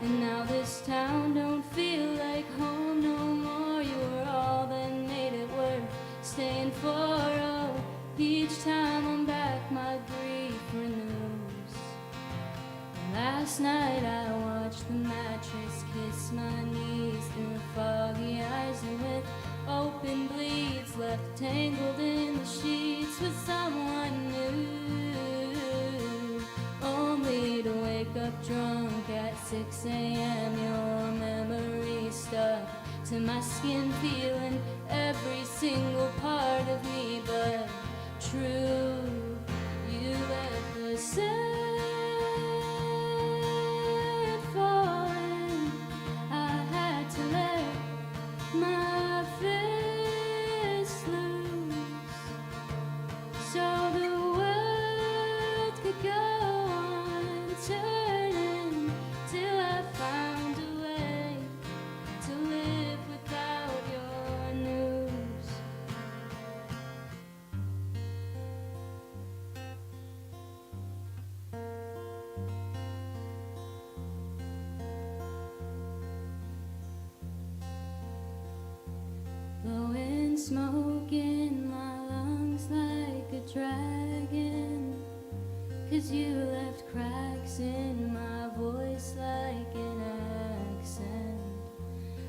And now this town don't feel like home no more. You were all that made it worth staying for. Oh, each time I'm back my grief renews. And last night I watched the mattress kiss my knees through the foggy eyes, and with open bleeds left tangled in the sheets with someone new. to my skin, feeling every single part of me, but true, you let the sand fall in. I had to let my fist loose so the world could go on turning till I found a way to live without your news. Blowing smoke in my lungs like a dragon, 'cause you left cracks in my voice like an accent.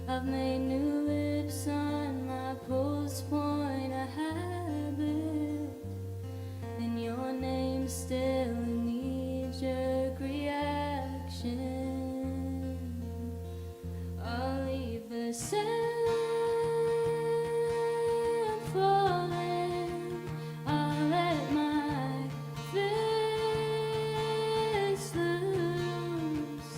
I've made new lips on my pulse point a habit, and your name's still a knee-jerk reaction. I'll leave the sand falling. I'll let my fist loose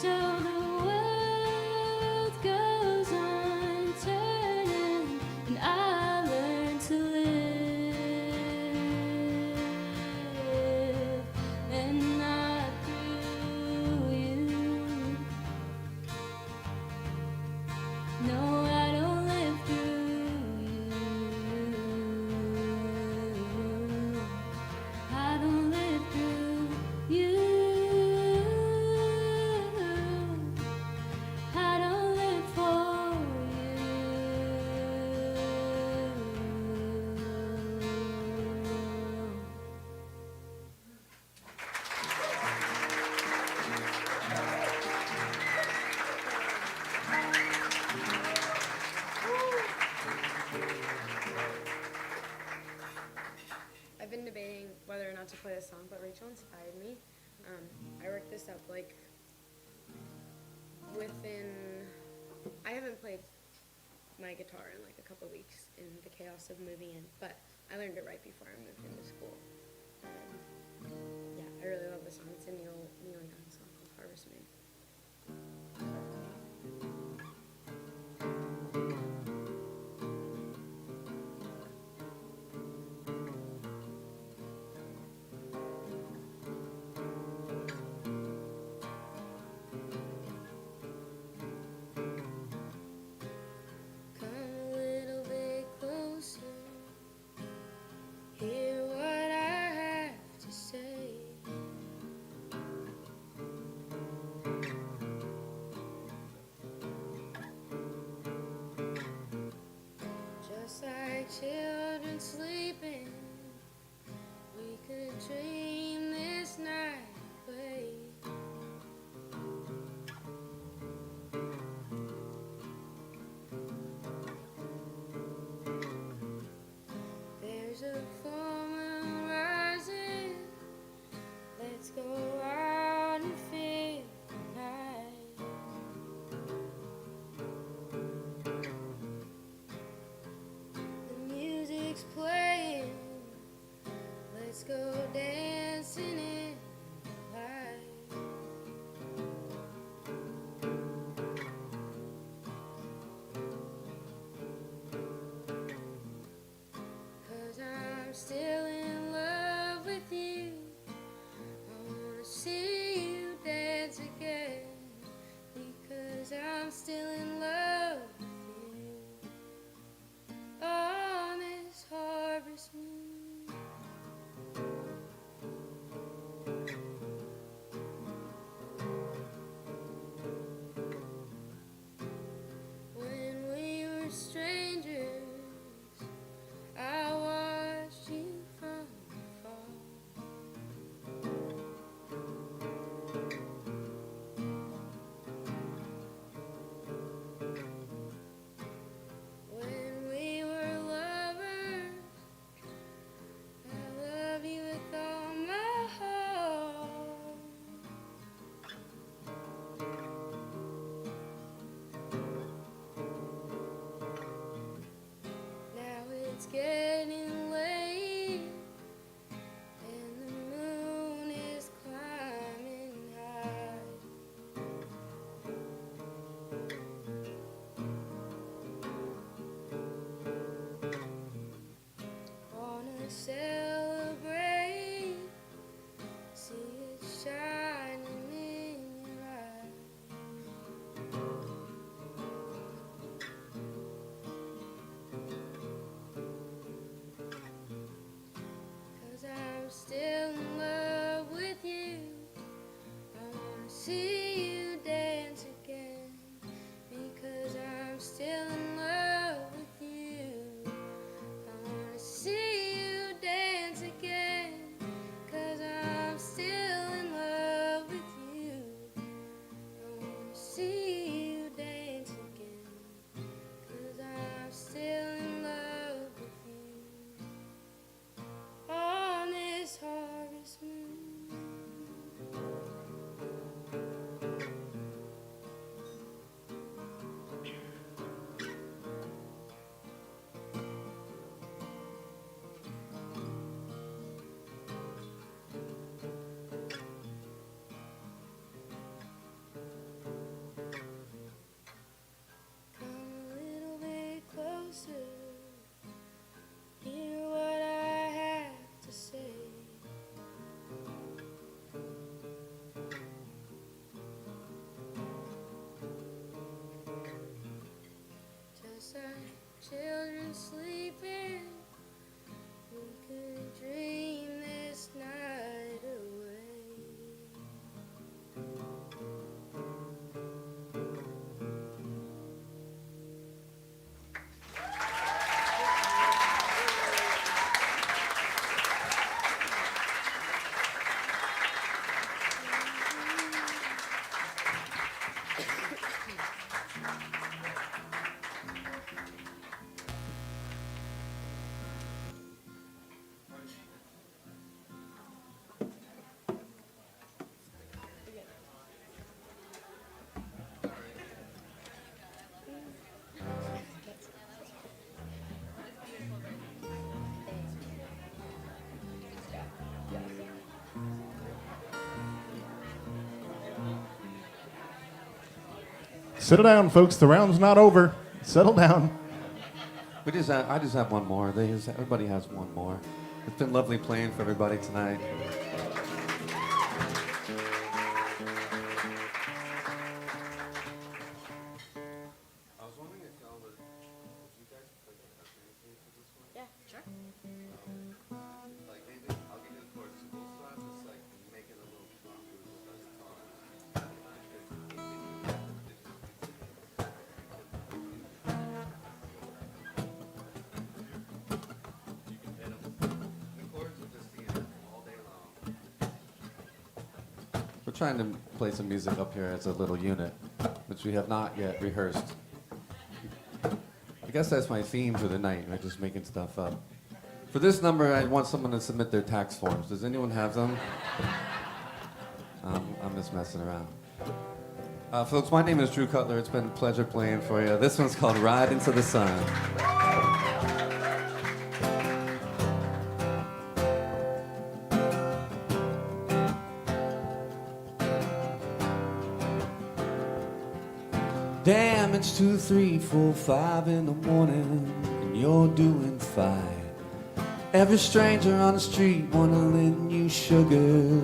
so the world goes on turning, and I learn to live and not through you. No, I don't live through you. I don't live through you. I don't live for you. I've been debating whether or not to play this song, but Rachel inspired me. I worked this up like I haven't played my guitar in like a couple weeks in the chaos of moving in, but I learned it right before I moved into school. Yeah, I really love this song. It's a Neil Young song called Harvest Moon. Come a little bit closer, hear what I have to say. Just like children sleeping, we could dream this night away. There's a full moon rising. Let's go out and feel the night. The music's playing. Let's go dance. Settle down, folks. The round's not over. Settle down. I just have one more. Everybody has one more. It's been lovely playing for everybody tonight. Yeah, sure. We're trying to play some music up here as a little unit, which we have not yet rehearsed. I guess that's my theme for the night. We're just making stuff up. For this number, I want someone to submit their tax forms. Does anyone have them? I'm just messing around. Folks, my name is Drew Cutler. It's been a pleasure playing for you. This one's called Ride Into the Sun. Damn, it's 2, 3, 4, 5 in the morning, and you're doing fine. Every stranger on the street wanna lend you sugar.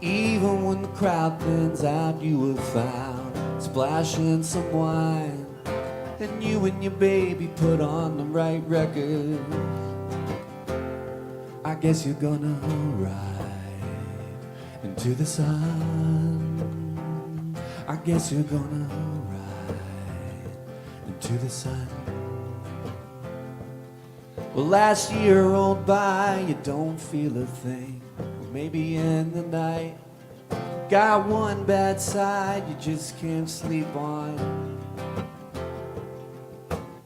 Even when the crowd thins out, you were found splashing some wine. And you and your baby put on the right record. I guess you're gonna ride into the sun. I guess you're gonna ride into the sun. Well, last year rolled by, you don't feel a thing. Maybe in the night, got one bad side you just can't sleep on.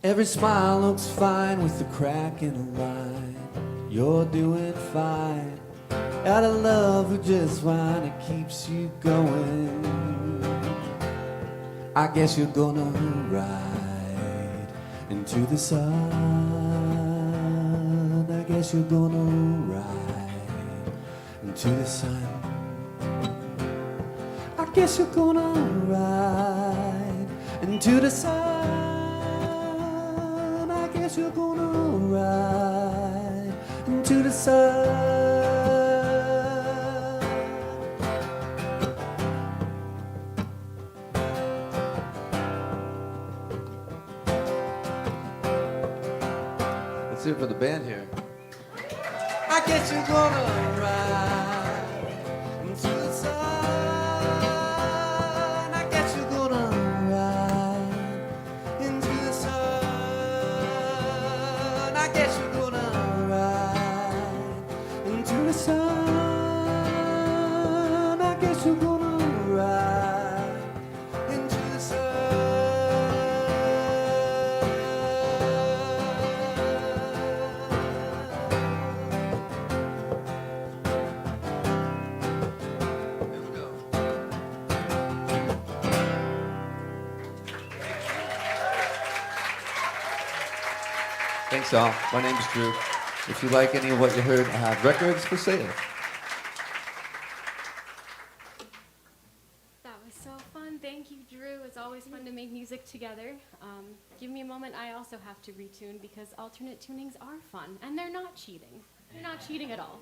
Every smile looks fine with the crack in a line. You're doing fine. Out of love who just fine, it keeps you going. I guess you're gonna ride into the sun. I guess you're gonna ride into the sun. I guess you're gonna ride into the sun. I guess you're gonna ride into the sun. Let's hear it for the band here. I guess you're gonna ride into the sun. I guess you're gonna ride into the sun. I guess you're gonna ride into the sun. I guess you're gonna ride into the sun. Thanks, y'all. My name is Drew. If you like any of what you heard, I have records for sale. That was so fun. Thank you, Drew. It's always fun to make music together. Give me a moment. I also have to retune because alternate tunings are fun, and they're not cheating. They're not cheating at all.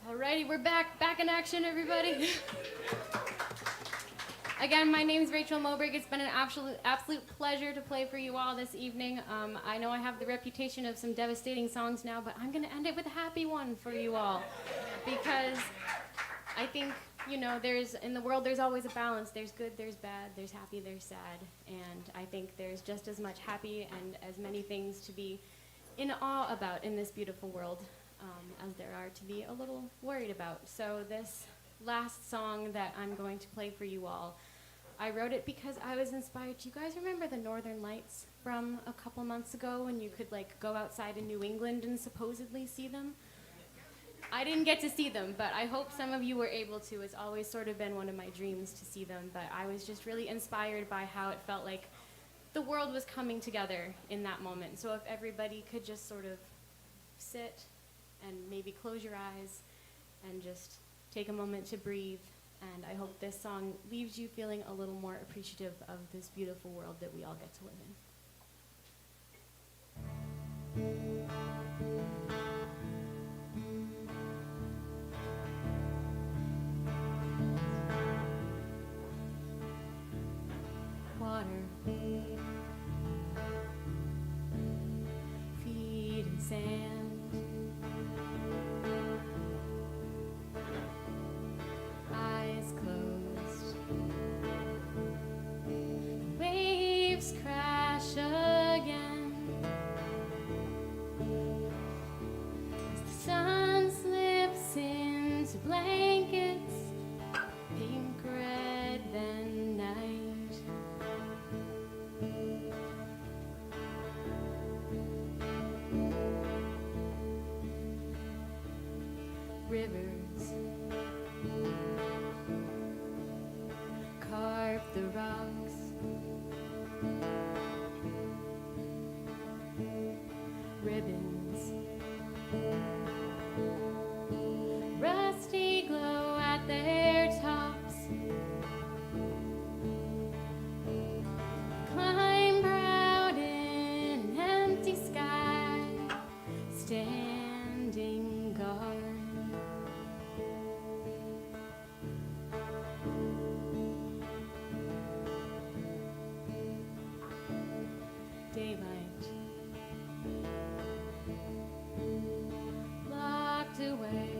Alrighty, we're back in action, everybody. Again, my name's Rachel Moberg. It's been an absolute pleasure to play for you all this evening. I know I have the reputation of some devastating songs now, but I'm going to end it with a happy one for you all. Because I think, you know, in the world there's always a balance. There's good, there's bad, there's happy, there's sad. And I think there's just as much happy and as many things to be in awe about in this beautiful world as there are to be a little worried about. So this last song that I'm going to play for you all, I wrote it because I was inspired. Do you guys remember the Northern Lights from a couple months ago when you could like go outside in New England and supposedly see them? I didn't get to see them, but I hope some of you were able to. It's always sort of been one of my dreams to see them, but I was just really inspired by how it felt like the world was coming together in that moment. So if everybody could just sort of sit and maybe close your eyes and just take a moment to breathe. And I hope this song leaves you feeling a little more appreciative of this beautiful world that we all get to live in. Water, feet in sand, eyes closed, waves crash again as the sun slips into blankets, pink, red, then night. Rivers carve the rocks, ribbons rusty glow at their tops, climb proud in an empty sky, standing guard. Daylight locked away,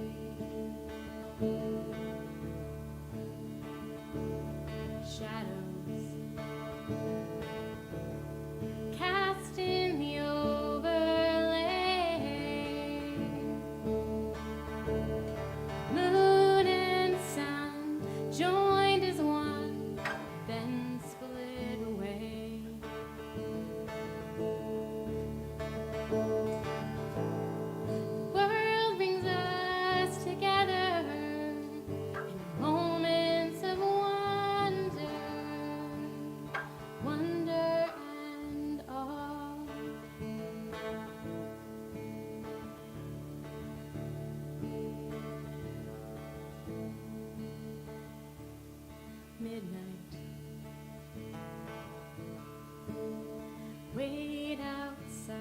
shadows cast in the overlay, moon and sun joined as one, then split away. World brings us together in moments of wonder, wonder and awe. Midnight, wait outside.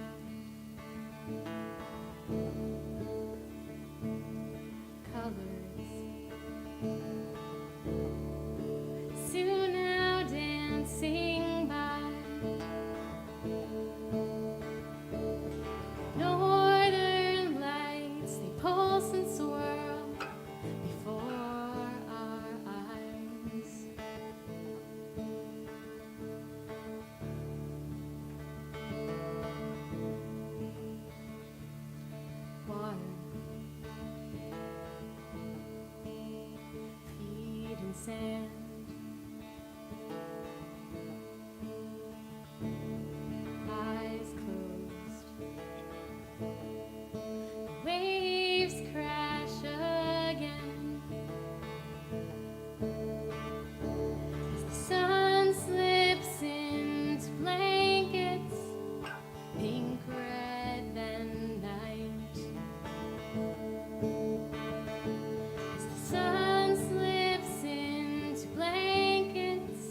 Colors soon now dancing by. Northern lights, they pulse and swirl before our eyes. Water, feet in sand, eyes closed, waves crash again as the sun slips into blankets, pink, red, then night. As the sun slips into blankets,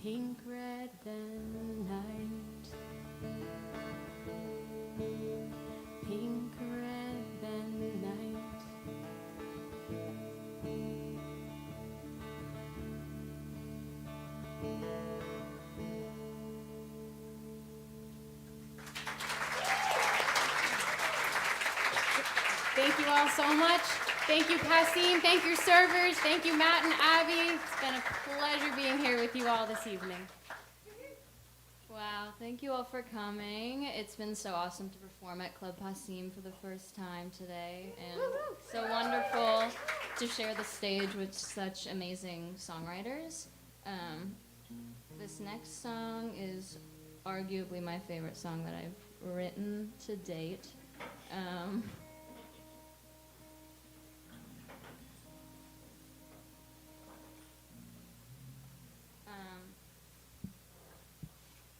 pink, red, then night. Pink, red, then night. all so much. Thank you, Kasim. Thank your servers. Thank you, Matt and Abby. It's been a pleasure being here with you all this evening. Wow, thank you all for coming. It's been so awesome to perform at Club Passim for the first time today, and so wonderful to share the stage with such amazing songwriters. This next song is arguably my favorite song that I've written to date.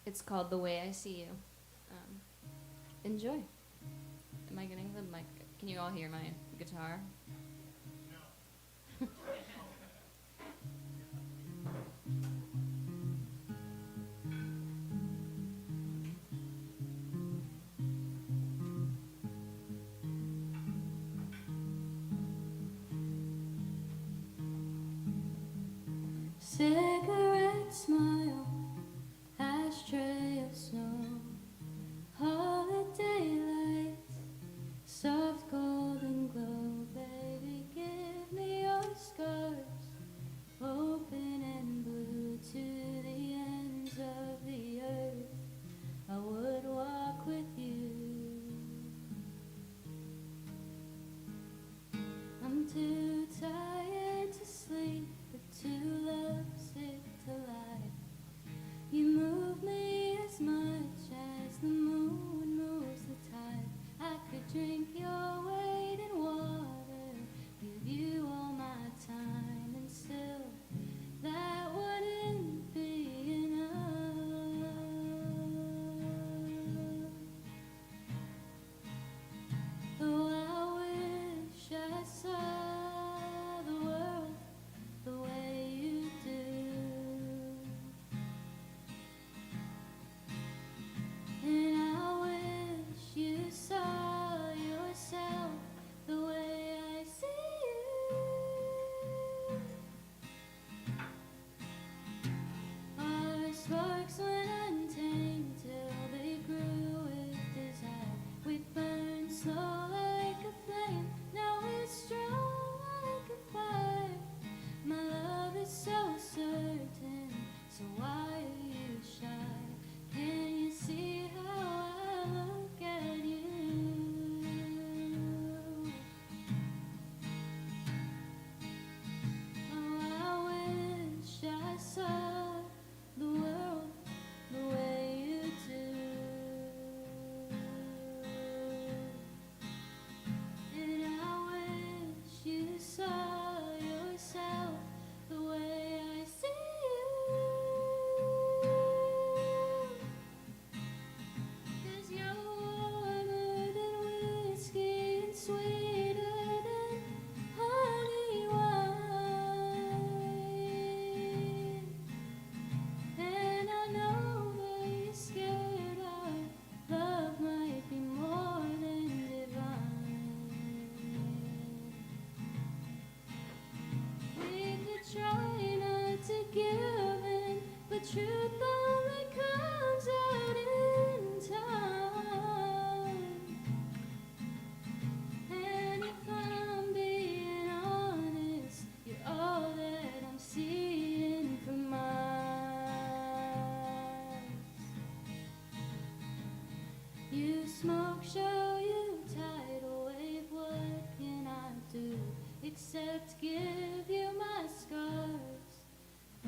It's called The Way I See You. Enjoy. Am I getting the mic? Can you all hear my guitar? No. Cigarette smile, ashtray of snow, holiday lights, soft golden glow. Baby, give me your scars, open and blue to the ends of the earth. I would walk with you. I'm too tired to sleep, but too lovesick to lie. You move me as much as the moon moves the tide. I could drink your weight in water, give you all my time, and still that wouldn't be enough. Oh, I wish I saw the world the way you do, and I wish you saw yourself the way I see you. Our sparks went untamed till they grew with desire. We burned slow like a flame, now we're strong like a fire. My love is so certain, so why are you shy? Can you see how I look at you? Oh, I wish I saw the world the way you do, and I wish you saw yourself the way I see you. 'Cause you're warmer than whiskey and sweeter than honey wine, and I know that you're scared our love might be more than divine. We could try not to give in, but truth only comes out in time. And if I'm being honest, you're all that I'm seeing from my eyes. You smoke show, you tidal wave, what can I do except give you my scars,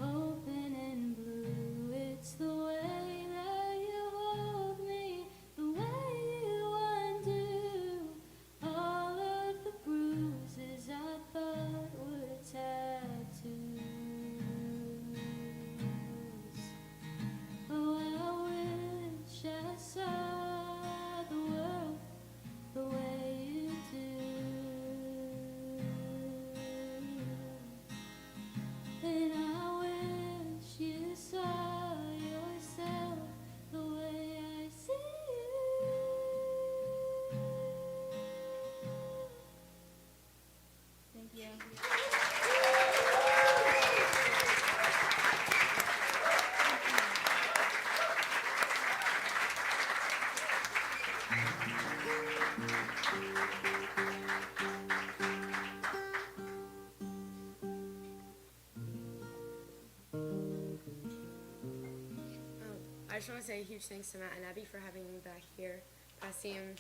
open and blue? It's the way that you hold me, the way you undo all of the bruises I thought were tattoos. Oh, I wish I saw the world the way you do. just want to say a huge thanks to Matt and Abby for having me back here. Paseum,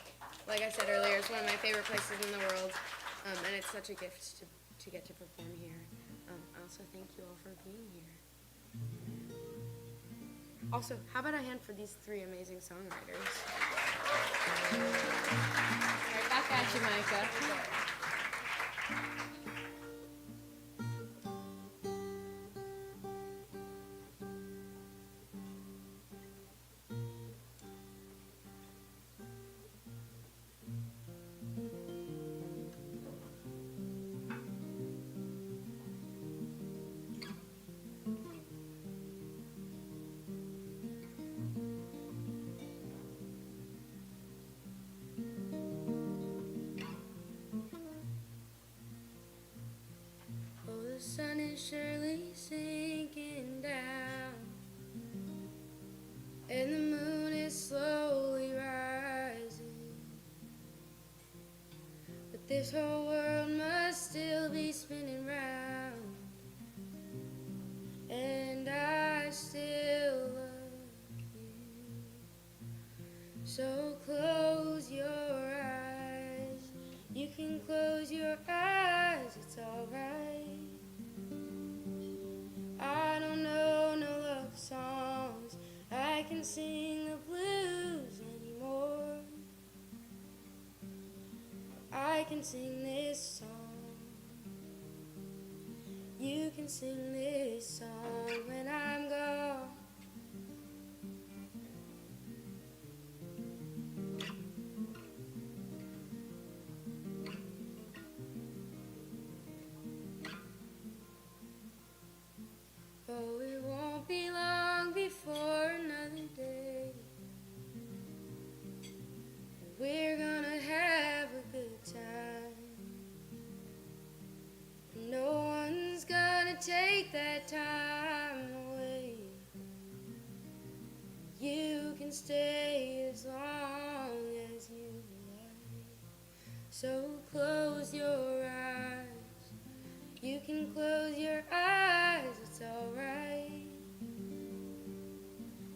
like I said earlier, is one of my favorite places in the world, and it's such a gift to get to perform here. I also thank you all for being here. Also, how about a hand for these three amazing songwriters? Right back at you, Micah. Oh, the sun is surely sinking down, and the moon is slowly rising. But this whole world must still be spinning round, and I still love you. So close your eyes. You can close your eyes, it's alright. I don't know no love songs. I can sing the blues anymore. I can sing this song. You can sing this song when I'm gone. Oh, it won't be long before another day. We're gonna have a good time. No one's gonna take that time away. You can stay as long as you like. So close your eyes. You can close your eyes, it's alright.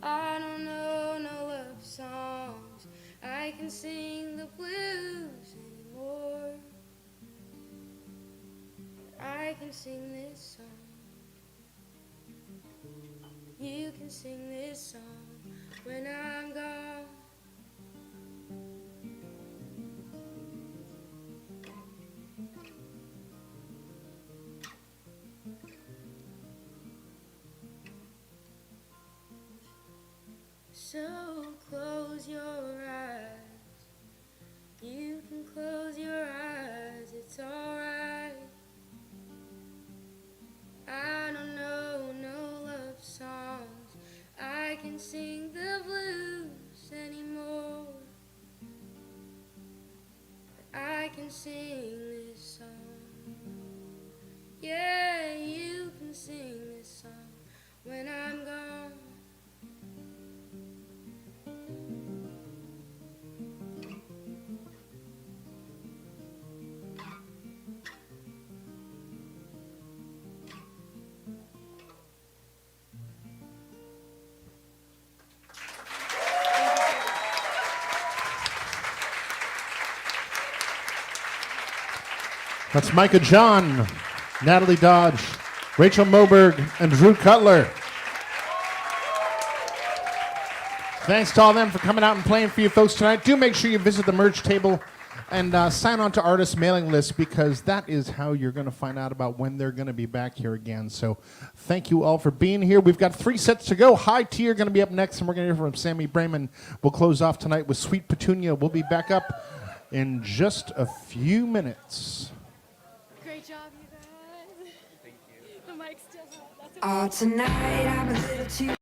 I don't know no love songs. I can sing the blues anymore. I can sing this song. You can sing this song when I'm gone. So close your eyes. You can close your eyes, it's alright. I don't know no love songs. I can sing the blues anymore. But I can sing this song. Yeah, you can sing this song when I'm gone. That's Micah John, Natalie Dodge, Rachel Moberg, and Drew Cutler. Thanks to all of them for coming out and playing for you folks tonight. Do make sure you visit the merch table and sign on to artist mailing lists, because that is how you're going to find out about when they're going to be back here again. So thank you all for being here. We've got 3 sets to go. High Tea are going to be up next, and we're going to hear from Sammy Brayman. We'll close off tonight with Sweet Petunia. We'll be back up in just a few minutes. Great job, you guys. Thank you. The mic's still hot. That's Oh, tonight I'm a little too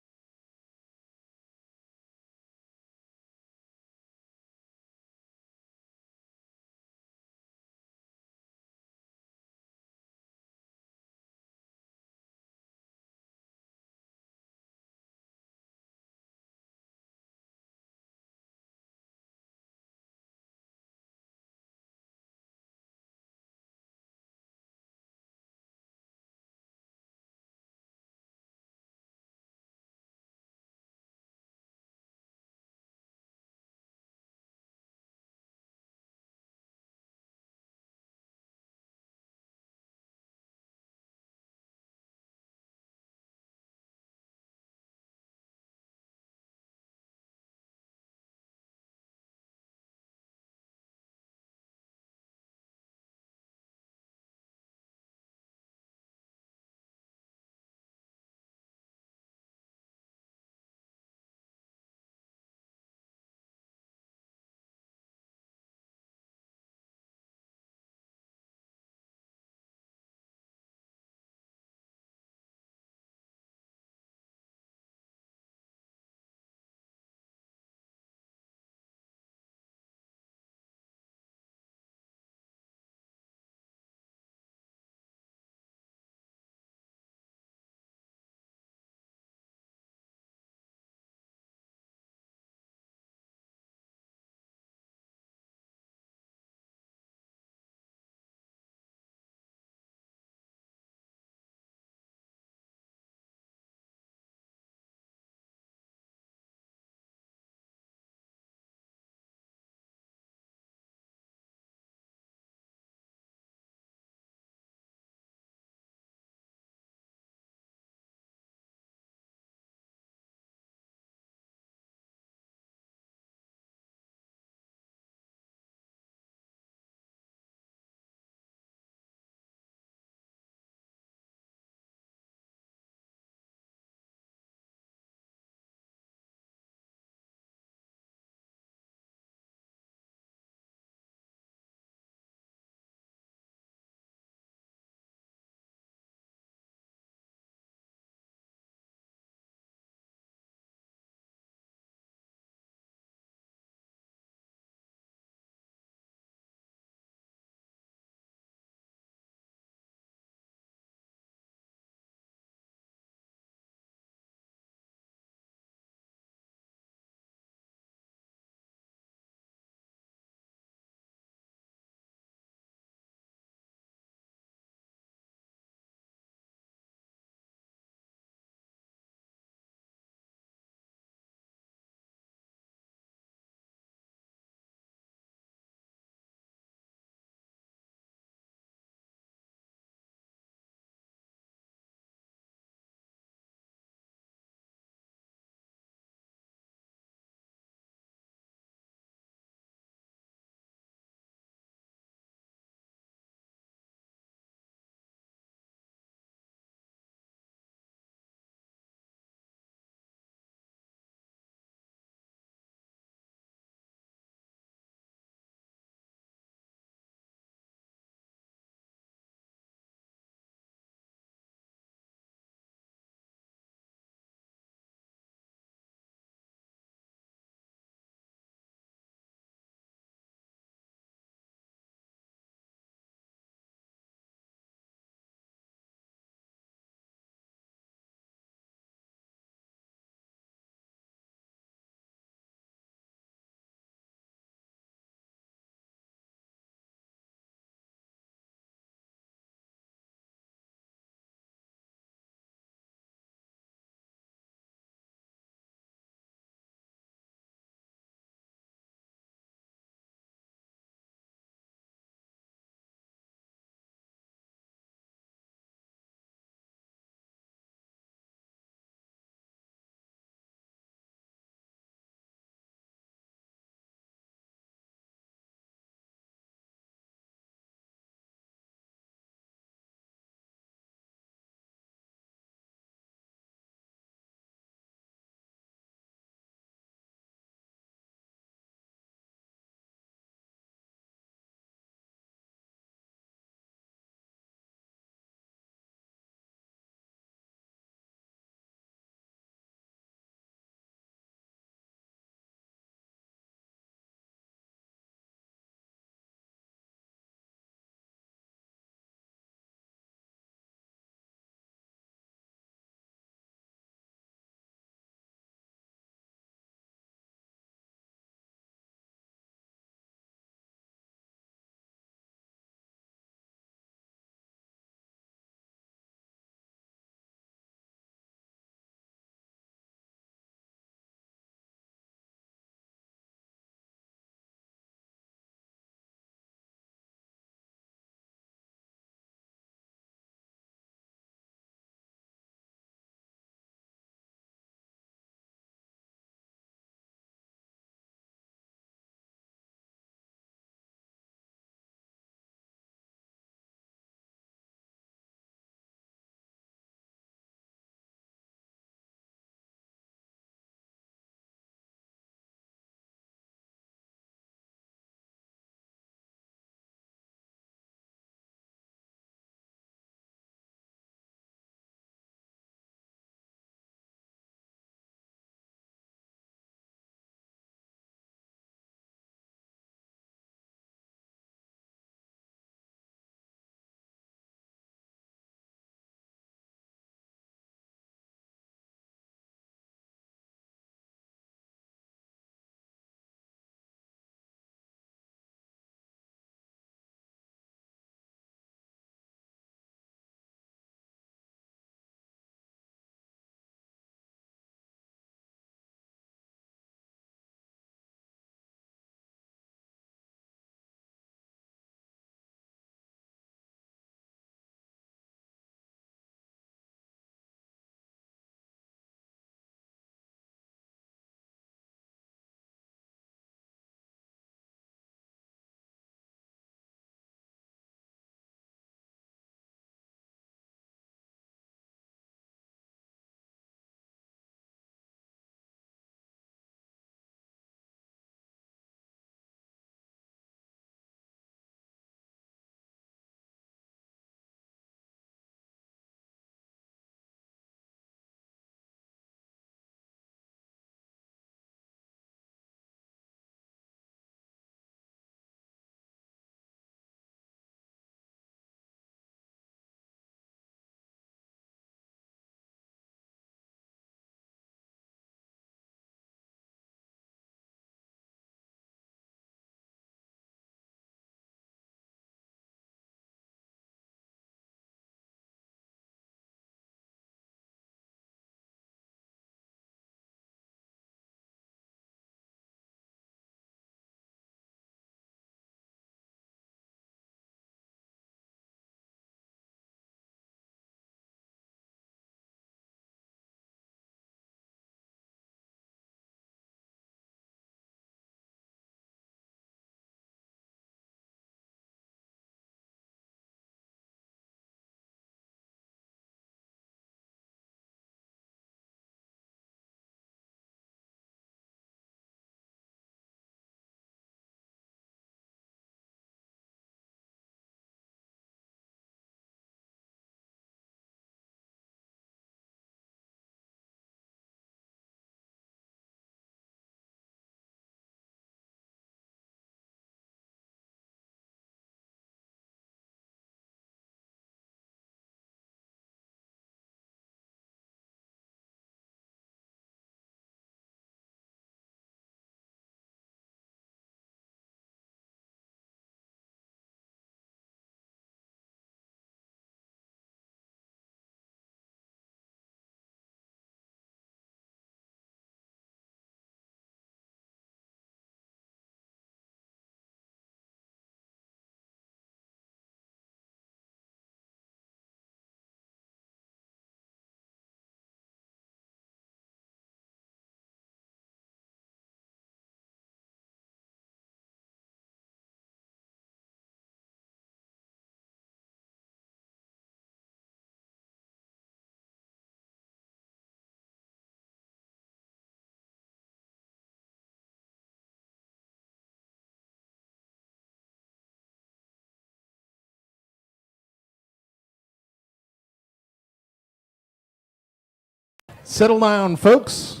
Settle down, folks.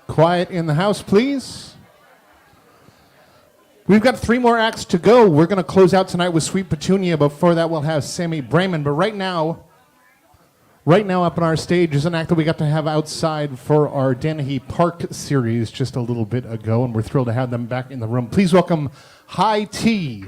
Quiet in the house, please. We've got 3 more acts to go. We're going to close out tonight with Sweet Petunia. Before that, we'll have Sammy Brayman. But right now up on our stage is an act that we got to have outside for our Dennehy Park series just a little bit ago, and we're thrilled to have them back in the room. Please welcome High Tea.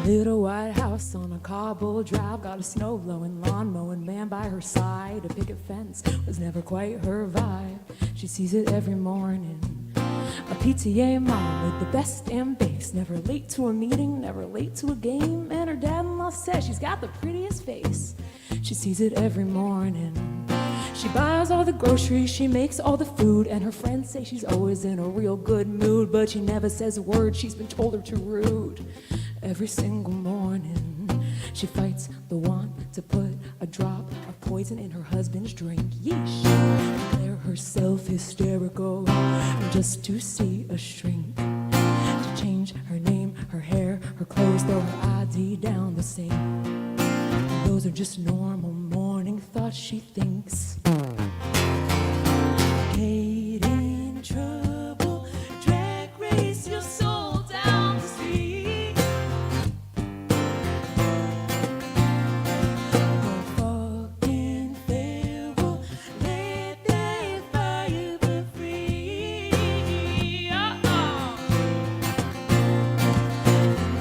Little white house on a cobble drive, got a snow blowing lawn mowing man by her side. A picket fence was never quite her vibe. She sees it every morning. A PTA mom with the best damn face, never late to a meeting, never late to a game. And her dad-in-law says she's got the prettiest face. She sees it every morning. She buys all the groceries, she makes all the food, and her friends say she's always in a real good mood, but she never says a word, she's been told her too rude. Every single morning, she fights the want to put a drop of poison in her husband's drink. Yeesh, declare herself hysterical just to see a shrink. To change her name, her hair, her clothes, throw her ID down the sink. Those are just normal morning thoughts, she thinks. Get in trouble, drag race your soul down the street. No fucking devil, let that fire burn free.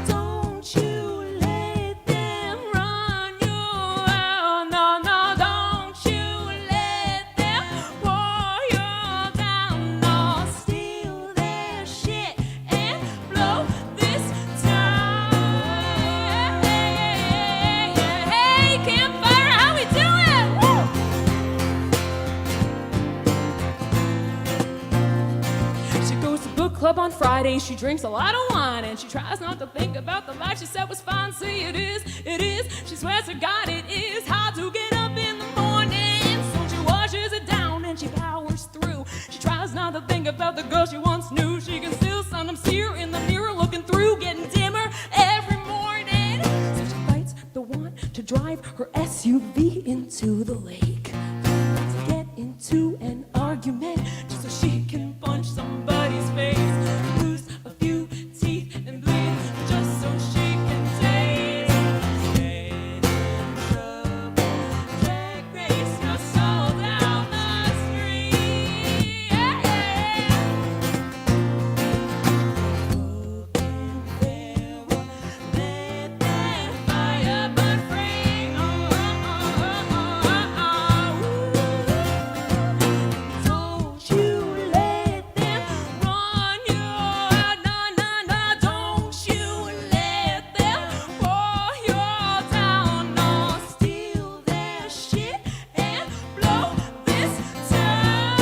Don't you let them run you out. No, no, don't you let them pour you down. No, steal their shit and blow this town. Hey, campfire, how we doing? Woo! She goes to book club on Friday, she drinks a lot of wine, and she tries not to think about the life she said was fine. See, it is, she swears to God it is hard to get up in the morning. So she washes it down and she powers through. She tries not to think about the girl she once knew. She can still sometimes see her in the mirror looking through, getting dimmer every morning. So she fights the want to drive her SUV into the lake, to get into an argument just so she can punch somebody's face, lose a few teeth and bleed just so she can taste. Get in trouble, drag race your soul down the street. Fucking devil, let that fire burn free. Don't you let them run you out. No, no, no, don't you let them pour you down. No, steal their shit and blow this town.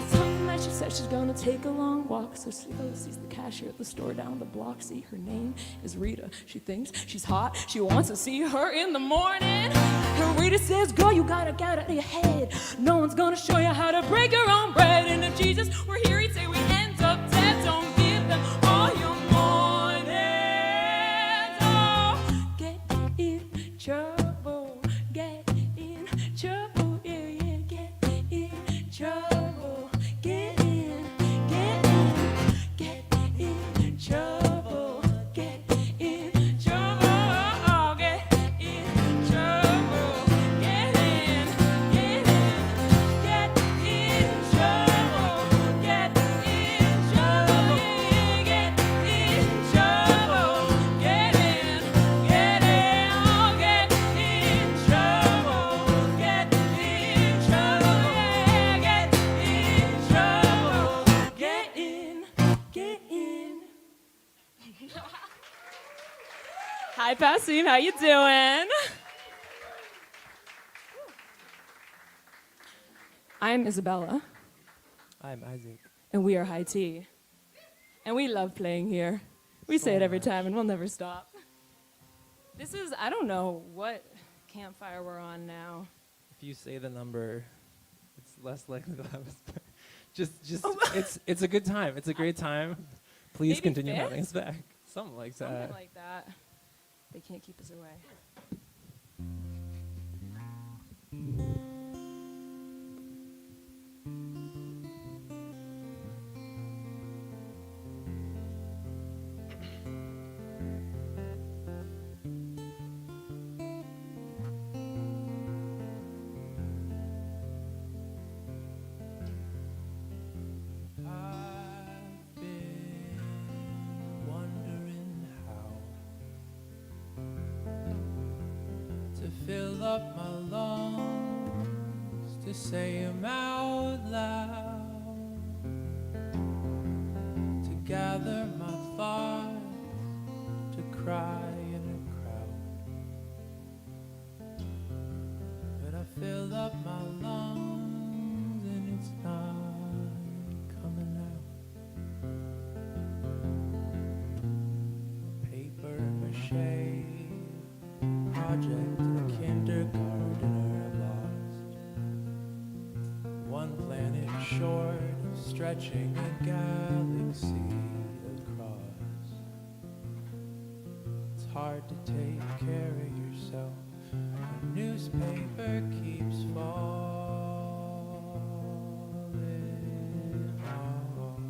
Some night she says she's gonna take a long walk, so she goes sees the cashier at the store down the block. See, her name is Rita. She thinks she's hot. She wants to see her in the morning. And Rita says, "Girl, you gotta get out of your head. No one's gonna show you how to break your own bread. And if Jesus were here, he'd say we end up dead. Don't give them all your mornings. Oh, get in trouble, get in trouble, yeah, yeah, get in trouble, get in trouble, get in trouble, get in trouble, get in trouble, get in trouble, get in trouble, get in trouble, get in trouble, get in. Hi, Passim, how you doing? I'm Isabella. I'm Isaac. And we are High Tea. And we love playing here. We say it every time, and we'll never stop. This is, I don't know what campfire we're on now. If you say the number, it's less likely to have us back. It's a good time. It's a great time. Please Maybe continue fifth? having us back. Something like that. Something like that. They can't keep us away. I've been wondering how to fill up my lungs, to say 'em out loud, to gather my thoughts, to cry in a crowd. But I fill up my lungs and it's not coming out. Paper mache project in a kindergartner lost. One planet short of stretching a galaxy across. It's hard to take care of yourself. A newspaper keeps falling off.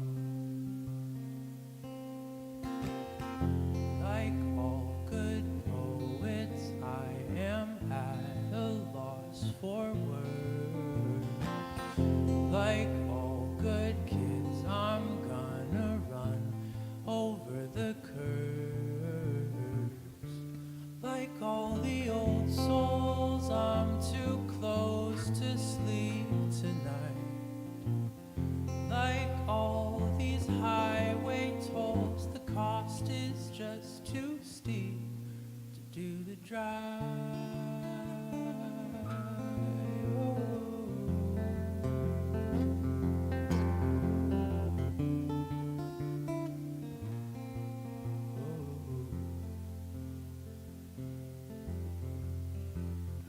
Like all good poets, I am at a loss for words. Like all good kids, I'm gonna run over the curves. Like all the old souls, I'm too close to sleep tonight. Like all these highway tolls, the cost is just too steep to do the drive.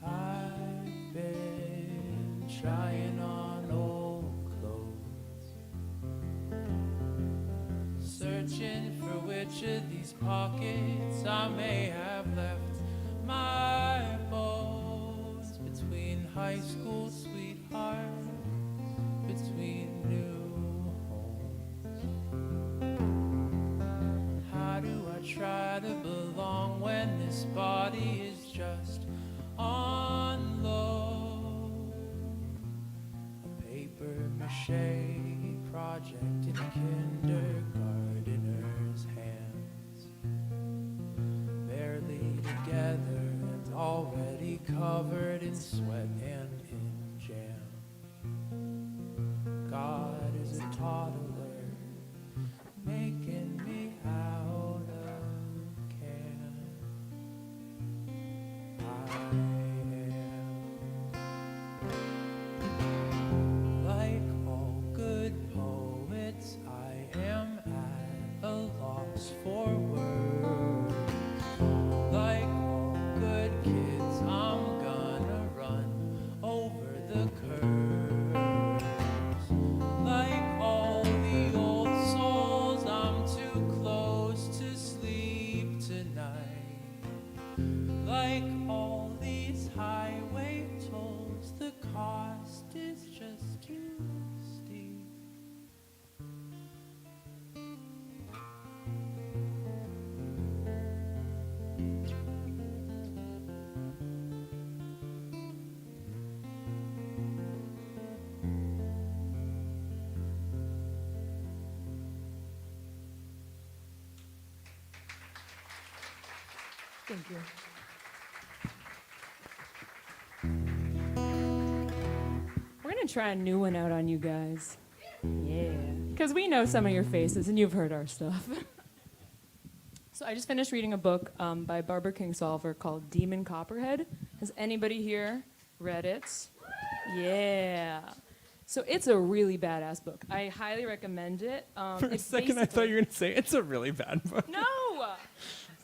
I've been trying on old clothes, searching for which of these pockets I may have left my bones. Between high school sweethearts, between new homes. How do I try to belong when this body is just on load? A paper mache project in a kindergartner's hands, barely together and already covered in sweat and in jam. God is a toddler making me out of can. I am like all good poets, I am at a loss for words. Like all good kids, I'm gonna run over the curves. Like all the old souls, I'm too close to sleep tonight. Like all these highway tolls, the cost is just too steep. Thank you. We're going to try a new one out on you guys. Yeah. Because we know some of your faces and you've heard our stuff. So I just finished reading a book by Barbara Kingsolver called Demon Copperhead. Has anybody here read it? Yeah. So it's a really badass book. I highly recommend it. For a second, I thought you were going to say it's a really bad book. No!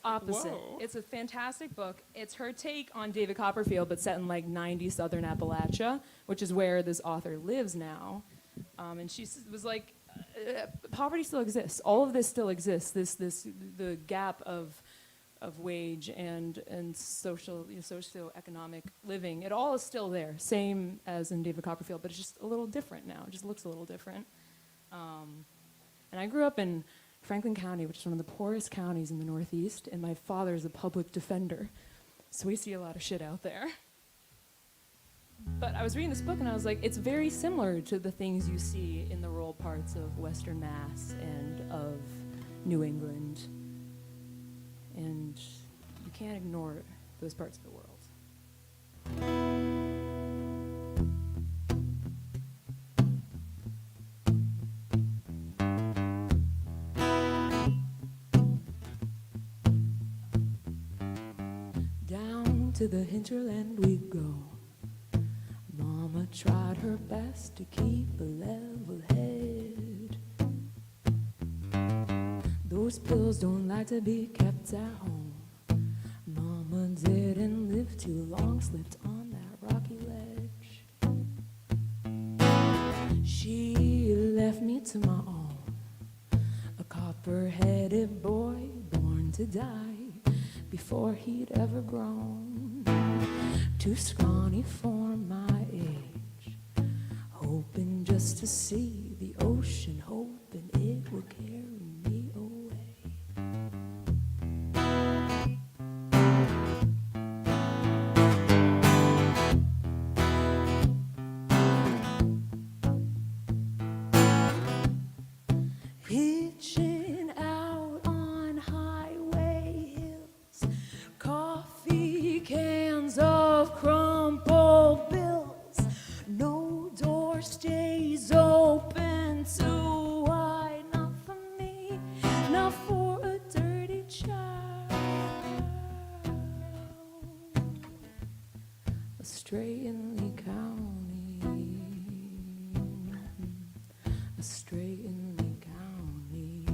Opposite. Whoa. It's a fantastic book. It's her take on David Copperfield, but set in like 90 Southern Appalachia, which is where this author lives now. And she was like, poverty still exists. All of this still exists. The gap of wage and socioeconomic living. It all is still there, same as in David Copperfield, but it's just a little different now. It just looks a little different. And I grew up in Franklin County, which is one of the poorest counties in the Northeast, and my father is a public defender, so we see a lot of shit out there. But I was reading this book and I was like, it's very similar to the things you see in the rural parts of Western Mass and of New England. And you can't ignore those parts of the world. Down to the hinterland we go. Mama tried her best to keep a level head. Those pills don't like to be kept at home. Mama didn't live too long, slipped on that rocky ledge. She left me to my own, a copper-headed boy born to die before he'd ever grown. Too scrawny for my age, hoping just to see the ocean, hoping it will carry me away. Hitching out on highway hills, coffee cans of crumpled bills, no door stays open too wide, not for me, not for a dirty child. A stray in Lee County, a stray in Lee County.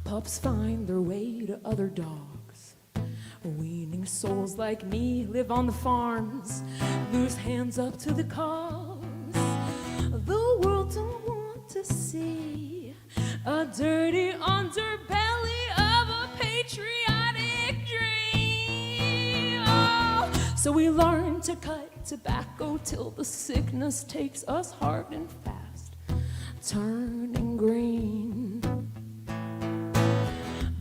Pups find their way to other dogs. Weaning souls like me live on the farms, lose hands up to the cause. The world don't want to see a dirty underbelly of a patriotic dream. Oh, so we learn to cut tobacco till the sickness takes us hard and fast, turning green.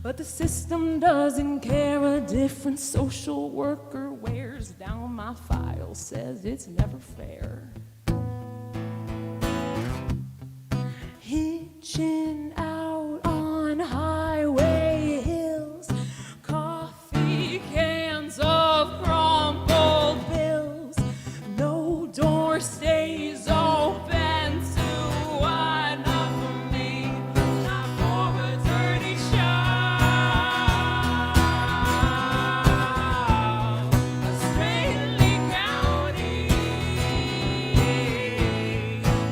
But the system doesn't care. A different social worker wears down my file, says it's never fair. Hitching out on highway hills, coffee cans of crumpled bills, no door stays open too wide, not for me, not for a dirty child. A stray in Lee County,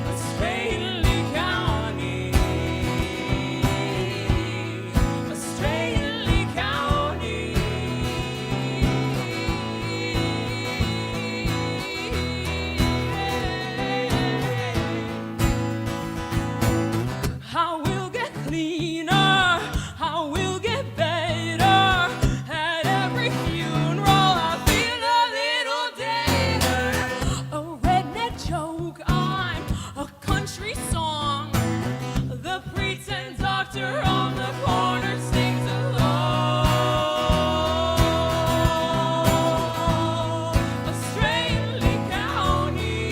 a stray in Lee County, a stray in Lee County. I will get cleaner, I will get better. At every funeral I feel a little deader. A redneck joke, I'm a country song. The pretend doctor on the corner sings along. A stray in Lee County,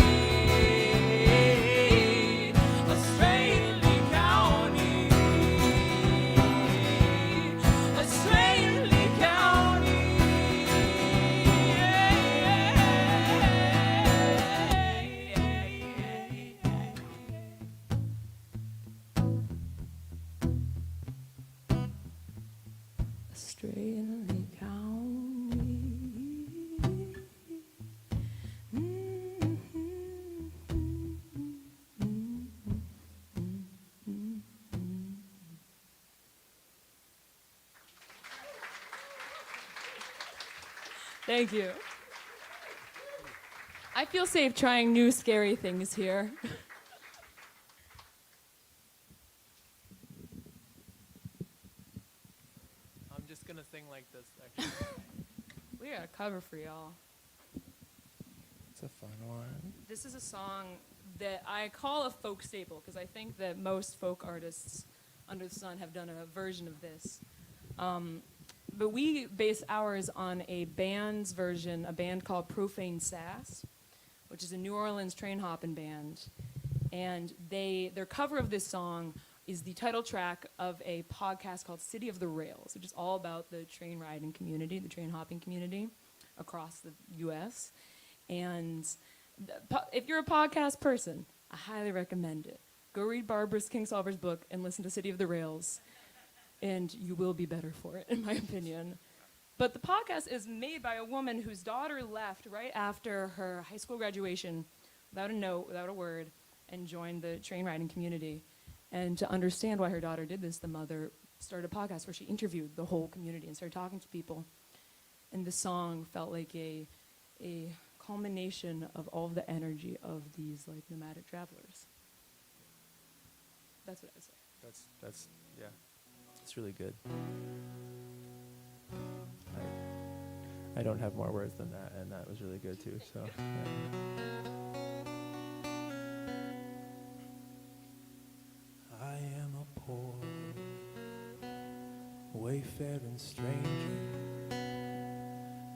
a stray in Lee County, a stray in Lee County. A stray in Lee County. Thank you. I feel safe trying new scary things here. I'm just gonna sing like this, actually. We got a cover for y'all. It's a fun one. This is a song that I call a folk staple because I think that most folk artists under the sun have done a version of this. But we base ours on a band's version, a band called Profane Sass, which is a New Orleans train hopping band. And their cover of this song is the title track of a podcast called City of the Rails, which is all about the train riding community, the train hopping community across the U.S. And if you're a podcast person, I highly recommend it. Go read Barbara Kingsolver's book and listen to City of the Rails, and you will be better for it, in my opinion. But the podcast is made by a woman whose daughter left right after her high school graduation without a note, without a word, and joined the train riding community. And to understand why her daughter did this, the mother started a podcast where she interviewed the whole community and started talking to people. And the song felt like a culmination of all of the energy of these like nomadic travelers. That's what I would say. That's yeah. It's really good. I don't have more words than that, and that was really good too. So. Yeah. I am a poor, wayfaring stranger,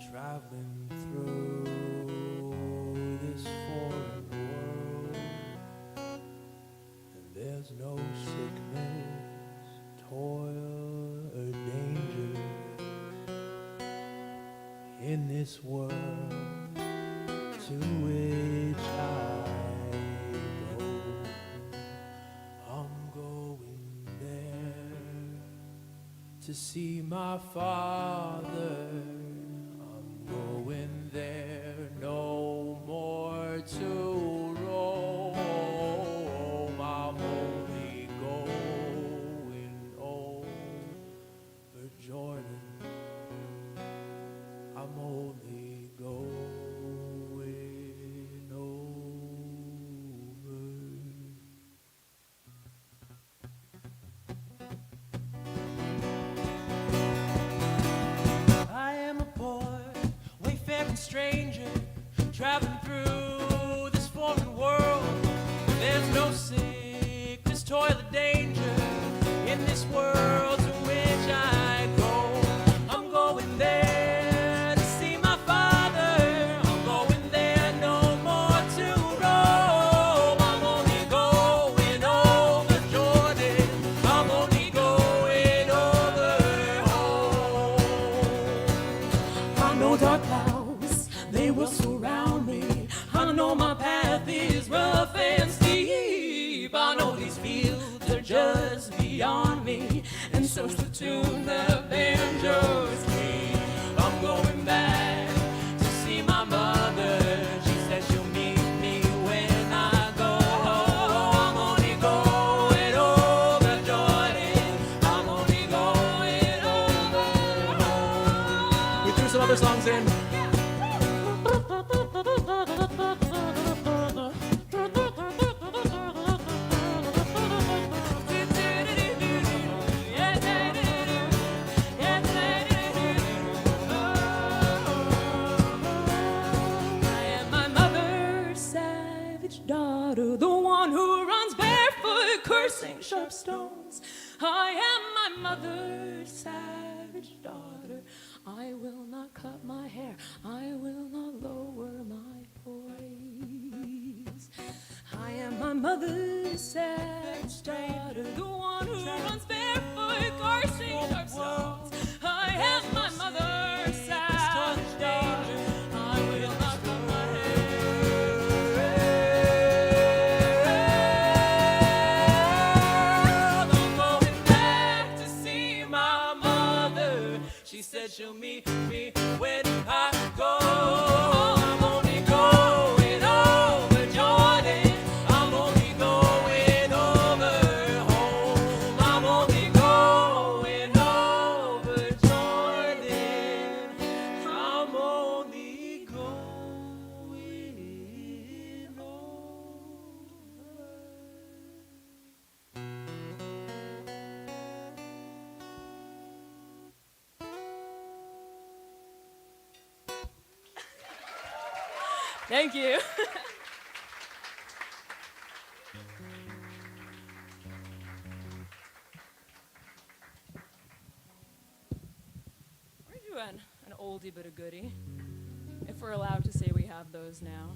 traveling through this foreign world, and there's no sickness, toil, or danger in this world to which I go. I'm going there to see my father. I'm going there no more to roam. I'm only going over Jordan. I'm only going over. I am a poor, wayfaring stranger, traveling through this foreign world. There's no sickness, toil, or danger in this world to which I go. I'm going there to see my father. I'm going there no more to roam. I'm only going over Jordan. I'm only going over home. I know dark clouds, they will surround me. I know my path is rough and steep. I know these fields are just beyond me, and so's the tune the banjos keep. I'm going back to see my mother. She said she'll meet me when I go home. I'm only going over Jordan. I'm only going over home. We threw some other songs in. Daughter, the one who runs barefoot, cursing sharp stones. I am my mother's savage daughter. I will not cut my hair, I will not lower my voice. I am my mother's savage daughter, the one who runs barefoot, cursing sharp stones. I am my mother's savage daughter. I will not cut my hair. She said she'll meet me when I go. I'm only going over Jordan. I'm only going over home. I'm only going over Jordan. I'm only Thank you. We're doing an oldie but a goodie, if we're allowed to say we have those now.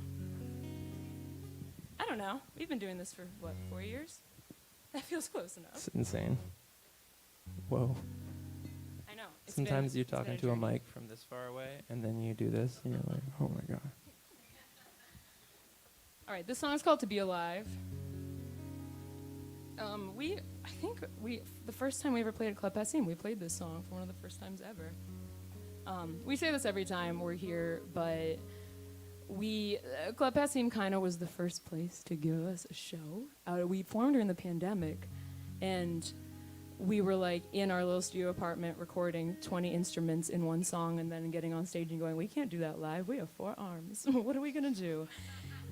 I don't know. We've been doing this for, 4 years? That feels close enough. It's insane. Whoa. I know. Sometimes you talk been into a journey. mic from this far away, and then you do this, and you're like, oh my God. All right, this song is called "To Be Alive." I think the first time we ever played at Club Passim, we played this song for one of the first times ever. We say this every time we're here, but Club Passim kind of was the first place to give us a show. We formed during the pandemic, and we were like in our little studio apartment recording 20 instruments in one song, and then getting on stage and going, we can't do that live. We have 4 arms. What are we gonna do?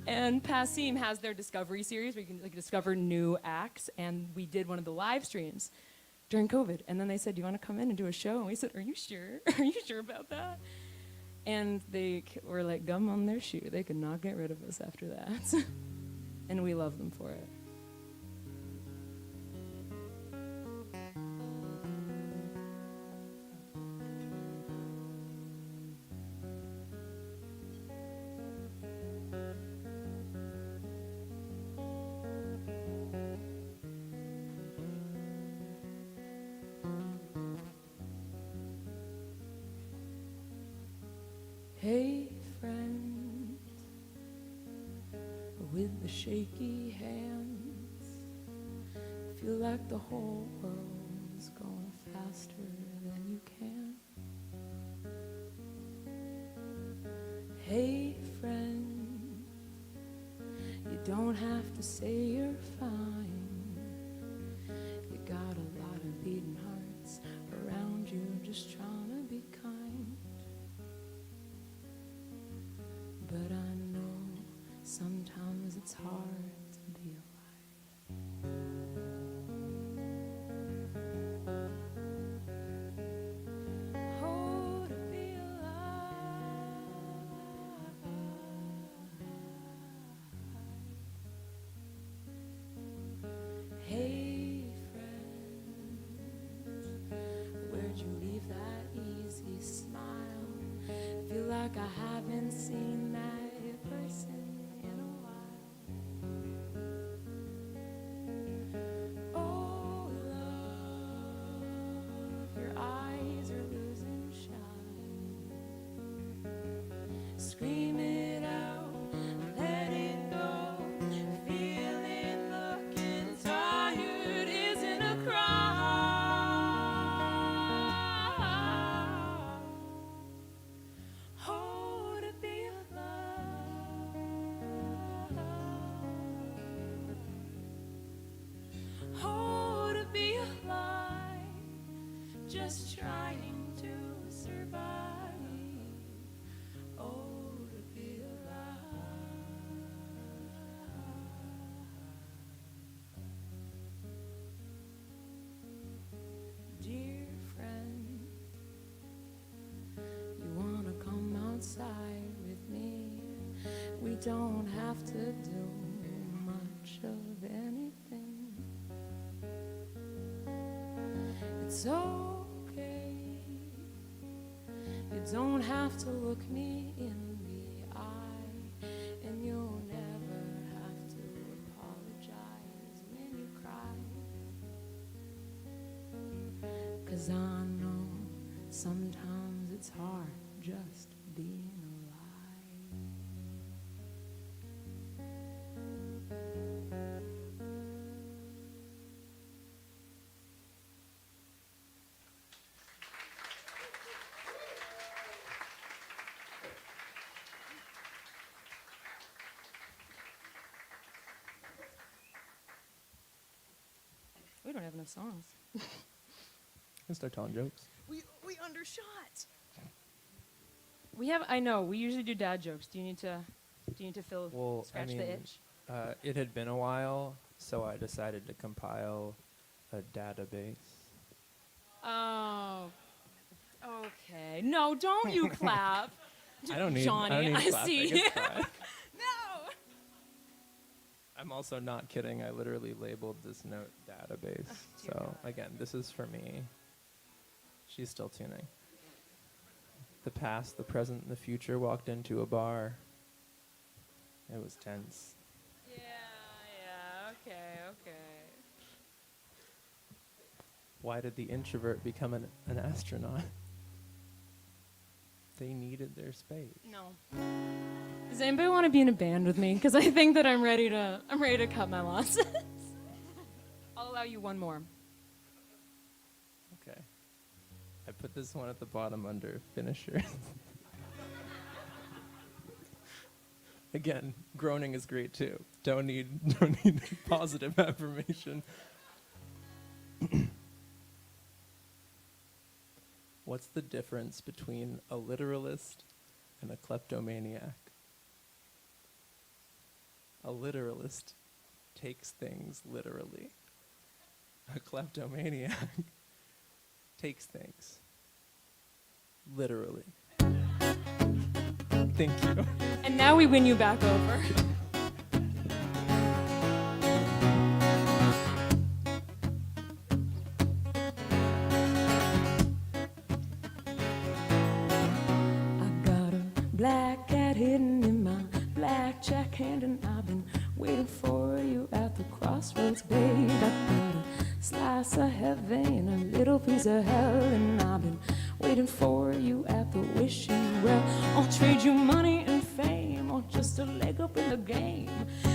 And Passim has their Discovery series where you can discover new acts, and we did one of the live streams during COVID. And then they said, do you want to come in and do a show? And we said, are you sure? Are you sure about that? And they were like gum on their shoe. They could not get rid of us after that. And we love them for it. Hey, friend, with the shaky hands, feel like the whole world is going faster than you can. Hey, friend, you don't have to say you're fine. You got a lot of beating hearts around you, just trying to be kind. But I know sometimes it's hard to be alive. Oh, to be alive. Hey, friend, where'd you leave that easy smile? Feel like I haven't seen that person in a while. Oh, love, your eyes are losing shine. Scream it out, let it go. Feel it, looking tired isn't a crime. Oh, to be alive. Oh, to be alive. Just trying to survive. Oh, to be alive. Dear friend, you wanna come outside with me? We don't have to do much of anything. It's okay. You don't have to look me in the eye, and you'll never have to apologize when you cry. 'Cause I know sometimes it's hard just being alive. We don't have enough songs. I can start telling jokes. We undershot. I know, we usually do dad jokes. Do you need to scratch the itch? It had been a while, so I decided to compile a database. Oh, okay. No, don't you clap. I don't need Johnny, I clapping. see. It's fine. I'm also not kidding. I literally labeled this note database. So again, this is for me. She's still tuning. The past, the present, and the future walked into a bar. It was tense. Yeah, okay. Why did the introvert become an astronaut? They needed their space. No. Does anybody want to be in a band with me? Because I think that I'm ready to cut my losses. I'll allow you one more. Okay. I put this one at the bottom under finisher. Again, groaning is great too. Don't need positive affirmation. What's the difference between a literalist and a kleptomaniac? A literalist takes things literally. A kleptomaniac takes things literally. Thank you. And now we win you back over. Black cat hidden in my blackjack hand, and I've been waiting for you at the crossroads, babe. I got a slice of heaven, a little piece of hell, and I've been waiting for you at the wishing well. I'll trade you money and fame, or just a leg up in the game.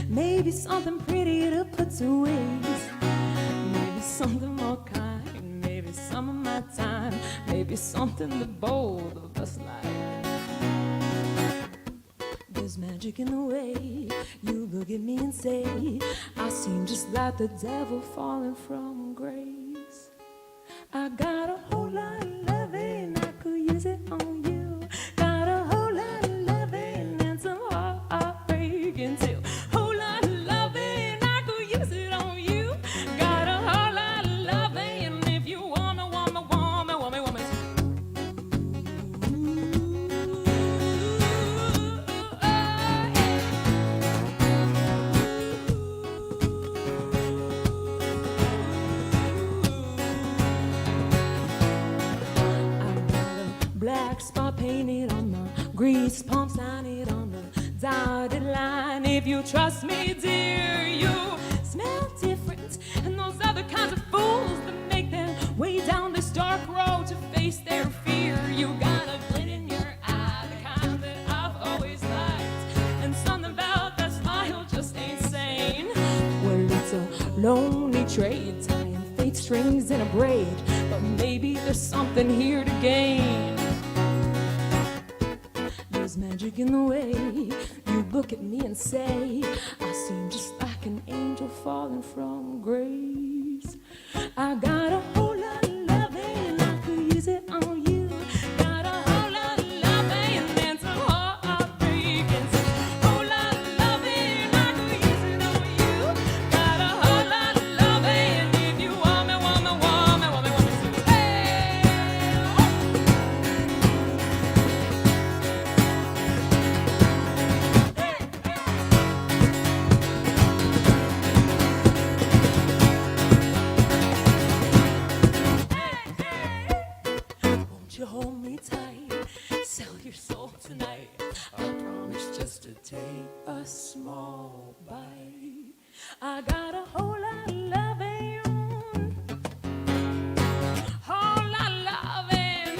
Maybe something pretty to put to waste. Maybe something more kind. Maybe some of my time. Maybe something the both of us like. There's magic in the way you look at me and say I seem just like the devil falling from grace. I got a whole lot of loving, I could use it on you. Got a whole lot of loving and some heartbreaking too. Whole lot of loving, I could use it on you. Got a whole lot of loving, and if you want me. Black spot painted on my grease palm, sign it on the dotted line. If you trust me, dear, you smell different. And those other kinds of fools that make their way down this dark road to face their fear. You got a glint in your eye, the kind that I've always liked. And something about that smile just ain't sane. Well, it's a lonely trade, tying fate strings in a braid. But maybe there's something here to gain. There's magic in the way you look at me and say I seem just like an angel falling from grace. I got a whole lot of loving, I could use it on you. Got a whole lot of loving and some heartbreak and some whole lot of loving, I could use it on you. Got a whole lot of loving, if you want me. You hold me tight, sell your soul tonight. I promise just to take a small bite. I got a whole lot of loving, whole lot of loving.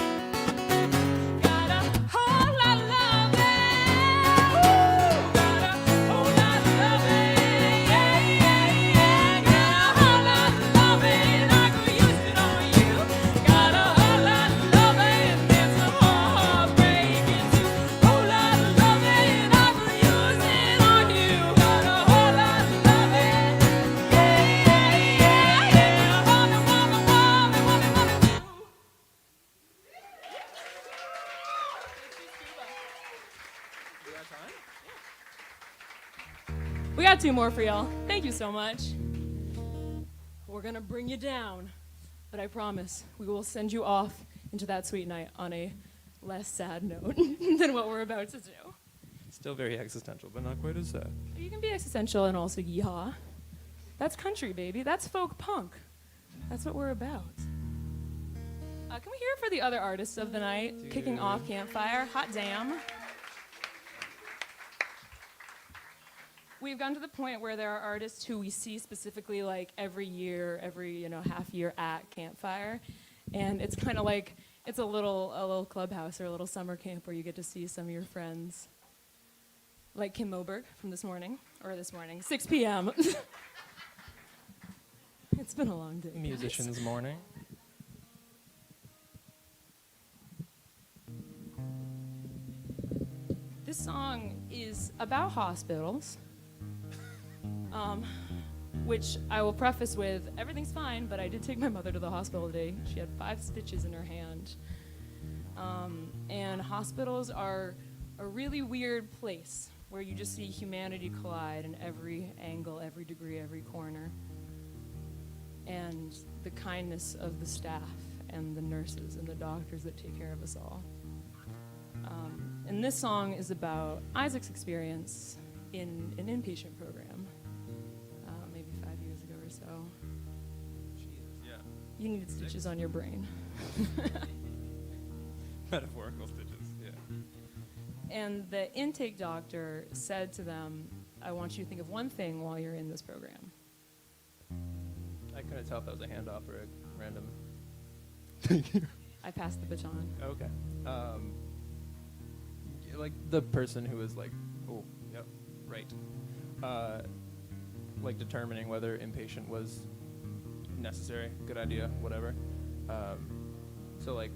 Got a whole lot of loving. Ooh, got a whole lot of loving. Yeah. Got a whole lot of loving. I could use it on you. Got a whole lot of loving and some heartbreaking too. Whole lot of loving. I could use it on you. Got a whole lot of loving. Yeah. Woman. We got two more for y'all. Thank you so much. We're gonna bring you down, but I promise we will send you off into that sweet night on a less sad note than what we're about to do. Still very existential, but not quite as sad. You can be existential and also yeehaw. That's country, baby. That's folk punk. That's what we're about. Can we hear it for the other artists of the night? Kicking off Campfire. Hot damn. We've gotten to the point where there are artists who we see specifically like every year, every half year at Campfire, and it's kind of like it's a little clubhouse or a little summer camp where you get to see some of your friends, like Kim Moberg from this morning, 6 p.m. It's been a long day. Musicians morning. This song is about hospitals. Which I will preface with, everything's fine, but I did take my mother to the hospital today. She had 5 stitches in her hand. And hospitals are a really weird place where you just see humanity collide in every angle, every degree, every corner. And the kindness of the staff and the nurses and the doctors that take care of us all. And this song is about Isaac's experience in an inpatient program. Maybe 5 years ago or so. Jesus, yeah. You needed stitches on your brain. Metaphorical stitches, yeah. And the intake doctor said to them, I want you to think of one thing while you're in this program. I couldn't tell if that was a handoff or a random. I passed the baton. Okay. Like the person who was like, oh, yep, right. Like determining whether inpatient was necessary, good idea, whatever. So like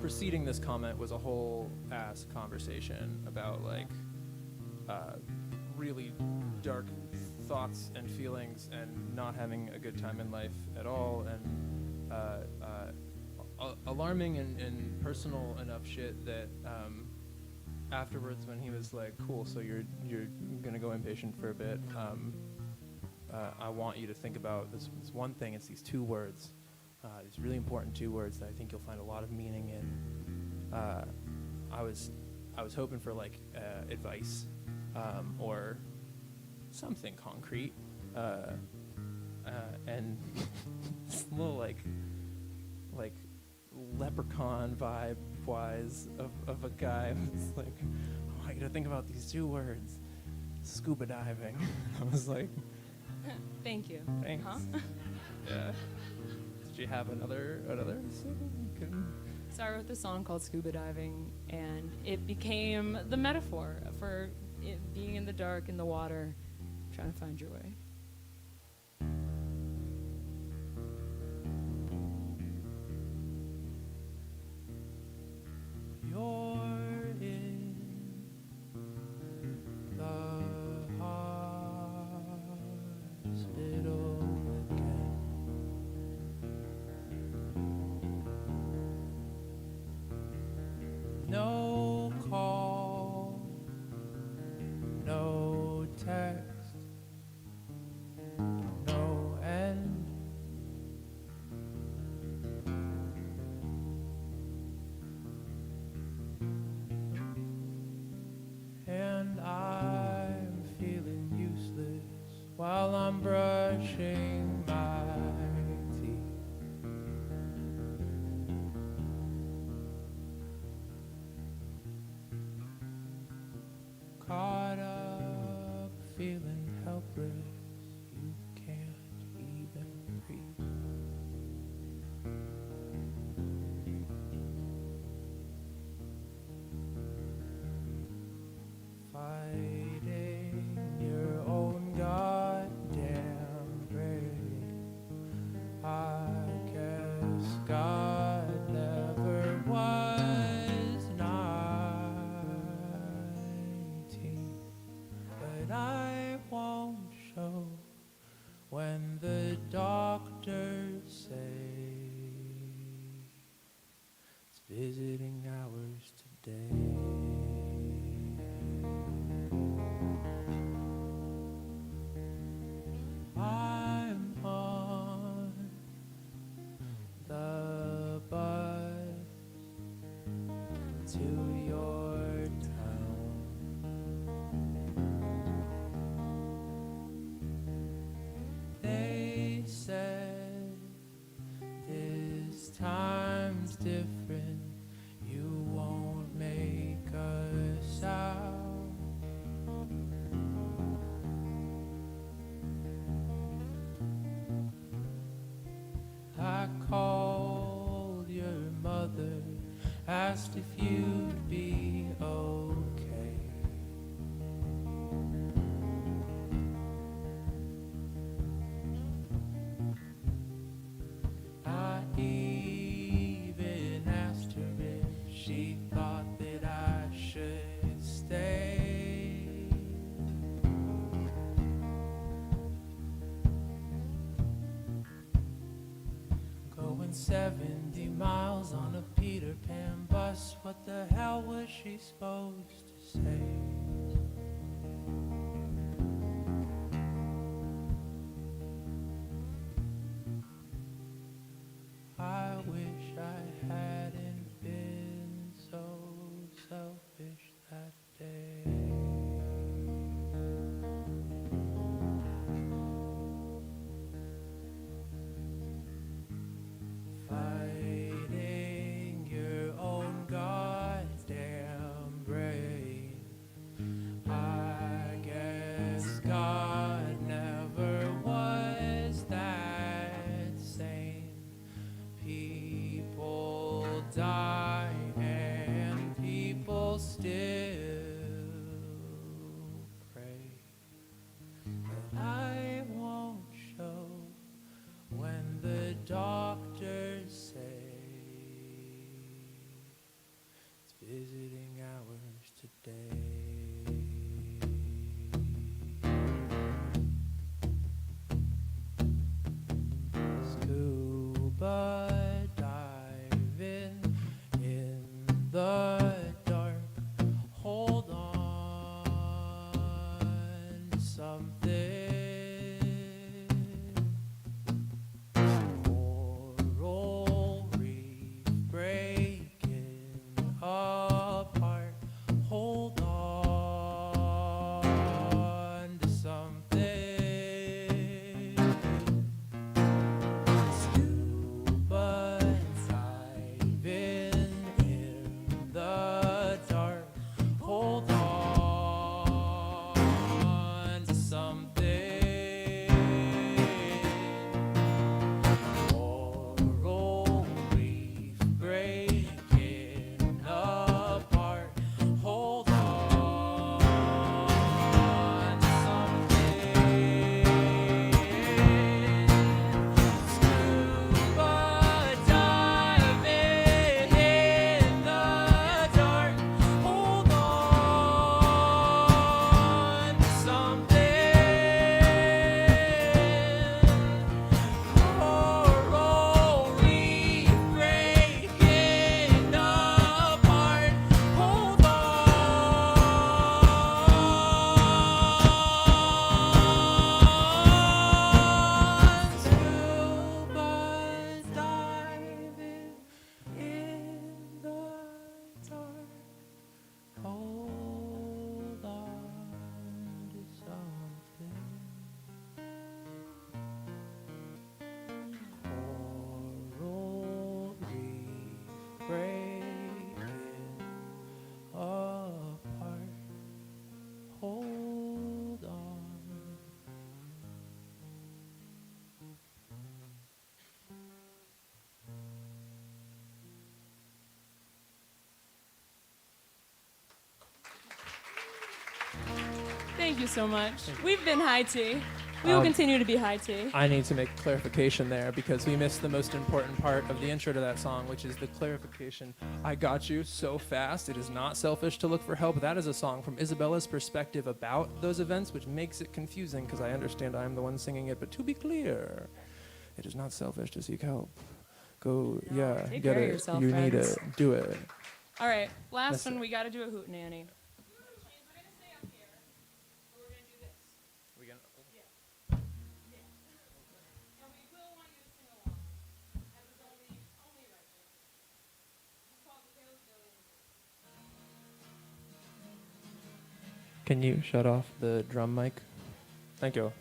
preceding this comment was a whole ass conversation about like really dark thoughts and feelings and not having a good time in life at all, and alarming and personal enough shit that afterwards when he was like, cool, so you're gonna go inpatient for a bit, I want you to think about this one thing. It's these 2 words, these really important 2 words that I think you'll find a lot of meaning in. I was hoping for like advice or something concrete, and this little like leprechaun vibe wise of a guy who's like, I want you to think about these 2 words, scuba diving. I was like, Thank you. thanks. Huh? Yeah. Did you have another So I wrote this song called Scuba Diving, and it became the metaphor for it being in the dark, in the water, trying to find your way. You're in the hospital again. No call, no text, no end. And I'm feeling useless while I'm brushing my teeth. Caught up, feeling helpless. You can't even breathe. Fighting your own goddamn brain. I guess God never was 19, but I won't show when the doctors say it's visiting hours today. I'm on the bus to your town. asked if you'd be okay. I even asked her if she thought that I should stay. Going 70 miles on a Peter Pan bus, what the hell was she supposed to say? I wish I hadn't been so selfish that day. Fighting your own goddamn brain. I guess God never was that sane. People die and people still pray. But I won't show when the doctors say it's visiting hours today. Scuba diving in the dark. Hold on to something. Coral reef breaking apart. Hold on to something. Scuba diving in the dark. Hold on to something. Coral reef breaking apart. Hold on to something. Scuba diving in the dark. Hold on to something. Coral reef breaking apart. Hold on. Scuba diving in the dark. Hold on to something. Coral reef breaking apart. Hold on. Thank you so much. We've been high tea. We will continue to be high tea. I need to make a clarification there because we missed the most important part of the intro to that song, which is the clarification. I got you so fast. It is not selfish to look for help. That is a song from Isabella's perspective about those events, which makes it confusing because I understand I'm the one singing it. But to be clear, it is not selfish to seek help. Go, yeah, take get care of it. yourself, You friends. need it. Do it. All right, last That's one. it. We got to do a hootenanny. Can you shut off the drum mic? Thank you.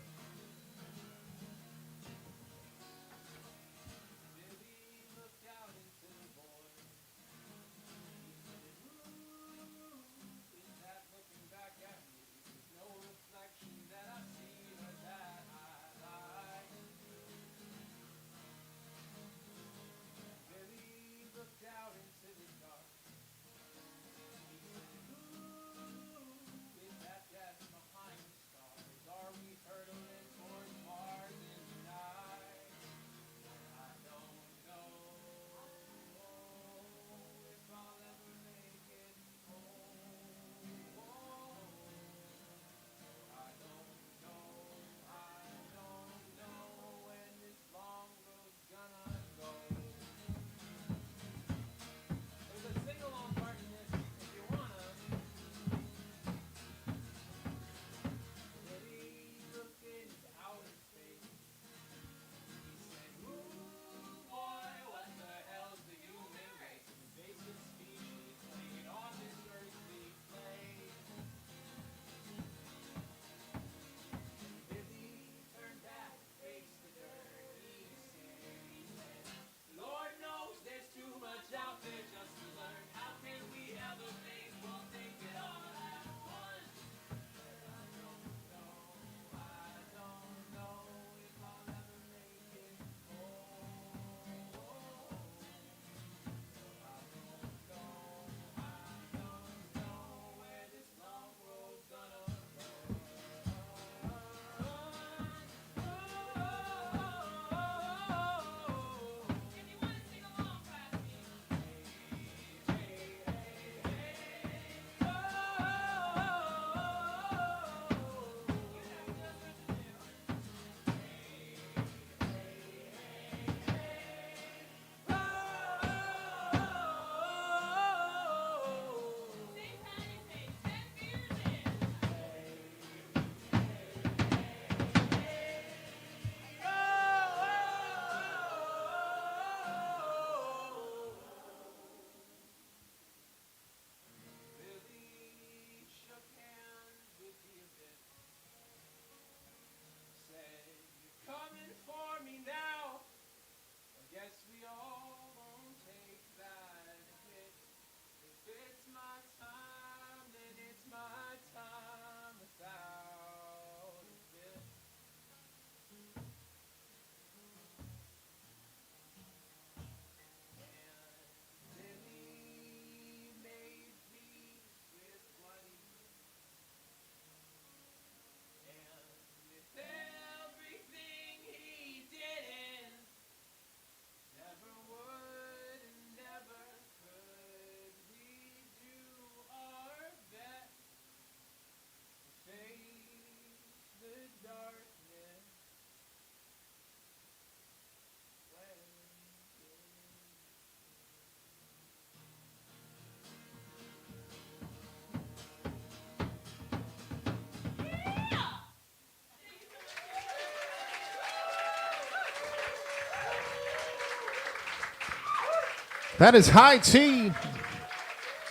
That is high tea.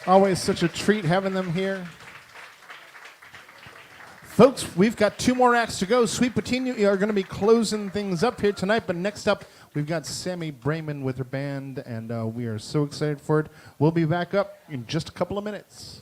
Always such a treat having them here. Folks, we've got 2 more acts to go. Sweet Petunia are going to be closing things up here tonight, but next up, we've got Sammy Brayman with her band, and we are so excited for it. We'll be back up in just a couple of minutes.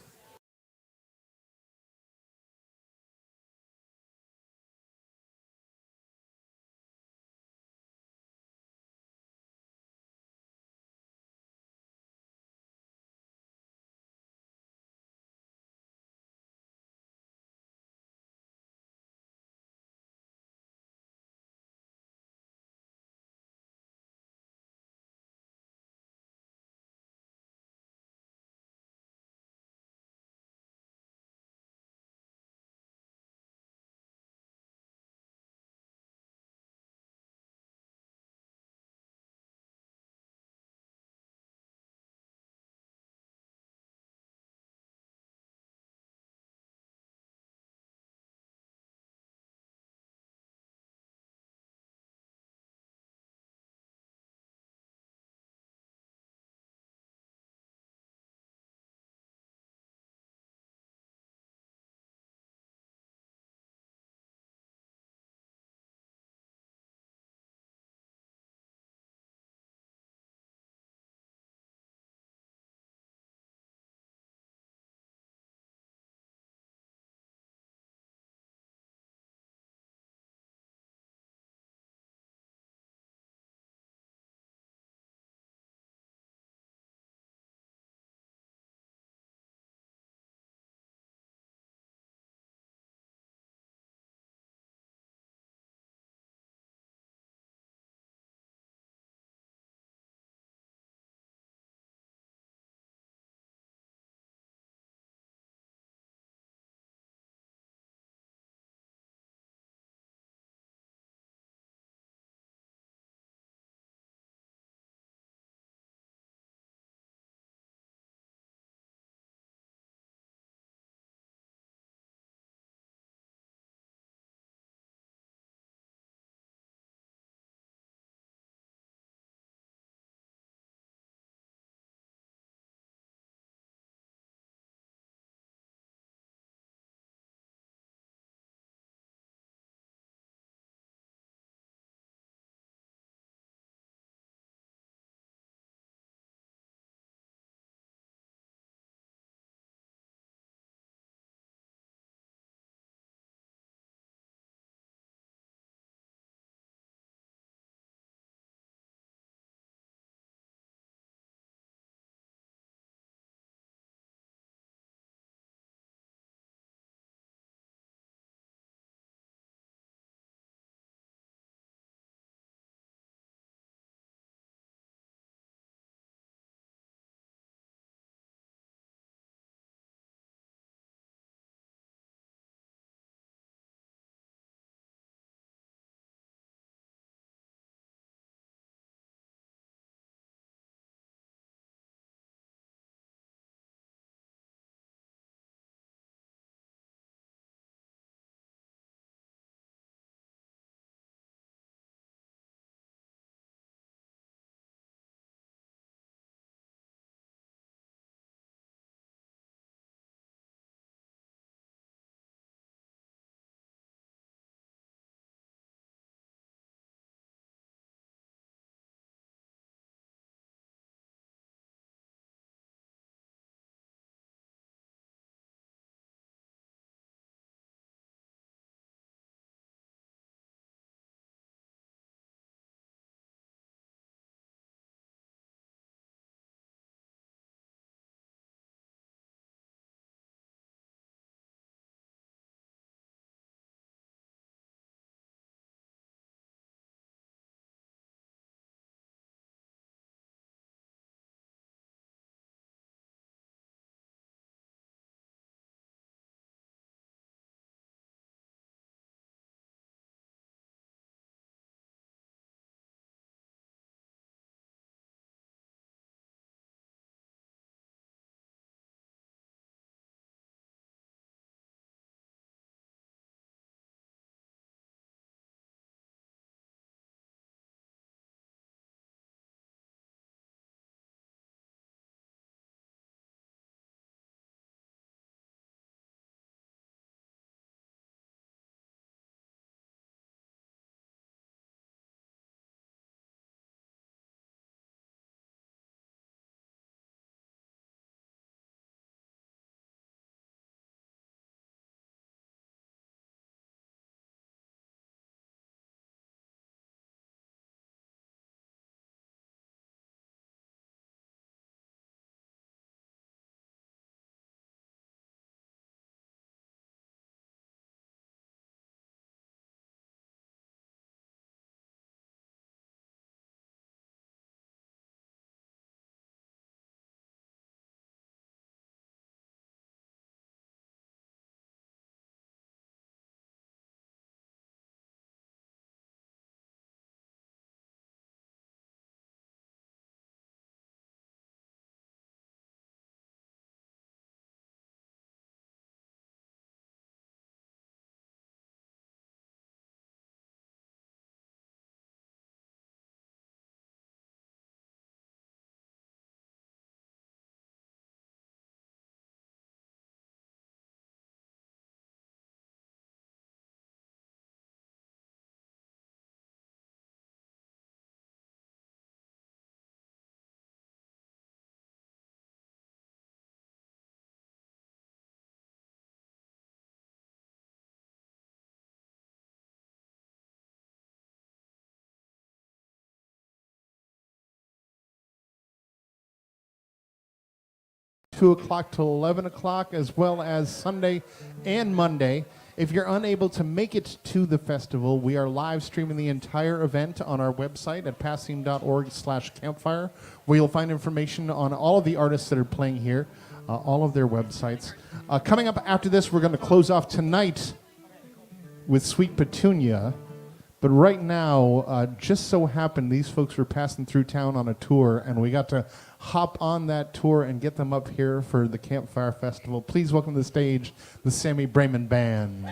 2 o'clock till 11 o'clock, as well as Sunday and Monday. If you're unable to make it to the festival, we are live streaming the entire event on our website at passing.org/campfire, where you'll find information on all of the artists that are playing here, all of their websites. Coming up after this, we're going to close off tonight with Sweet Petunia. But right now, just so happened these folks were passing through town on a tour, and we got to hop on that tour and get them up here for the Campfire Festival. Please welcome to the stage the Sammy Brayman Band.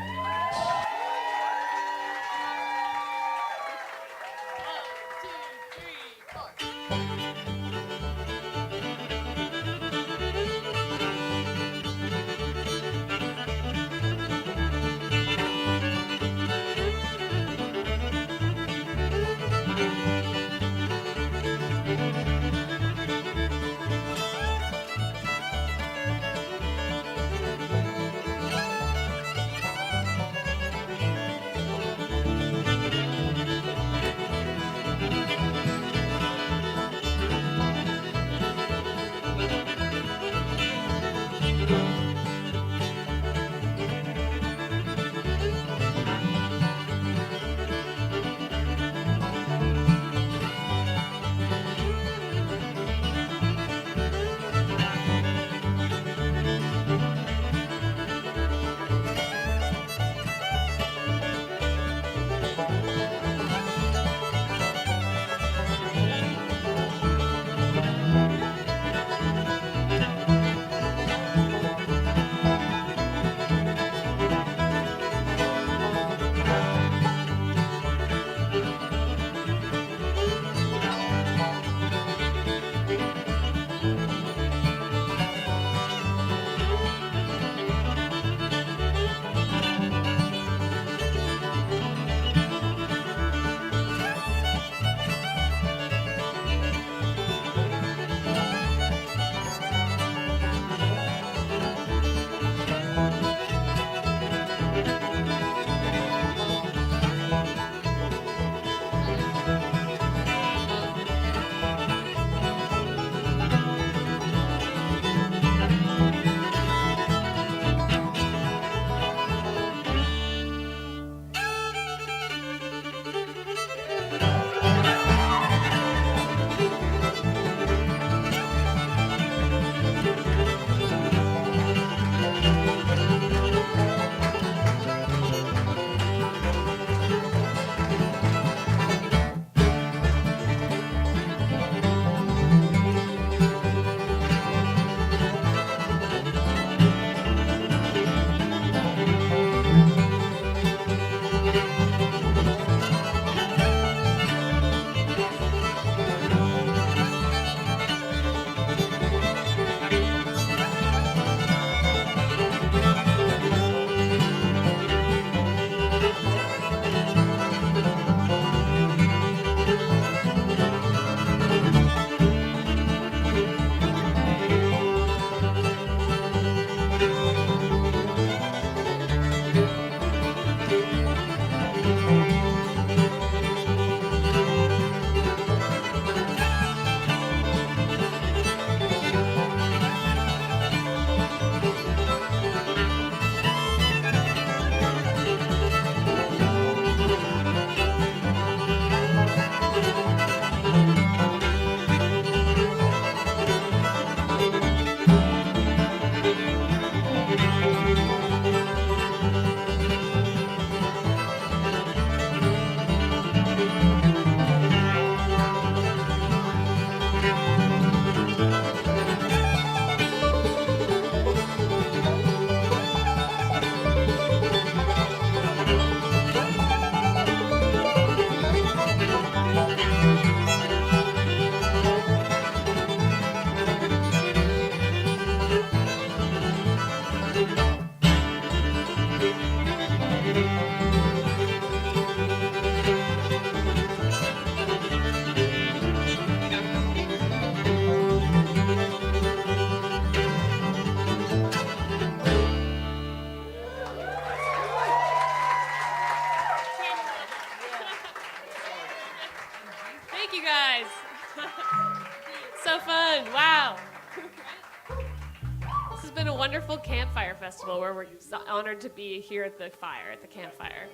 been a wonderful campfire festival where we're honored to be here at the fire, at the campfire.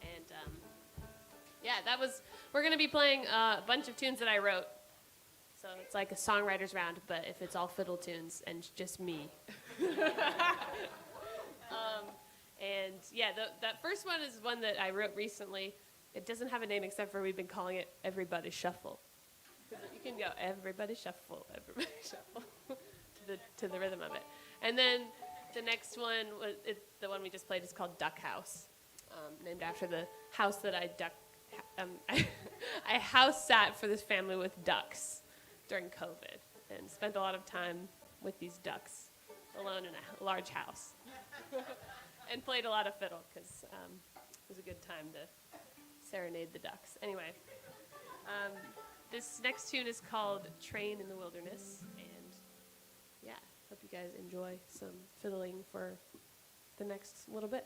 And yeah, we're going to be playing a bunch of tunes that I wrote. So it's like a songwriter's round, but if it's all fiddle tunes and just me. And yeah, that first one is one that I wrote recently. It doesn't have a name except for we've been calling it Everybody Shuffle. You can go, everybody shuffle, to the rhythm of it. And then the next one, the one we just played, is called Duck House, named after the house that I house sat for this family with ducks during COVID and spent a lot of time with these ducks alone in a large house. And played a lot of fiddle because it was a good time to serenade the ducks. Anyway, this next tune is called Train in the Wilderness. And yeah, hope you guys enjoy some fiddling for the next little bit.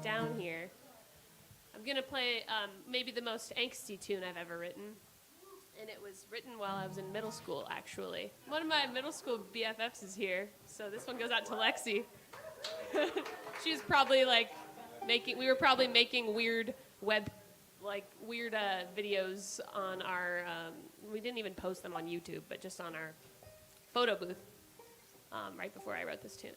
Down here. I'm going to play maybe the most angsty tune I've ever written. And it was written while I was in middle school, actually. One of my middle school BFFs is here, so this one goes out to Lexi. She was probably we were probably making weird videos on our, we didn't even post them on YouTube, but just on our photo booth right before I wrote this tune.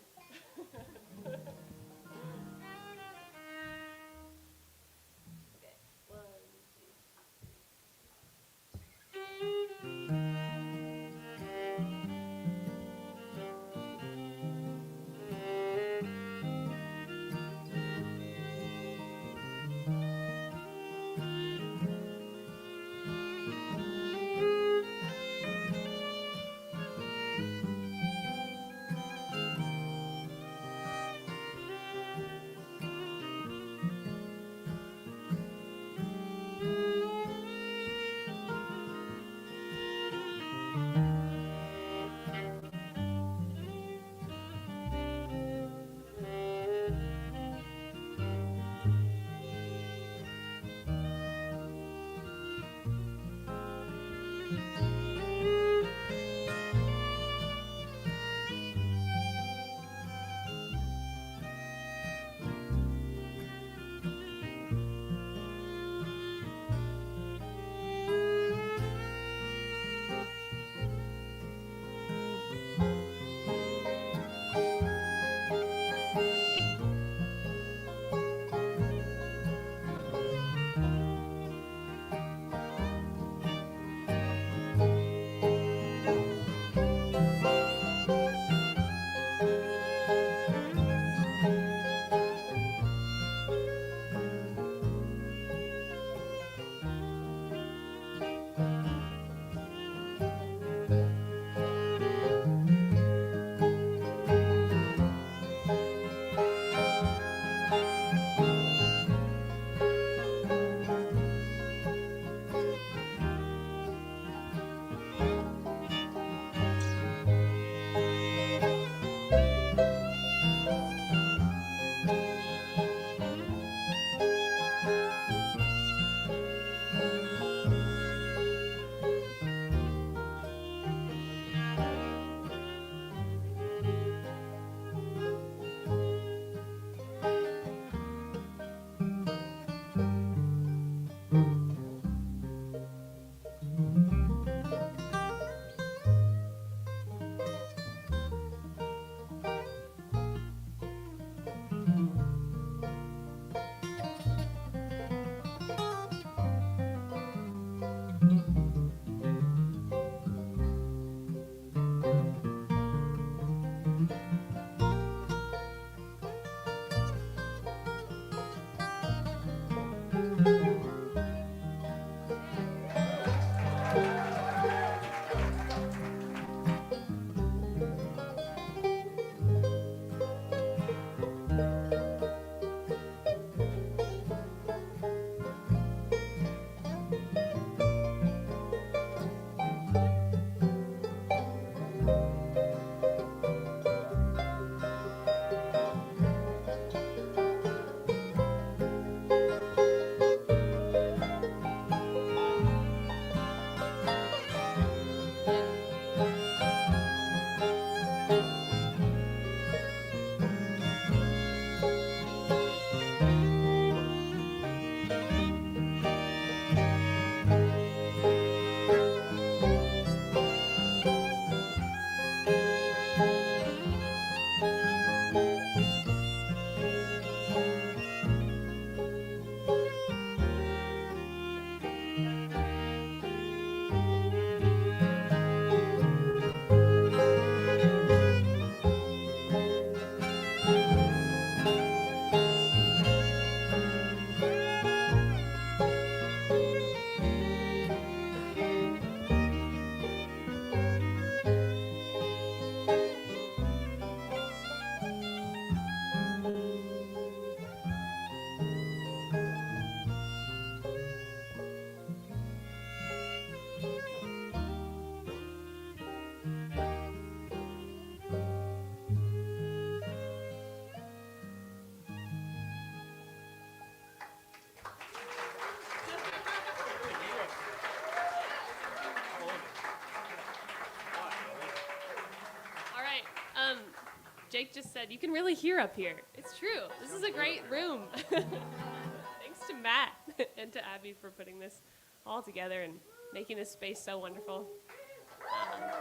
Jake just said, you can really hear up here. It's true. This is a great room. Thanks to Matt and to Abby for putting this all together and making this space so wonderful.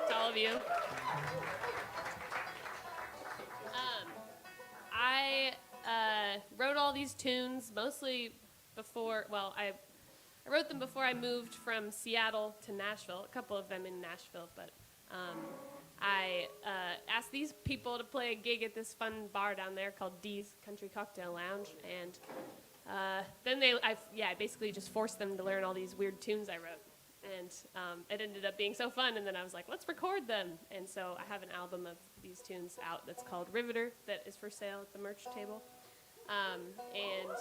To all of you. I wrote all these tunes mostly before, well, I wrote them before I moved from Seattle to Nashville, a couple of them in Nashville, but I asked these people to play a gig at this fun bar down there called Dee's Country Cocktail Lounge, and then I basically just forced them to learn all these weird tunes I wrote, and it ended up being so fun, and then I was like, let's record them, and so I have an album of these tunes out that's called Riveter that is for sale at the merch table, and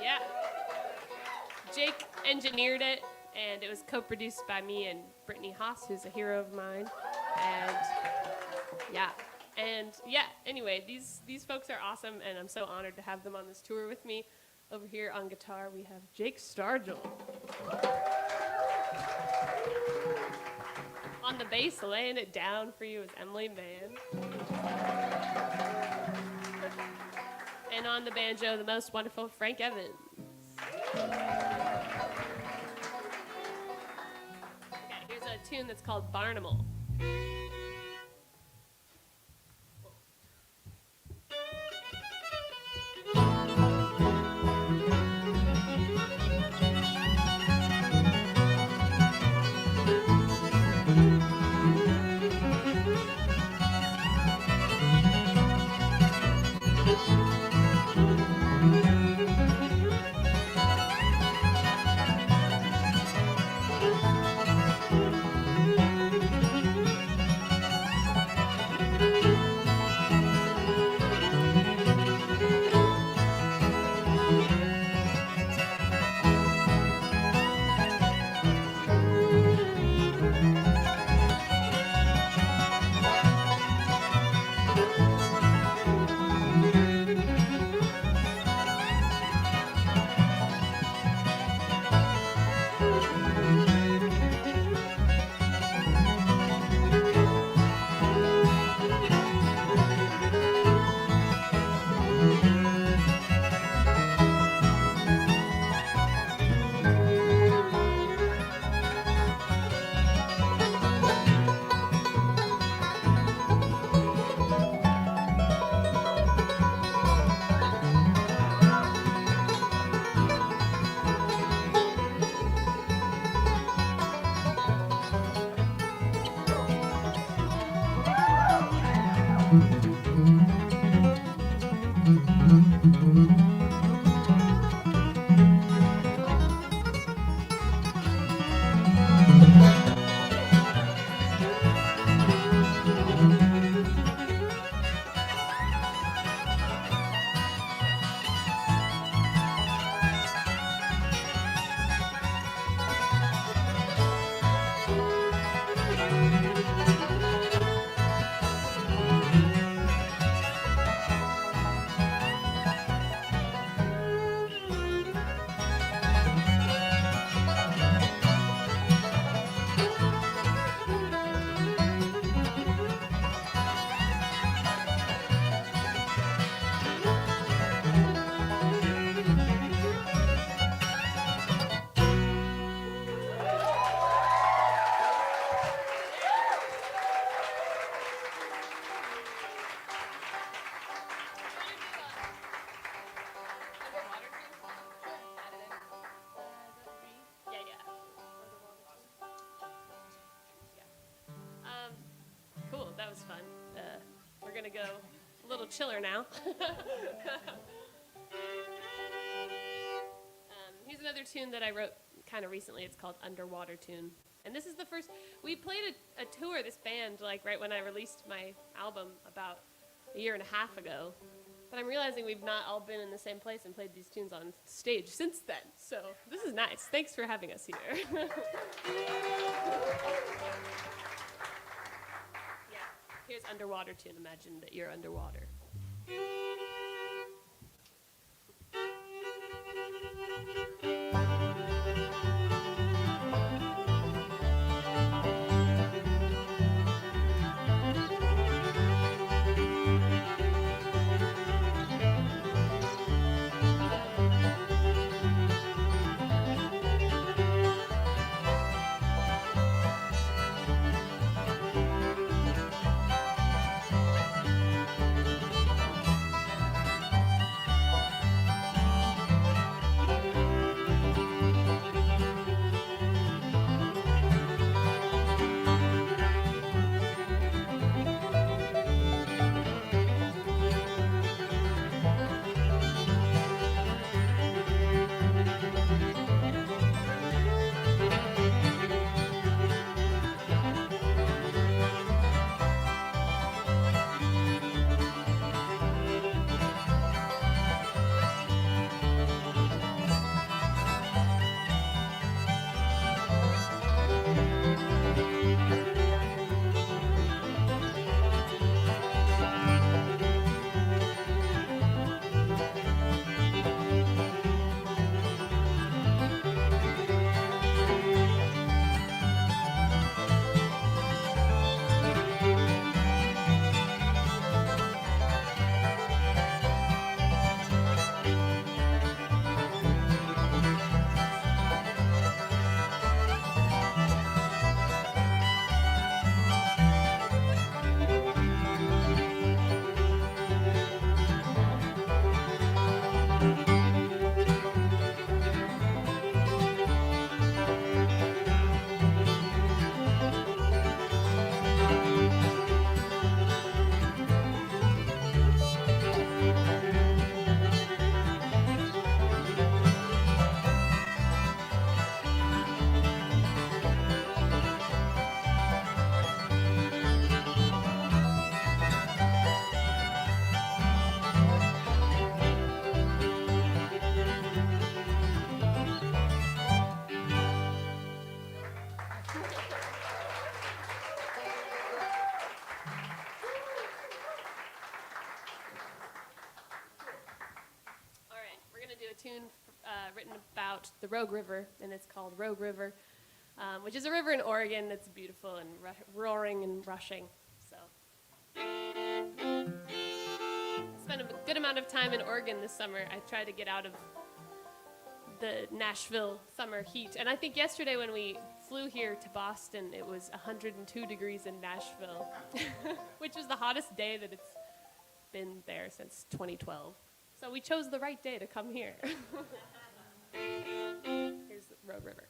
yeah, Jake engineered it, and it was co-produced by me and Brittany Haas, who's a hero of mine, and anyway, these folks are awesome, and I'm so honored to have them on this tour with me. Over here on guitar, we have Jake Stargell. On the bass, laying it down for you is Emily Mann. And on the banjo, the most wonderful Frank Evans. Okay, here's a tune that's called Barnable. That was fun. We're gonna go a little chiller now. Here's another tune that I wrote kind of recently. It's called Underwater Tune. And this is the first, we played a tour, this band, like right when I released my album about a year and a half ago. But I'm realizing we've not all been in the same place and played these tunes on stage since then. So this is nice. Thanks for having us here. Here's Underwater Tune. Imagine that you're underwater. tune written about the Rogue River, and it's called Rogue River, which is a river in Oregon that's beautiful and roaring and rushing. So I spent a good amount of time in Oregon this summer. I tried to get out of the Nashville summer heat. And I think yesterday when we flew here to Boston, it was 102 degrees in Nashville, which was the hottest day that it's been there since 2012. So we chose the right day to come here. Here's the Rogue River.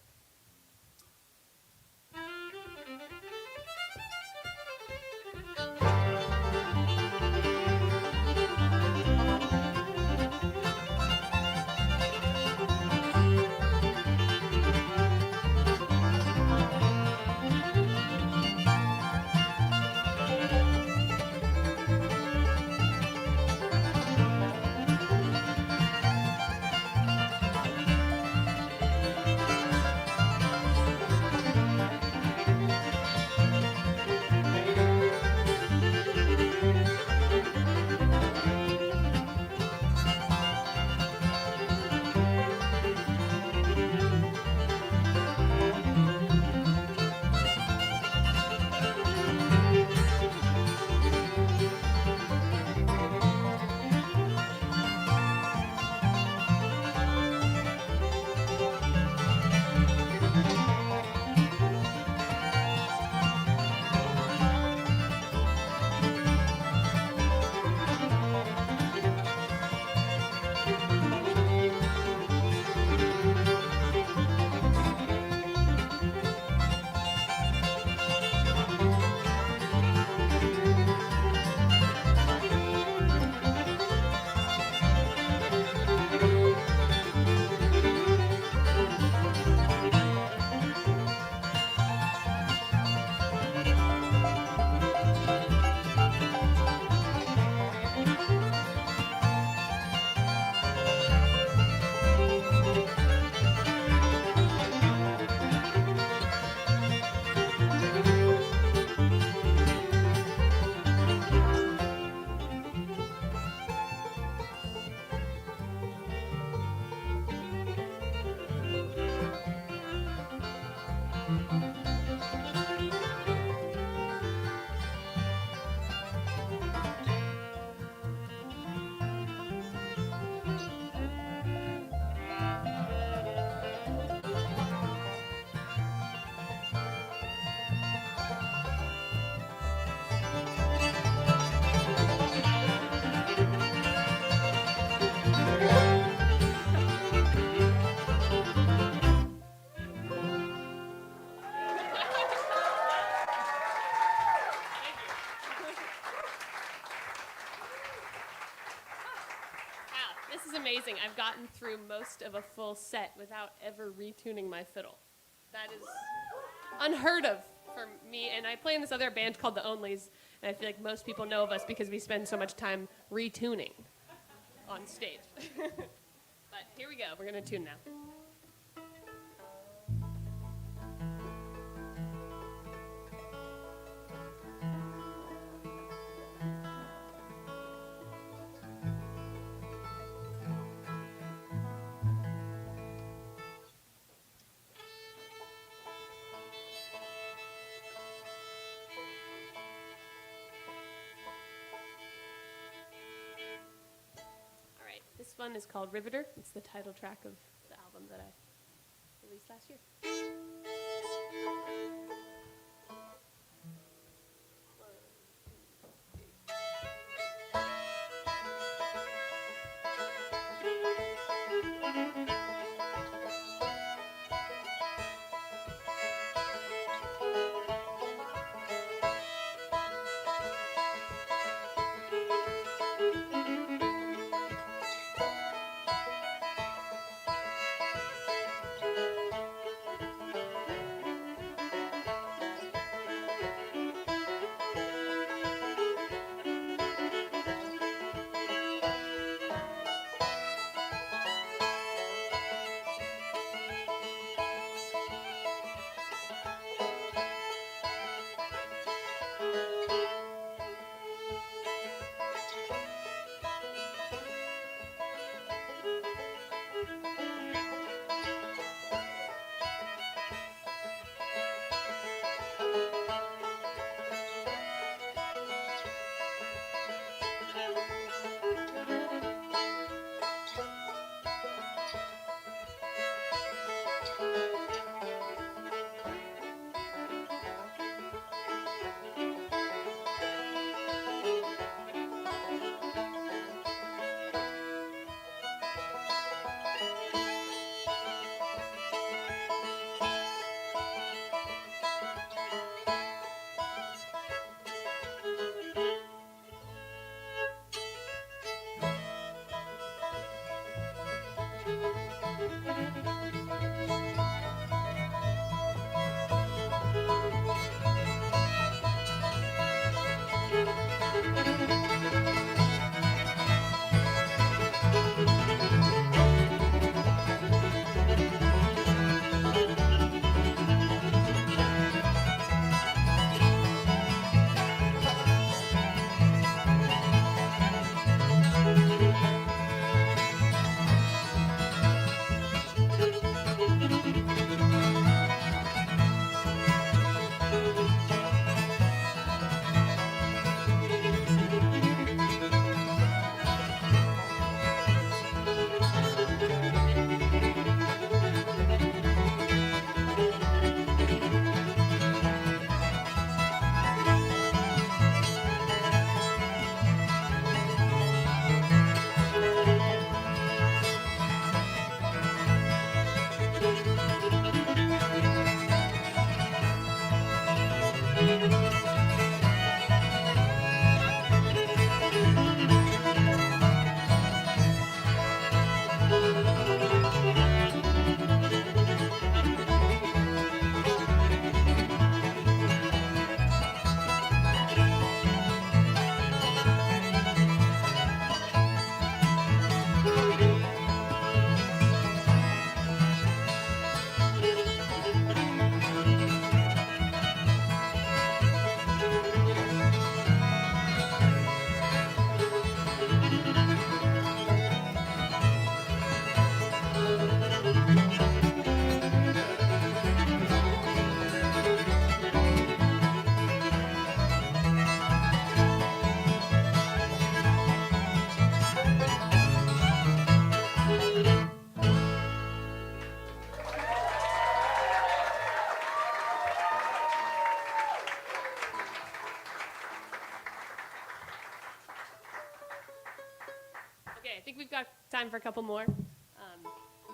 This is amazing. I've gotten through most of a full set without ever retuning my fiddle. That is unheard of for me. And I play in this other band called The Onlys, and I feel like most people know of us because we spend so much time retuning on stage. But here we go. We're going to tune now. This one is called Riveter. It's the title track of the album that I released last year. Okay, I think we've got time for a couple more.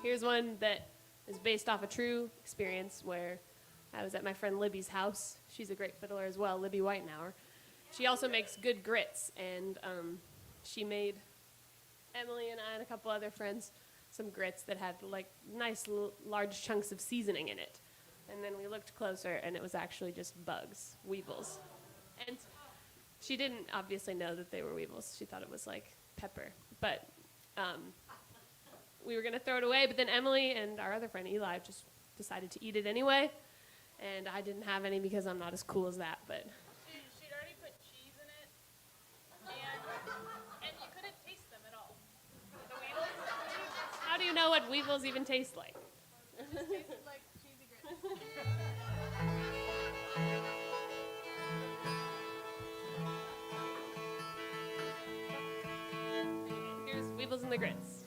Here's one that is based off a true experience where I was at my friend Libby's house. She's a great fiddler as well, Libby Whitenauer. She also makes good grits, and she made Emily and I and a couple other friends some grits that had like nice large chunks of seasoning in it. And then we looked closer, and it was actually just bugs, weevils. And she didn't obviously know that they were weevils. She thought it was like pepper. But we were going to throw it away, but then Emily and our other friend Eli just decided to eat it anyway. And I didn't have any because I'm not as cool as that. But She'd already put cheese in it, and you couldn't taste them at all. The weevils. how do you know what weevils even taste like? It just tasted like cheesy grits. Here's weevils and the grits.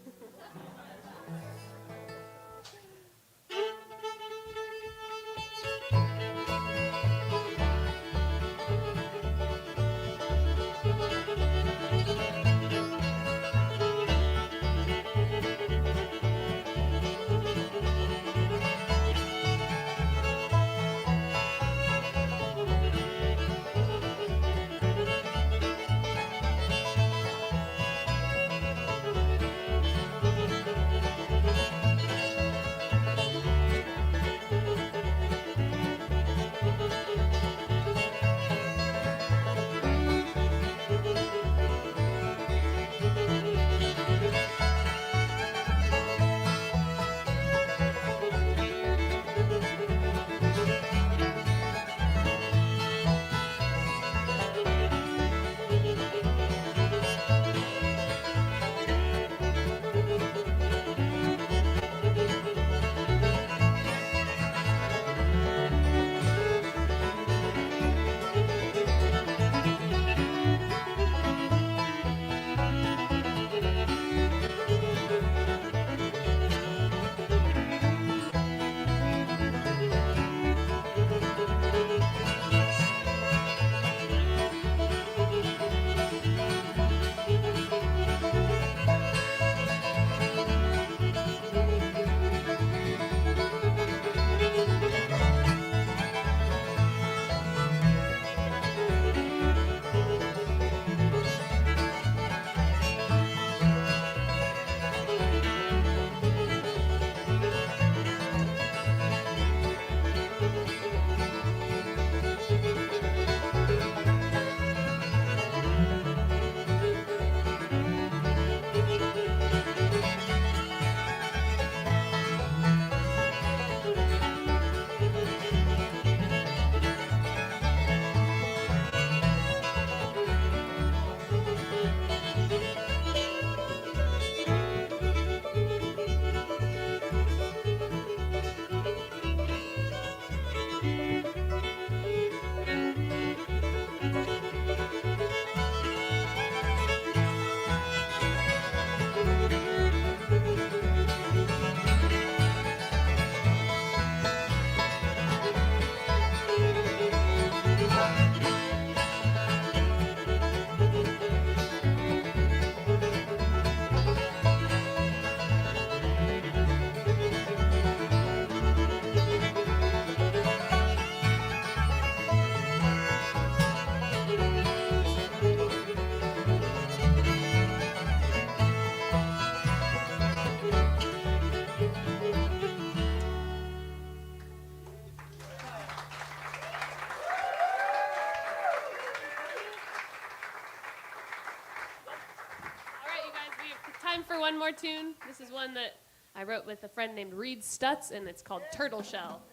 Time for one more tune. This is one that I wrote with a friend named Reed Stutz, and it's called Turtle Shell.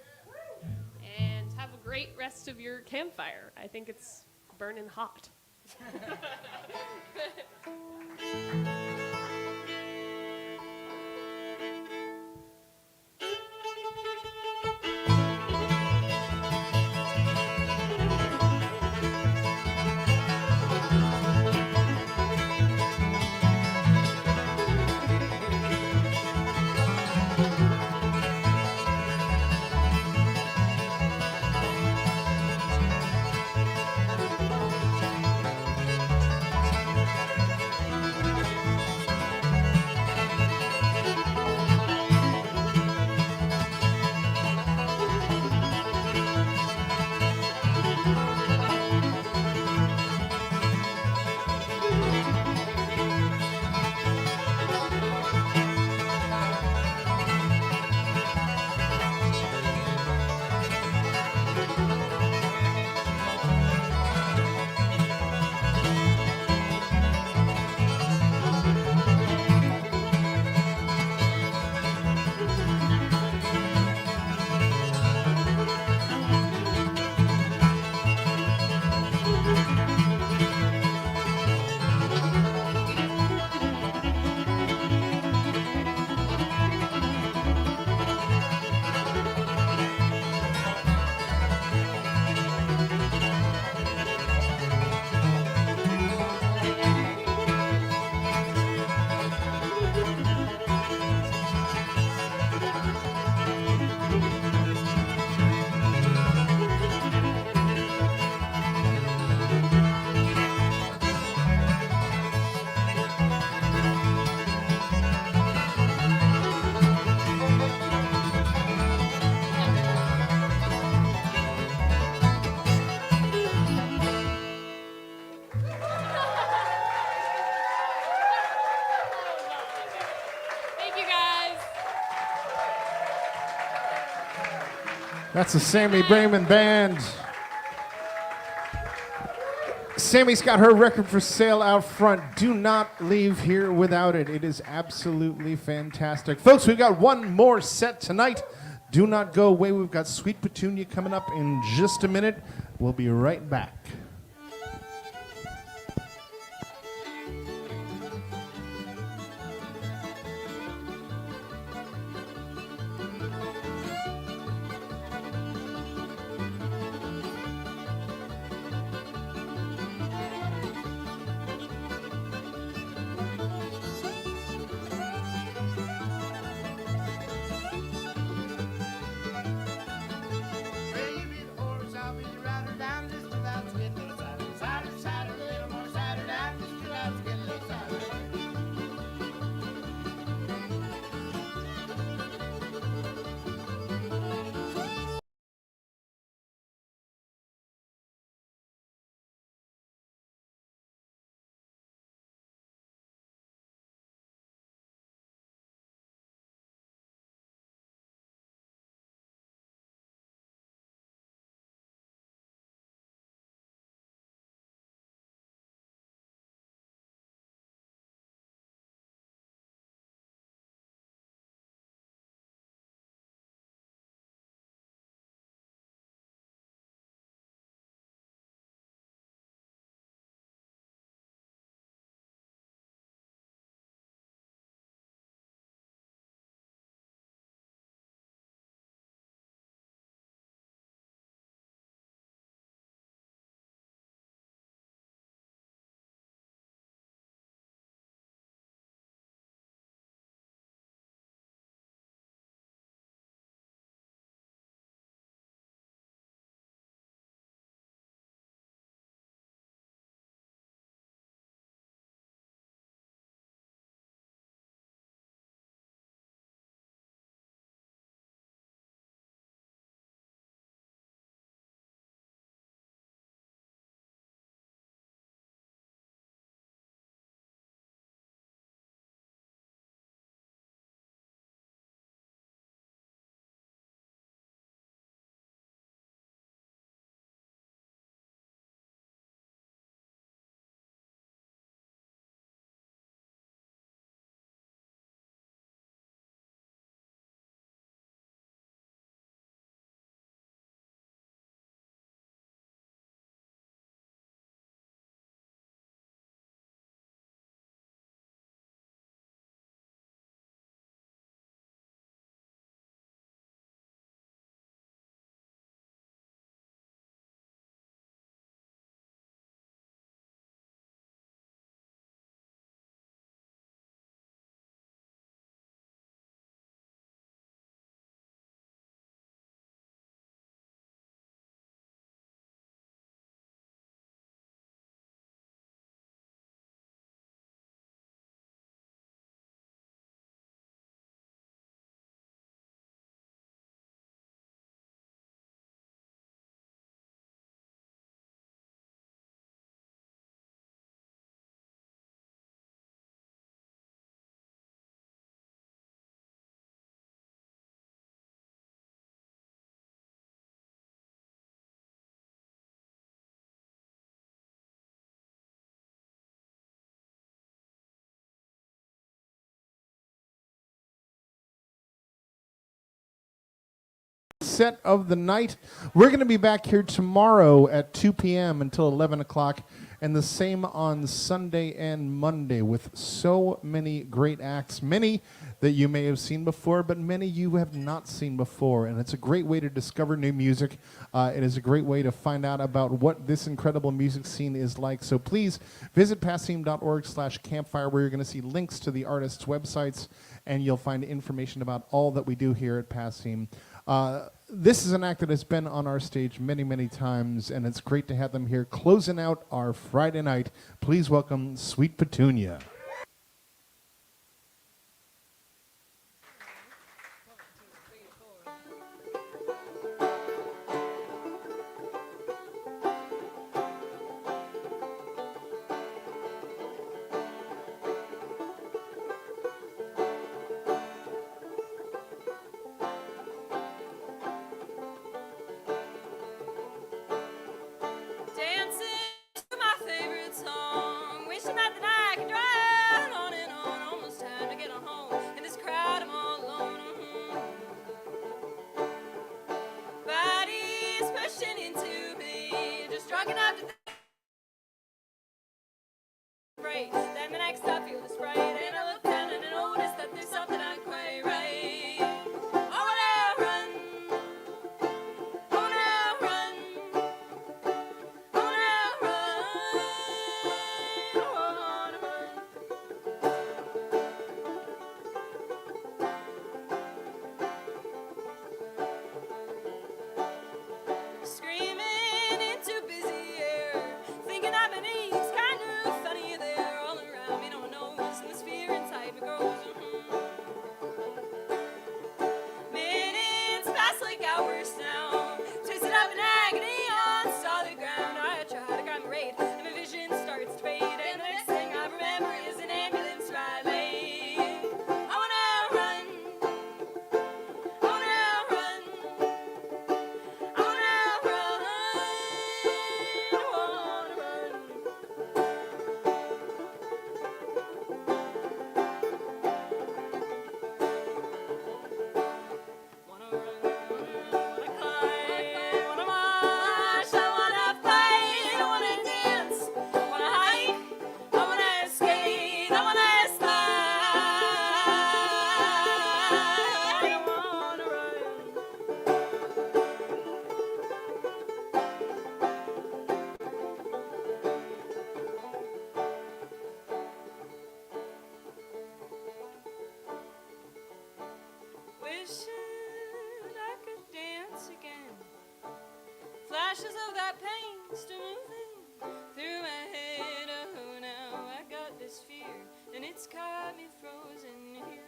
And have a great rest of your campfire. I think it's burning hot. That's the Sammy Brayman Band. Sammy's got her record for sale out front. Do not leave here without it. It is absolutely fantastic. Folks, we've got one more set tonight. Do not go away. We've got Sweet Petunia coming up in just a minute. We'll be right back. Set of the night. We're going to be back here tomorrow at 2 p.m. until 11 o'clock, and the same on Sunday and Monday with so many great acts, many that you may have seen before, but many you have not seen before, and it's a great way to discover new music. It is a great way to find out about what this incredible music scene is like. So please visit passim.org/campfire, where you're going to see links to the artists' websites, and you'll find information about all that we do here at Passim. This is an act that has been on our stage many, many times, and it's great to have them here closing out our Friday night. Please welcome Sweet Petunia. And the next I feel this fright, and I look down and I notice that there's something not quite right. I wanna run. I wanna run. I wanna run. I wanna run. Screaming into busy air, thinking I'm an ace, kind of funny there. All around me, no one knows, and this fear inside me grows. Minutes pass like hours now, twisted up in agony on solid ground. I try to grab my raid, and my vision starts to fade, and the next thing I remember is an ambulance ride late. I wanna run. I wanna run. I wanna run. I wanna run. Wanna run, wanna climb, wanna march, I wanna fight, I wanna dance, wanna hike, I wanna skate, I wanna slide, I wanna run. Wishing I could dance again. Flashes of that pain still moving through my head. Oh, now I got this fear, and it's caught me frozen here.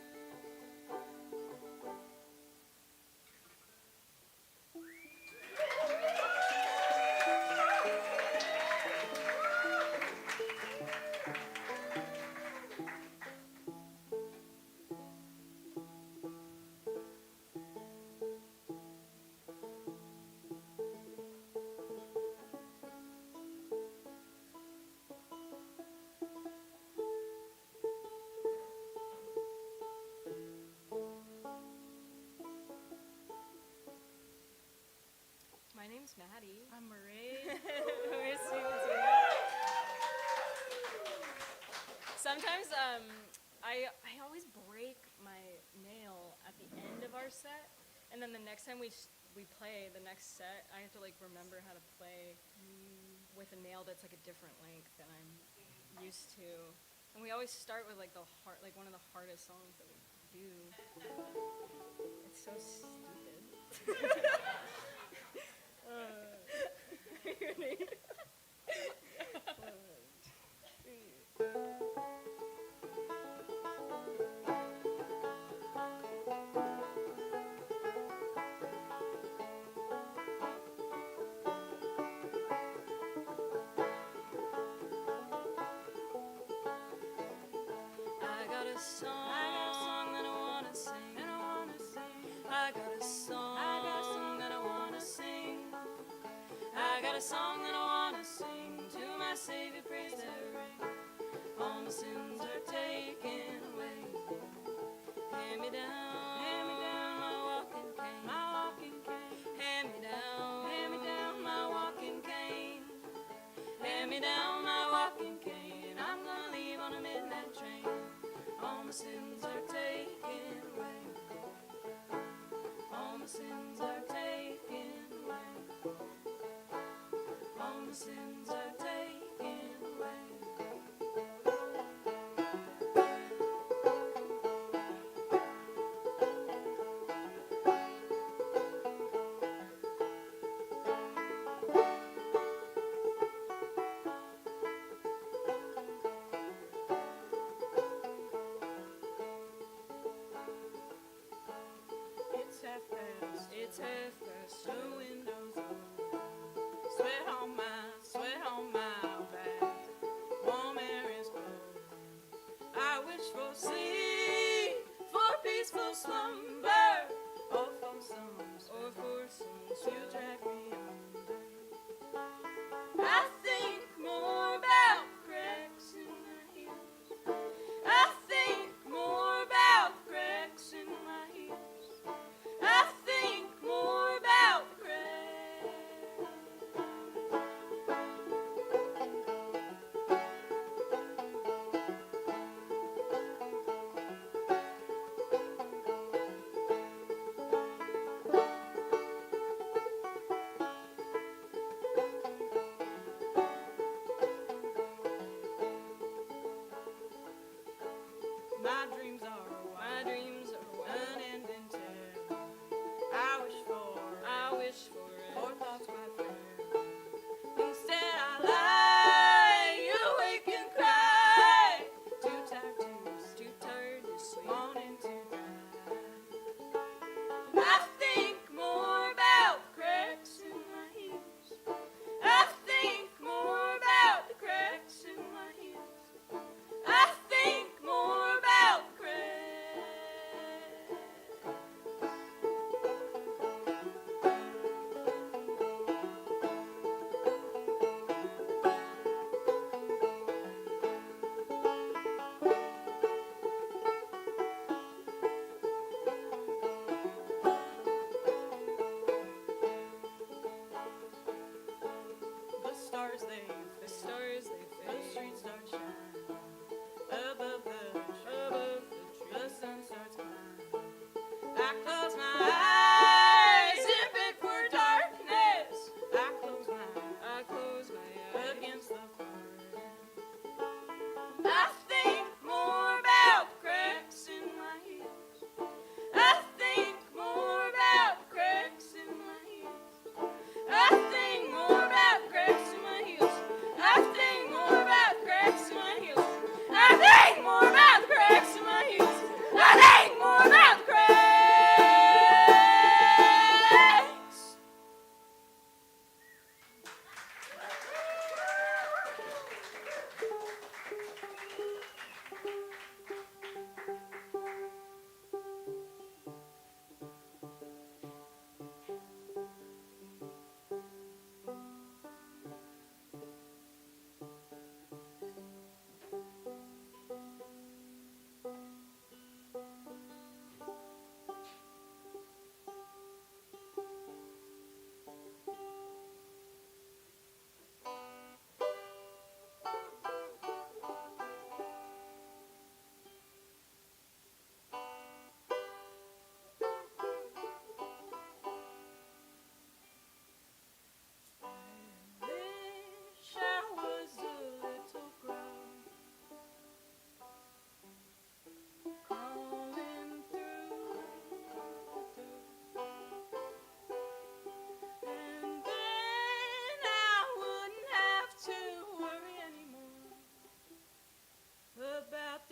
My name's Maddie. I'm Marie. We're students here. Sometimes I always break my nail at the end of our set, and then the next time we play the next set, I have to like remember how to play with a nail that's like a different length than I'm used to. And we always start with like one of the hardest songs that we do. It's so stupid. Your name? I got a song that I wanna sing. I got a song that I wanna sing. I got a song that I wanna sing to my Savior, praise the ring. All my sins are taken away. Hand me down my walking cane. Hand me down my walking cane. Hand me down my walking cane. I'm gonna leave on a midnight train. All my sins are taken away. All my sins are taken away. All my sins are taken away.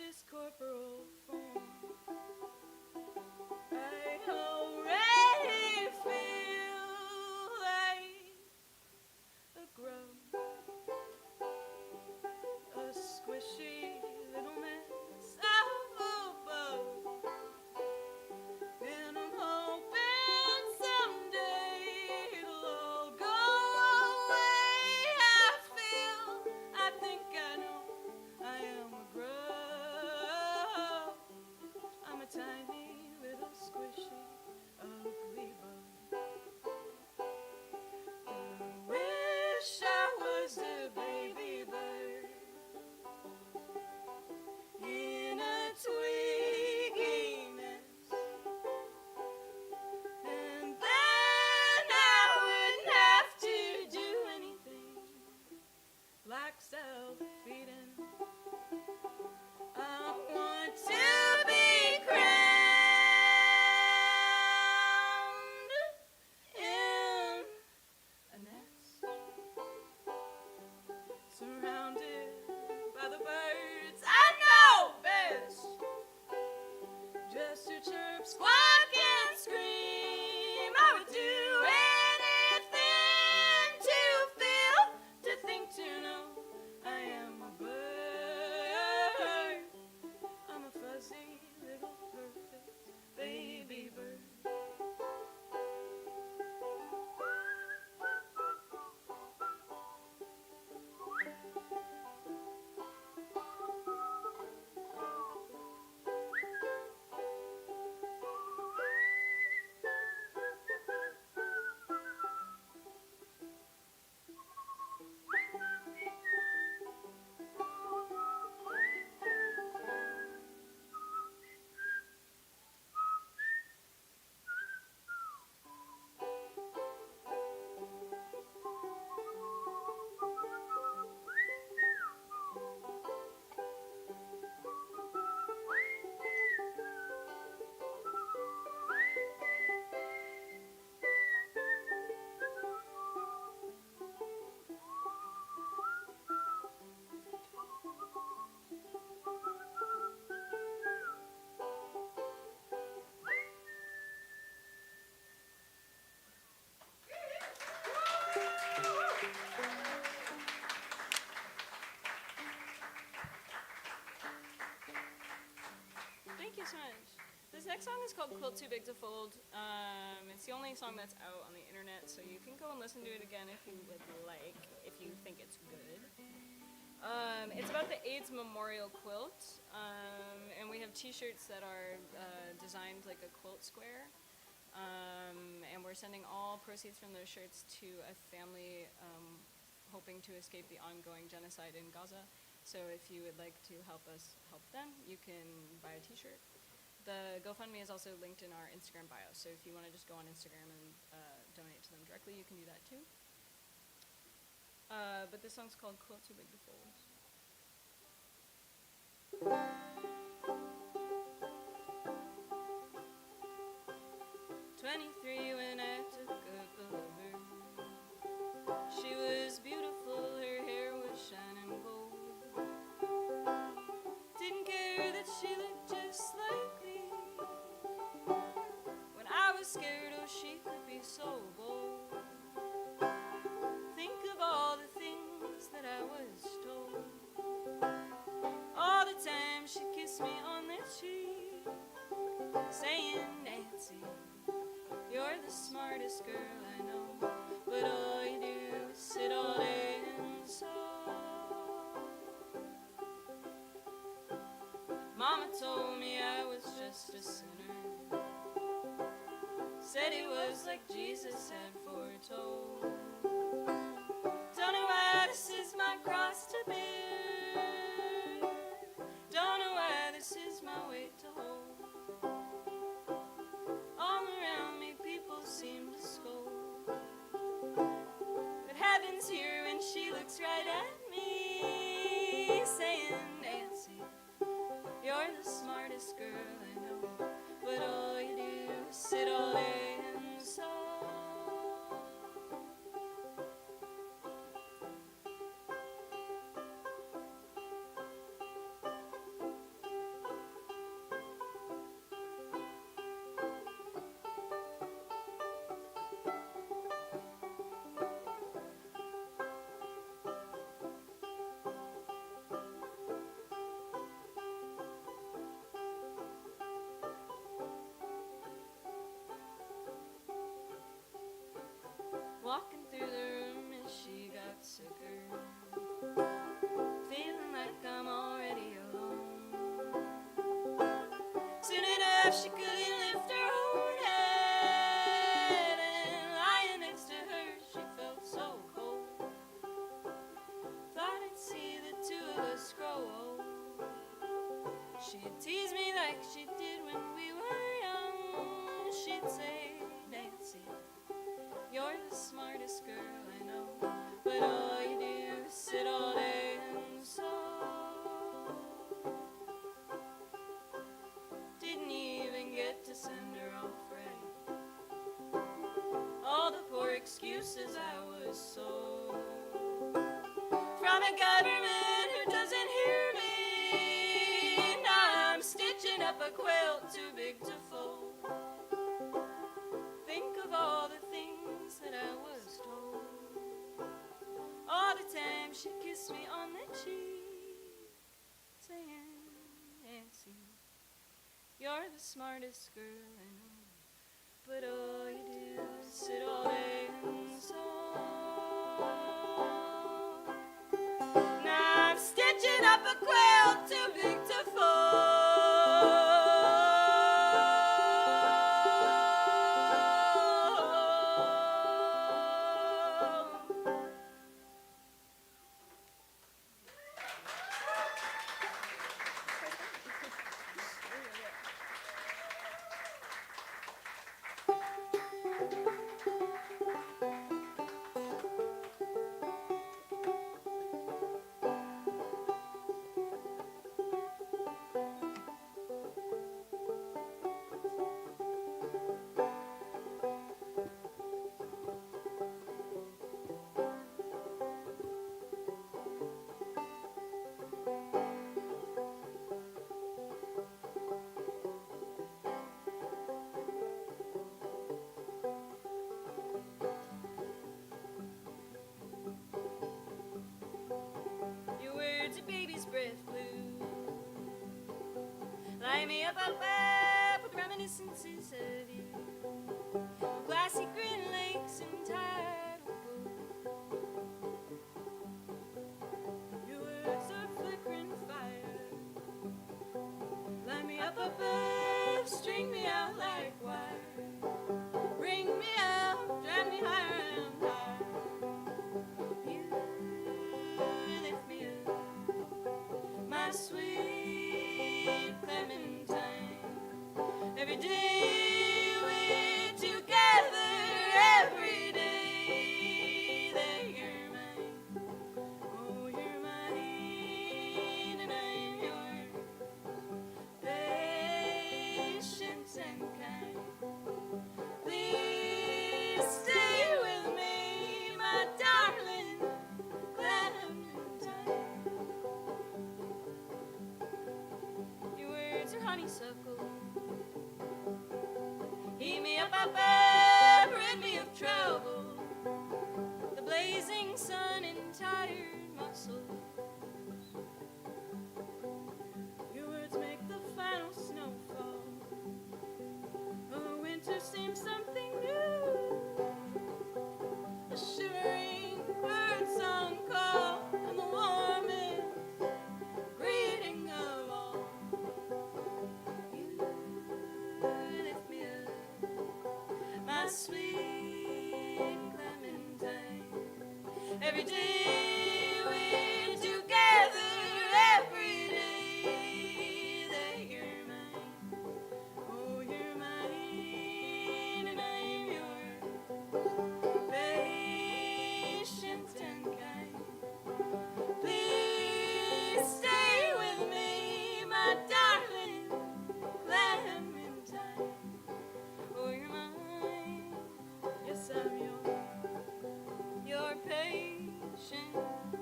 this corporal form. I already feel like a grub, a squishy little mess of a bug, and I'm hoping someday it'll all go away. I think I know I am a grub. I'm a tiny little squishy ugly bug. I wish I was a baby bird in a twiggy nest, and then I wouldn't have to do anything like self-feeding. I want to be crammed in a nest, surrounded by the birds I know best, just to chirp, squawk, and scream. I would do anything to feel, to think, to know I am a bird. I'm a fuzzy little perfect baby bird. Thank you so much. This next song is called Quilt Too Big to Fold. It's the only song that's out on the internet, so you can go and listen to it again if you would like, if you think it's good. It's about the AIDS Memorial Quilt, and we have t-shirts that are designed like a quilt square, and we're sending all proceeds from those shirts to a family hoping to escape the ongoing genocide in Gaza. So if you would like to help us help them, you can buy a t-shirt. The GoFundMe is also linked in our Instagram bio, so if you want to just go on Instagram and donate to them directly, you can do that too. But this song's called Quilt Too Big to Fold. 23 when I took up a lover. She was beautiful, her hair was shining gold. Didn't care that she looked just like me. When I was scared, oh, she could be so bold. Think of all the things that I was told. All the time she kissed me on the cheek, saying, Nancy, you're the smartest girl I know, but all you do is sit all day and sew. Mama told me I was just a sinner, said he was like Jesus had foretold. Don't know why this is my cross to bear, don't know why this is my weight to hold. All around me people seem to scold, but heaven's here when she looks right at me, saying, Nancy, you're the smartest girl I know, but all you do is sit all day and sew. She'd tease me like she did when we were young. She'd say, Nancy, you're the smartest girl I know, but all you do is sit all day and sew. Didn't even get to send her off right. All the poor excuses I was sold from a government who doesn't hear me. Now I'm stitching up a quilt too big to fold. Think of all the things that I was told. All the time she kissed me on the cheek, saying, Nancy, you're the smartest girl I know, but all you do is sit all day and sew. Now I'm stitching up a quilt too big to fold. Your baby's breath blue, lie me up with reminiscences of you, glassy green lakes and tidal pool. Your words are flickering fire, lie me up above, string me out like wire, bring me out, drag me higher and higher. My sweet Clementine, every day we're together, every day that you're mine. Oh, you're mine and I'm yours, patient and kind. Please stay with me, my darling Clementine. Honeysuckle, heat me up above, rid me of trouble, the blazing sun and tired muscles. Your words make the final snowfall, oh, winter seems something new, a shivering bird song call and the warmest greeting of all. My sweet Clementine, every day we're together, every day that you're mine. Oh, you're mine and I'm yours, patient and kind. Please stay with me, my darling Clementine. Oh, you're mine. Yes, I'm yours. You're patient,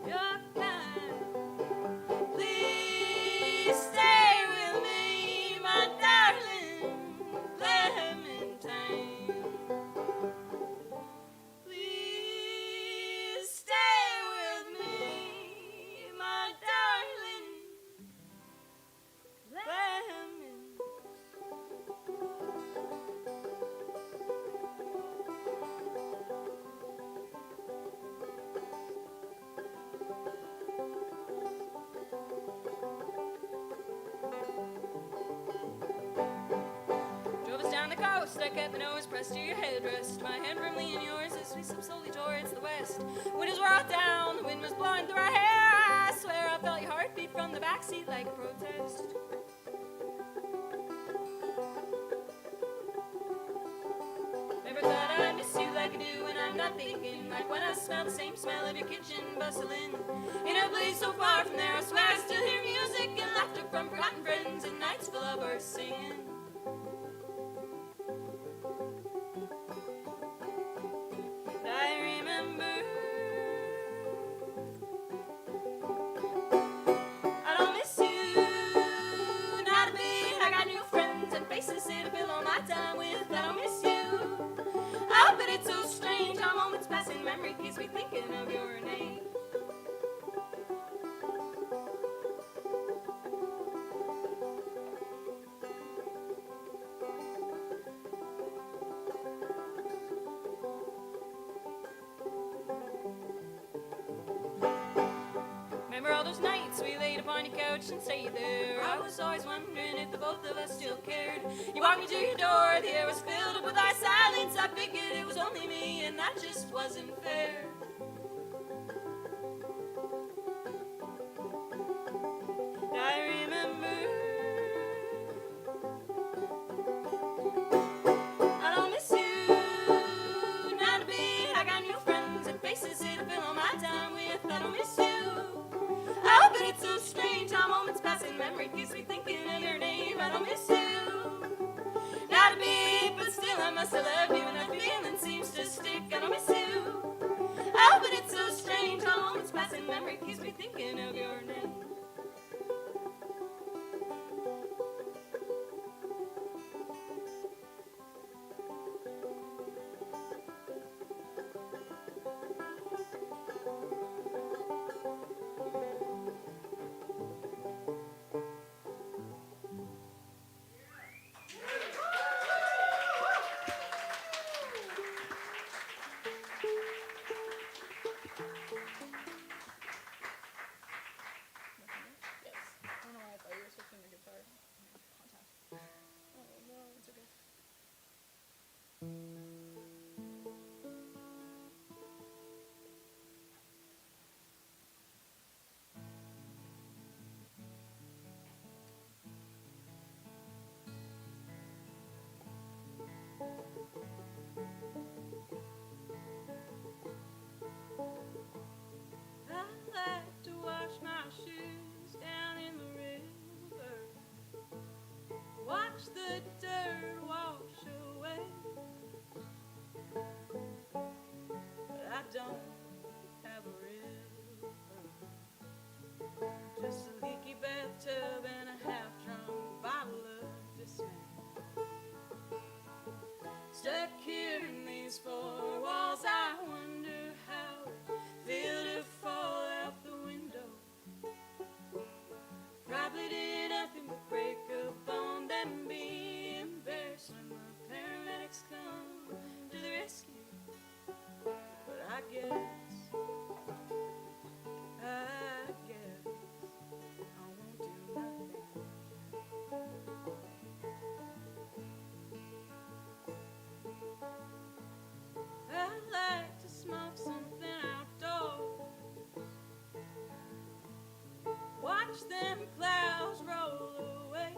you're kind. Please stay with me, my darling Clementine. Please stay with me, my darling Clementine. Drove us down the coast, I kept my nose pressed to your headrest, my hand firmly in yours as we slipped slowly towards the west. Windows were all down, the wind was blowing through our hair. I swear I felt your heartbeat from the backseat like a protest. I'm thinking, like when I smell the same smell of your kitchen bustling. In a place so far from there, I swear I still hear music and laughter from forgotten friends and nights full of birds singing. And I remember I don't miss you, not a bit. I got new friends and faces to fill all my time with. I don't miss you. Oh, but it's so strange how moments pass in memory keeps me thinking of your name. Remember all those nights we laid upon your couch and stayed there? I was always wondering if the both of us still cared. You walked me to your door, the air was filled up with our silence. I figured it was only me, and that just wasn't fair. And I remember I don't miss you, not a bit. I got new friends and faces to fill all my time with. I don't miss you. Oh, but it's so strange how moments pass in memory keeps me thinking of your name. I don't miss you, not a bit, but still I must have loved you, and that feeling seems to stick. I don't miss you. Oh, but it's so strange how moments pass in memory keeps me thinking of your name. The dirt wash away, but I don't have a river, just a leaky bathtub and a half-drunk bottle of dismay. Stuck here in these four walls, I wonder how it feel to fall out the window. Probably did nothing but break a bone, then be embarrassed when the paramedics come to the rescue. But I guess I won't do nothing. I like to smoke something outdoors, watch them clouds roll away.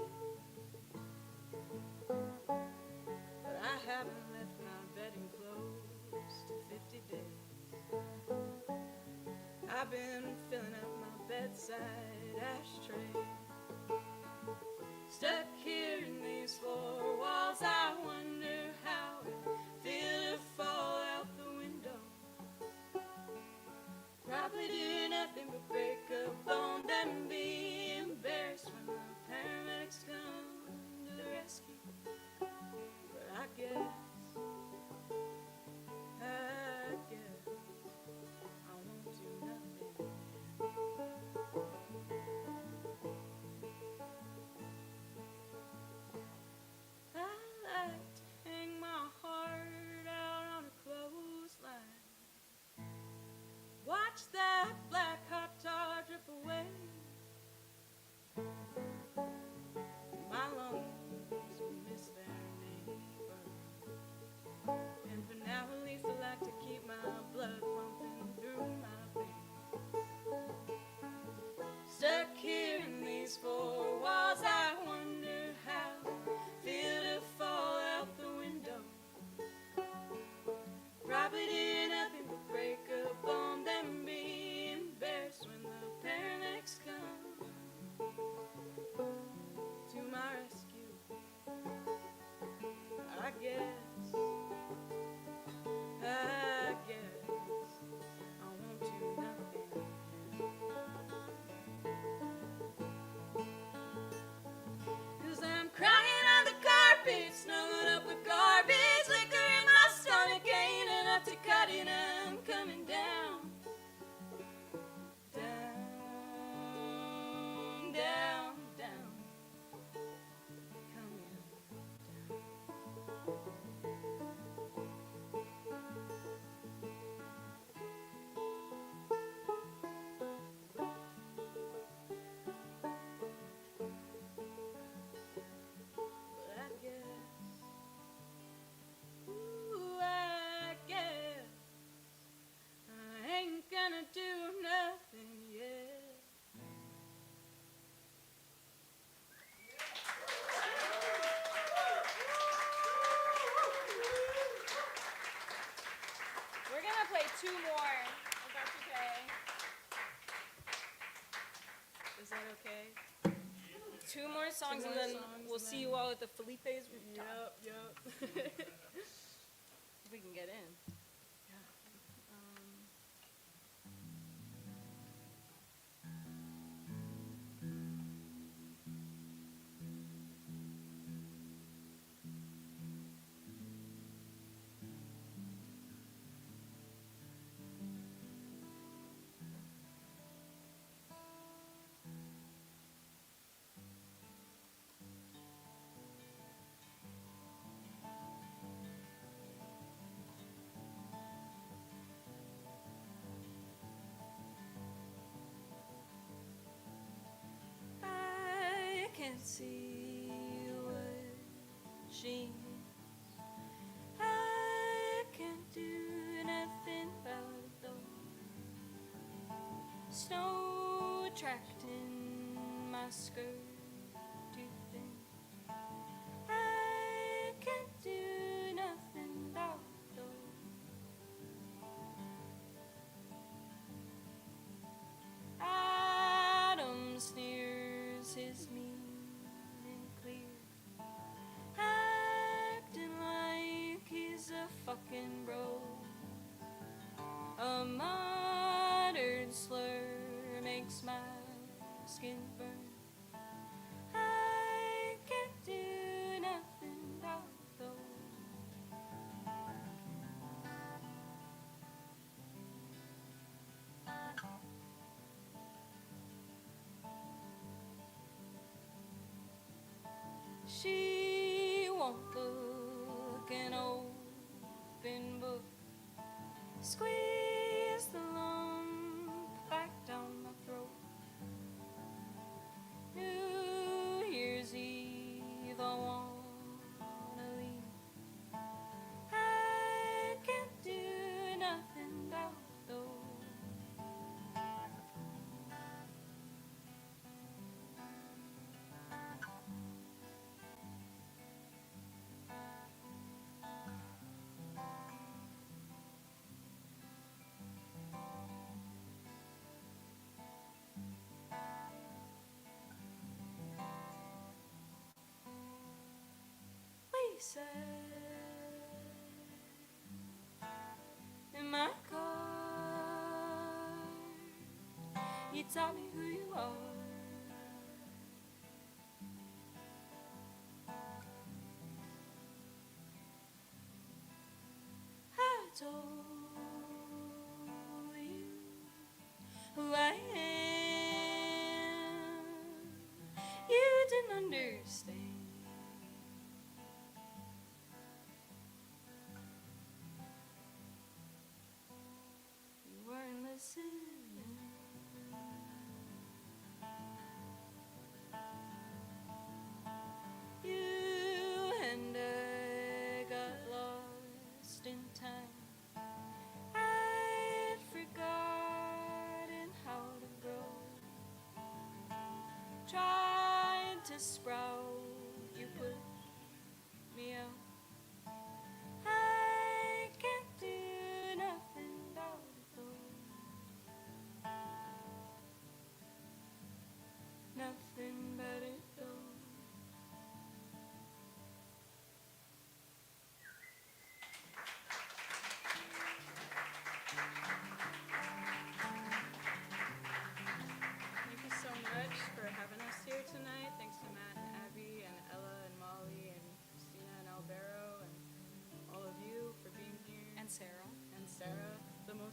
But I haven't left my bedding close to 50 days. I've been filling up my bedside ashtray. Stuck here in these four walls, I wonder how it feels to fall out the window. Probably do nothing but break a bone, then be embarrassed when the paramedics come to the rescue. But I guess I won't do nothing. I like to hang my heart out on a clothesline, watch that black hot tar drip away. My lungs will miss their neighbor, and for now at least I like to keep my blood pumping through my veins. Stuck here in these four walls, I wonder how it feel to fall out the window. Probably did nothing carpet, snuggled up with garbage, liquor in my stomach, ain't enough to cut it. I'm coming down, down, down, down, coming down. But I guess, ooh, I guess I ain't gonna do nothing yet. We're gonna play two more, if that's okay. Is that okay? Two more songs, and then we'll see you all at the Felipe's rooftop. Yep. If we can get in. I can't see what she means. I can't do nothing about it though. Snow tracked in my skirt too thin. I can't do nothing about it though. Adam sneers his meaning clear, acting like he's a fucking bro. A modern slur makes my skin burn. I can't do nothing about it though. She won't look an open book. Squeeze the lump back down my throat. New Year's Eve, I wanna leave. I can't do nothing about it though. We sat in my car. You taught me who you are. I told you who I am. You didn't understand. You weren't listening. You and I got lost in time. I'd forgotten how to grow. Tried to sprout, you pushed me out. I can't do nothing about it though. Nothing but it though. Thank you so much for having us here tonight. Thanks to Matt and Abby.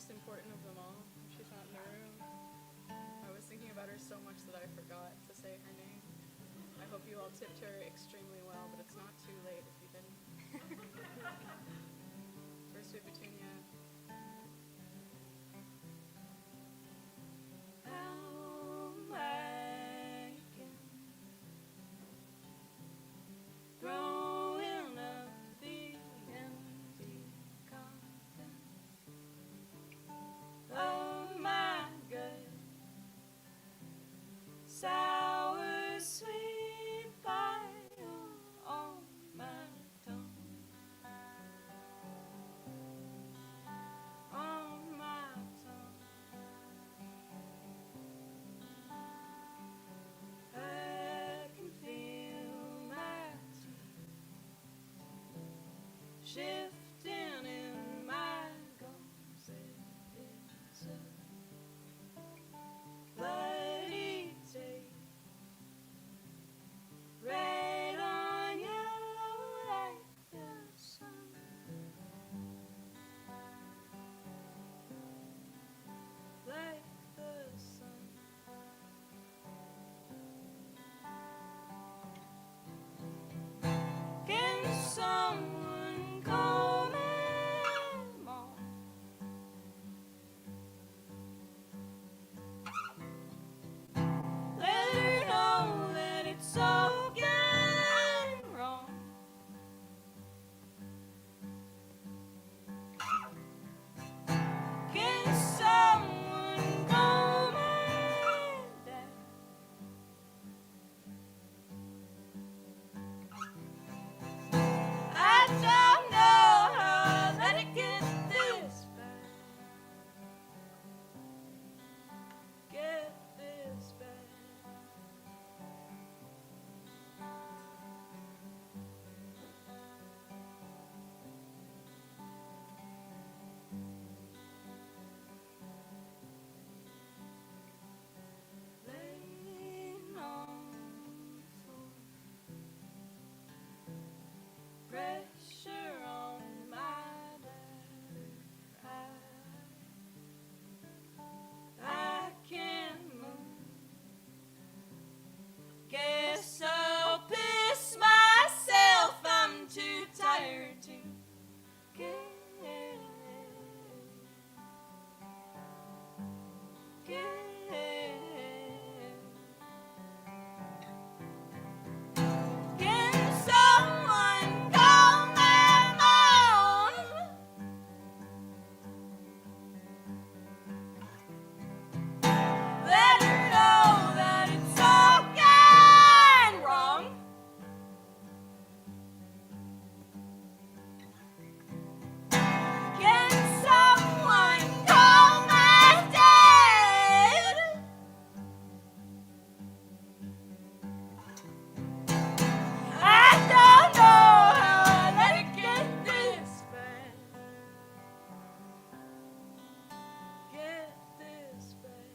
most important of them all. She's not in the room. I was thinking about her so much that I forgot to say her name. I hope you all tipped her extremely well, but it's not too late if you didn't. First to Petunia. Throwing up the empty contents of my gut, sour sweet bile on my tongue, on my tongue. I can feel my teeth shifting in my gums. It's a bloody taste, red on yellow like the sun, like the sun. Can someone call me mom? Let her know that it's all gone wrong. Can someone call me dad? I don't know how I let it get this bad. Get this bad. Laying on the floor, pressure on my battered eye. I can't move. Guess I'll piss myself. I'm too tired to get. Can someone call my mom? Let her know that it's all gone wrong. Can someone call my dad? I don't know how I let it get this bad. Get this bad.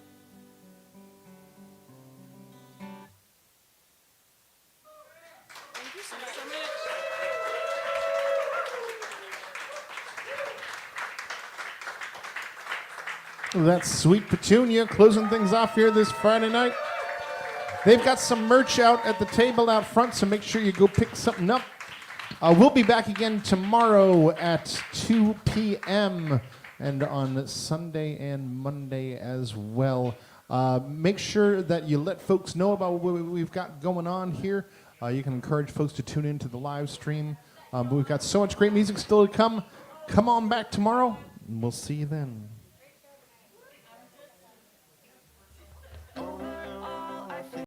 Thank you so much. That's Sweet Petunia closing things off here this Friday night. They've got some merch out at the table out front, so make sure you go pick something up. We'll be back again tomorrow at 2 p.m. and on Sunday and Monday as well. Make sure that you let folks know about what we've got going on here. You can encourage folks to tune into the live stream. But we've got so much great music still to come. Come on back tomorrow, and we'll see you then.